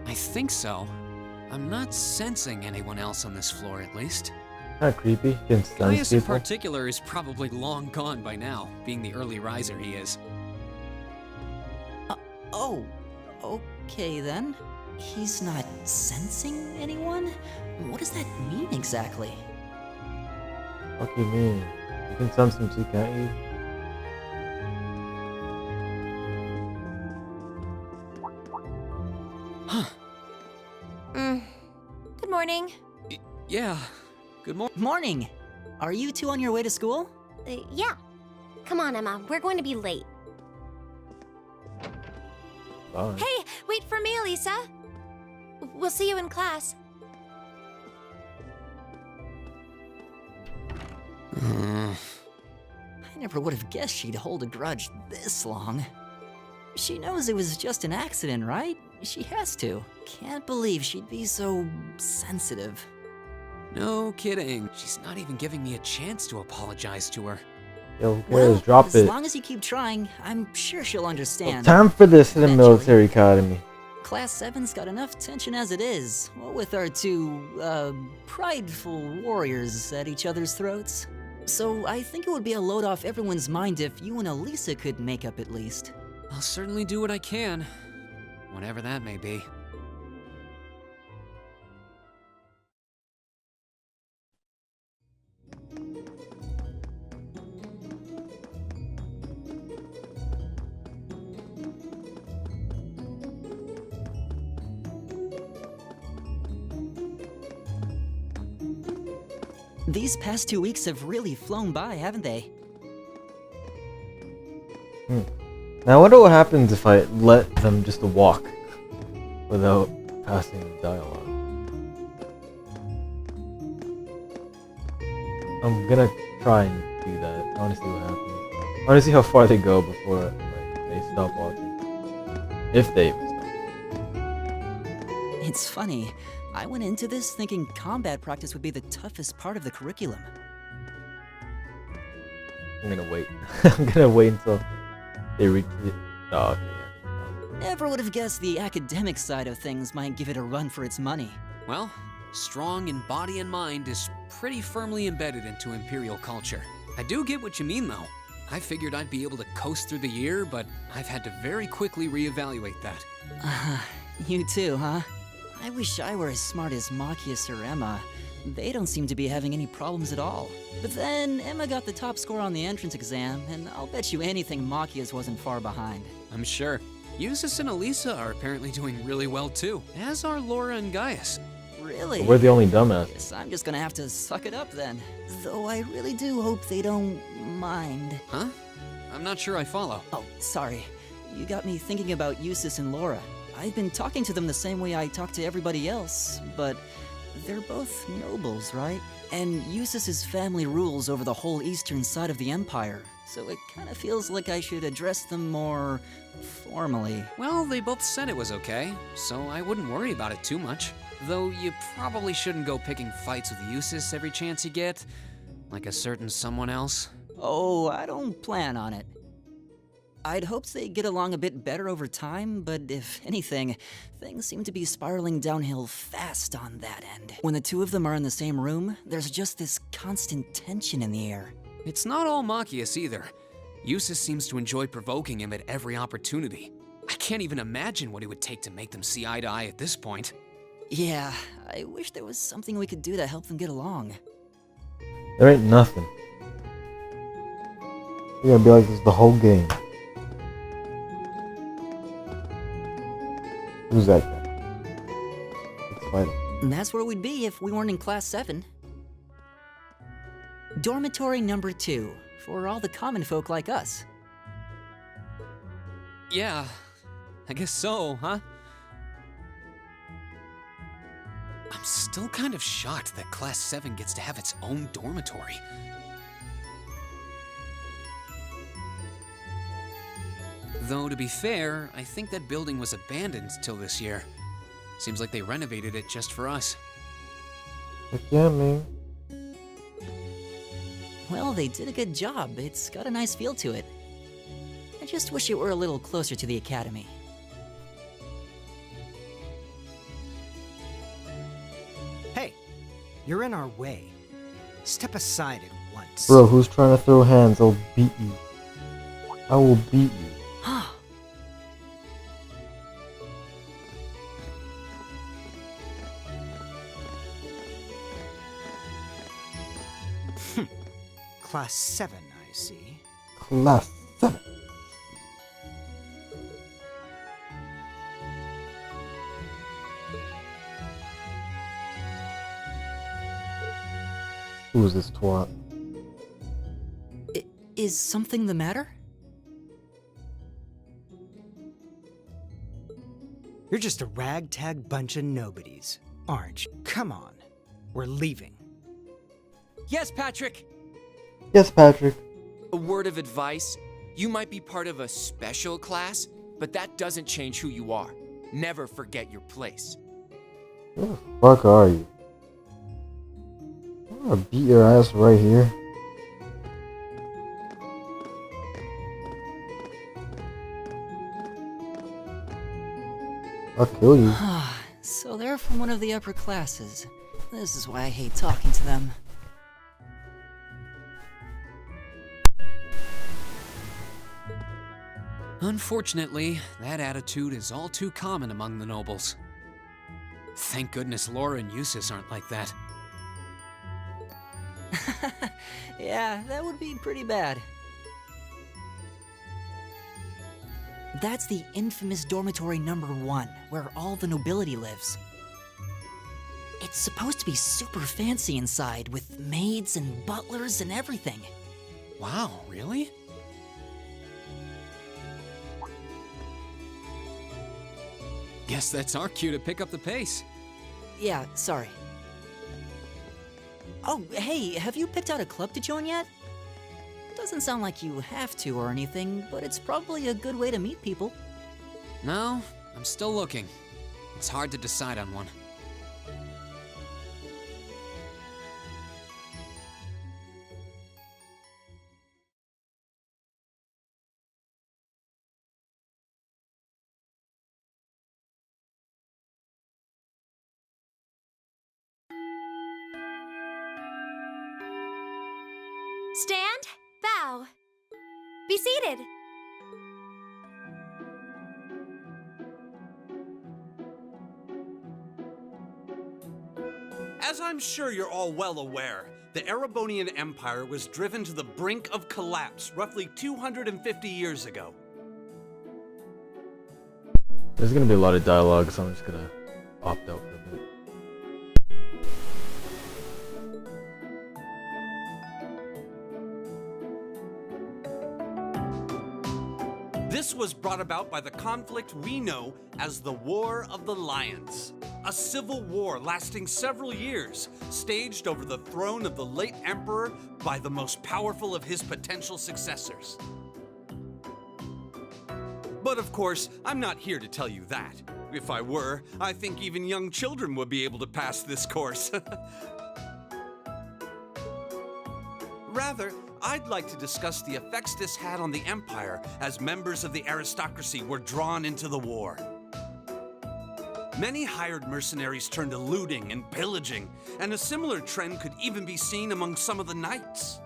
I think so. I'm not sensing anyone else on this floor, at least. Kinda creepy. You can sense Gaius in people. particular is probably long gone by now, being the early riser he is. Oh, okay then. He's not sensing anyone? What does that mean exactly? What do you mean? You can sense them too, can't you? Good morning. Yeah. Good morning. Are you two on your way to school? Yeah. Come on, Emma. We're going to be late. Bye. Hey, wait for me, Elisa. We'll see you in class. I never would have guessed she'd hold a grudge this long. She knows it was just an accident, right? She has to. Can't believe she'd be so sensitive. No kidding. She's not even giving me a chance to apologize to her. Yo, guys, drop as it. long as you keep trying, I'm sure she'll understand. Time for this in the military academy. Class 7's got enough tension as it is, what with our two, prideful warriors at each other's throats. So I think it would be a load off everyone's mind if you and Elisa could make up at least. I'll certainly do what I can, whatever that may be. These past 2 weeks have really flown by, haven't they? Now I wonder what happens if I let them just walk without passing the dialogue. I'm gonna try and do that. I wanna see what happens. I wanna see how far they go before like, they stop walking. If they even stop. It's funny. I went into this thinking combat practice would be the toughest part of the curriculum. I'm gonna wait. I'm gonna wait until they reach it. Oh, okay. Never would have guessed the academic side of things might give it a run for its money. Well, strong in body and mind is pretty firmly embedded into Imperial culture. I do get what you mean, though. I figured I'd be able to coast through the year, but I've had to very quickly reevaluate that. You too, huh? I wish I were as smart as Machias or Emma. They don't seem to be having any problems at all. But then, Emma got the top score on the entrance exam, and I'll bet you anything Machias wasn't far behind. I'm sure. Eustace and Elisa are apparently doing really well too, as are Laura and Gaius. Really? We're the only dumbass. Guess I'm just gonna have to suck it up then. Though I really do hope they don't mind. Huh? I'm not sure I follow. Oh, sorry. You got me thinking about Eustace and Laura. I've been talking to them the same way I talk to everybody else, but they're both nobles, right? And Eustace's family rules over the whole eastern side of the Empire, so it kind of feels like I should address them more formally. Well, they both said it was okay, so I wouldn't worry about it too much. Though you probably shouldn't go picking fights with Eustace every chance you get, like a certain someone else. Oh, I don't plan on it. I'd hoped they'd get along a bit better over time, but if anything, things seem to be spiraling downhill fast on that end. When the two of them are in the same room, there's just this constant tension in the air. It's not all Machias either. Eustace seems to enjoy provoking him at every opportunity. I can't even imagine what it would take to make them see eye to eye at this point. Yeah, I wish there was something we could do to help them get along. There ain't nothing. You're gonna be like this the whole game. Who's that guy? Let's fight him. And that's where we'd be if we weren't in Class 7. Dormitory number 2, for all the common folk like us. Yeah, I guess so, huh? I'm still kind of shocked that Class 7 gets to have its own dormitory. Though, to be fair, I think that building was abandoned till this year. Seems like they renovated it just for us. Heck yeah, man. Well, they did a good job. It's got a nice feel to it. I just wish it were a little closer to the academy. Hey, you're in our way. Step aside at once. Bro, who's trying to throw hands? I'll beat you. I will beat you. Class 7, I see. Class 7. Who is this twat? Is something the matter? You're just a ragtag bunch of nobodies, aren't you? Come on. We're leaving. Yes, Patrick! Yes, Patrick. A word of advice. You might be part of a special class, but that doesn't change who you are. Never forget your place. Who the fuck are you? I'm gonna beat your ass right here. I'll kill you. So they're from one of the upper classes. This is why I hate talking to them. Unfortunately, that attitude is all too common among the nobles. Thank goodness Laura and Eustace aren't like that. Yeah, that would be pretty bad. That's the infamous dormitory number 1, where all the nobility lives. It's supposed to be super fancy inside, with maids and butlers and everything. Wow, really? Guess that's our cue to pick up the pace. Yeah, sorry. Oh, hey, have you picked out a club to join yet? Doesn't sound like you have to or anything, but it's probably a good way to meet people. No, I'm still looking. It's hard to decide on one. Stand, bow. Be seated. As I'm sure you're all well aware, the Erebonian Empire was driven to the brink of collapse roughly 250 years ago. There's gonna be a lot of dialogue, so I'm just gonna opt out for a bit. This was brought about by the conflict we know as the War of the Lions, a civil war lasting several years, staged over the throne of the late emperor by the most powerful of his potential successors. But of course, I'm not here to tell you that. If I were, I think even young children would be able to pass this course. Rather, I'd like to discuss the effects this had on the Empire as members of the aristocracy were drawn into the war. Many hired mercenaries turned to looting and pillaging, and a similar trend could even be seen among some of the knights.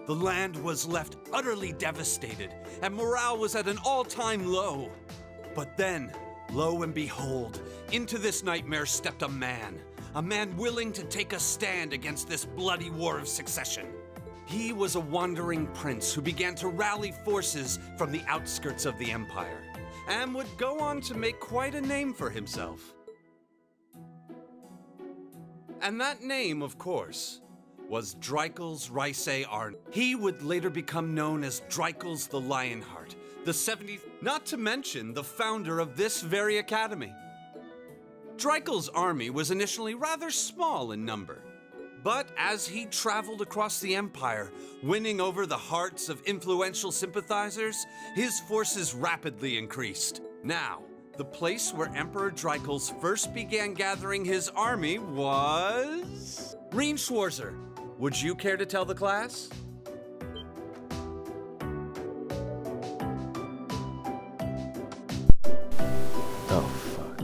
The land was left utterly devastated, and morale was at an all-time low. But then, lo and behold, into this nightmare stepped a man willing to take a stand against this bloody war of succession. He was a wandering prince who began to rally forces from the outskirts of the Empire, and would go on to make quite a name for himself. And that name, of course, was Dreikels Rysei Arn. He would later become known as Dreikels the Lionheart, the 70th, not to mention the founder of this very academy. Dreikels' army was initially rather small in number, but as he traveled across the Empire, winning over the hearts of influential sympathizers, his forces rapidly increased. Now, the place where Emperor Dreikels first began gathering his army was... Reen Schwarzer, would you care to tell the class? Oh, fuck.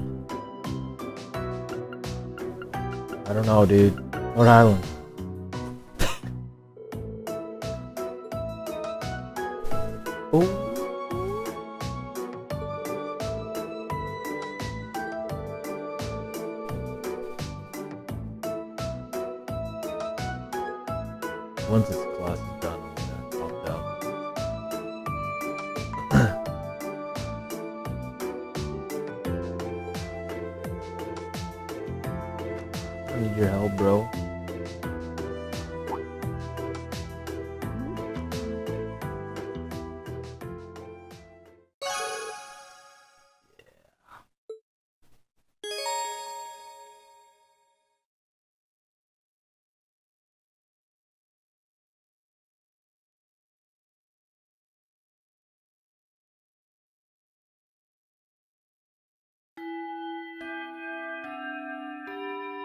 I don't know, dude. Rhode Island. Oh. Once this class is done, I'm gonna opt out. I need your help, bro.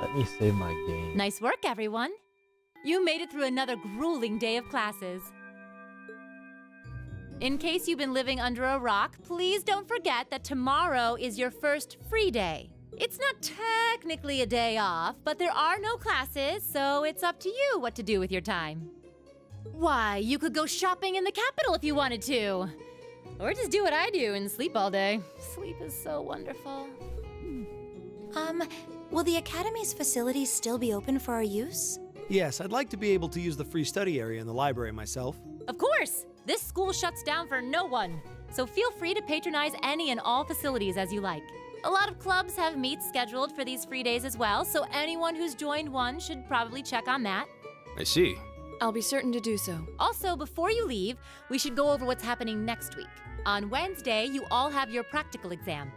Let me save my game. Nice work, everyone. You made it through another grueling day of classes. In case you've been living under a rock, please don't forget that tomorrow is your first free day. It's not technically a day off, but there are no classes, so it's up to you what to do with your time. Why, you could go shopping in the capital if you wanted to. Or just do what I do and sleep all day. Sleep is so wonderful. Will the Academy's facilities still be open for our use? Yes, I'd like to be able to use the free study area in the library myself. Of course! This school shuts down for no one, so feel free to patronize any and all facilities as you like. A lot of clubs have meets scheduled for these free days as well, so anyone who's joined one should probably check on that. I see. I'll be certain to do so. Also, before you leave, we should go over what's happening next week. On Wednesday, you all have your practical exam.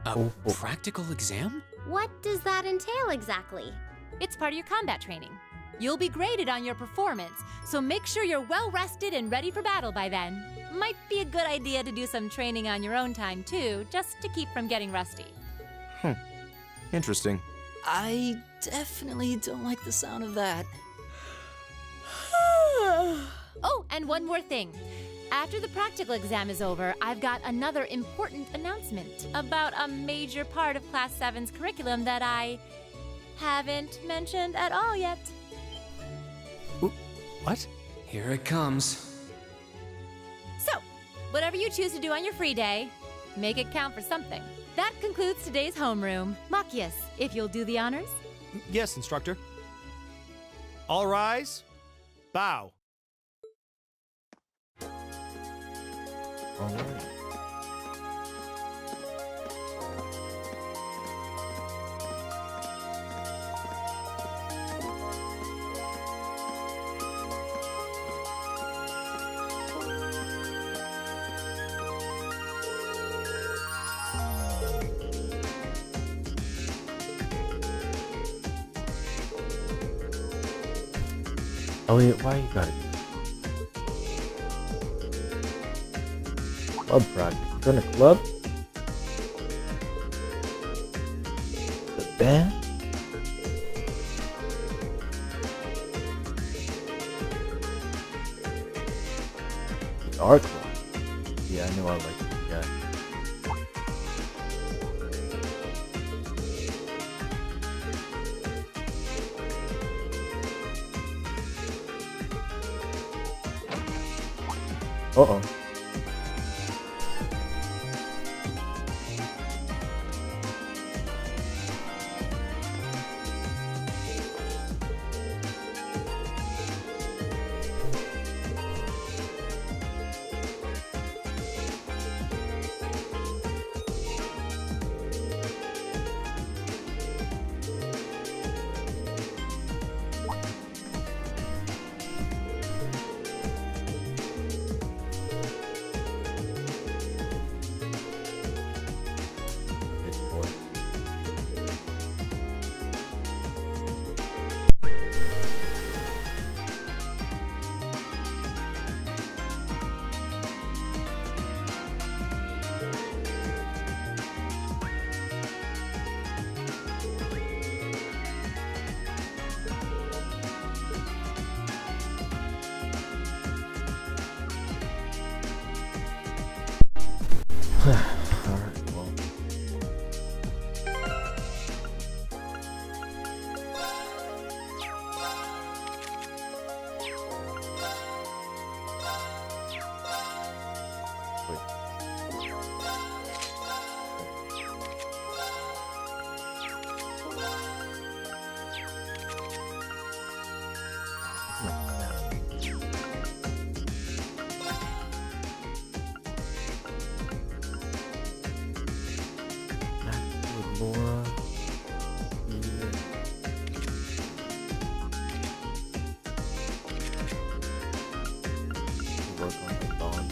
A practical exam? What does that entail exactly? It's part of your combat training. You'll be graded on your performance, so make sure you're well rested and ready for battle by then. Might be a good idea to do some training on your own time too, just to keep from getting rusty. Interesting. I definitely don't like the sound of that. Oh, and one more thing. After the practical exam is over, I've got another important announcement about a major part of Class 7's curriculum that I haven't mentioned at all yet. What? Here it comes. So, whatever you choose to do on your free day, make it count for something. That concludes today's homeroom. Machias, if you'll do the honors. Yes, instructor. All rise. Bow. All right. Elliot, why you gotta do club practice? You in a club? The band? The art club? Yeah, I knew I liked it. Yeah. Uh-oh. Alright, well. Laura. Work on the bond.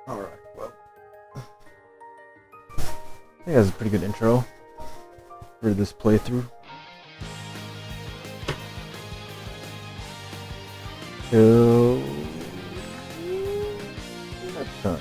Alright, well. I think that's a pretty good intro for this playthrough. Till next time.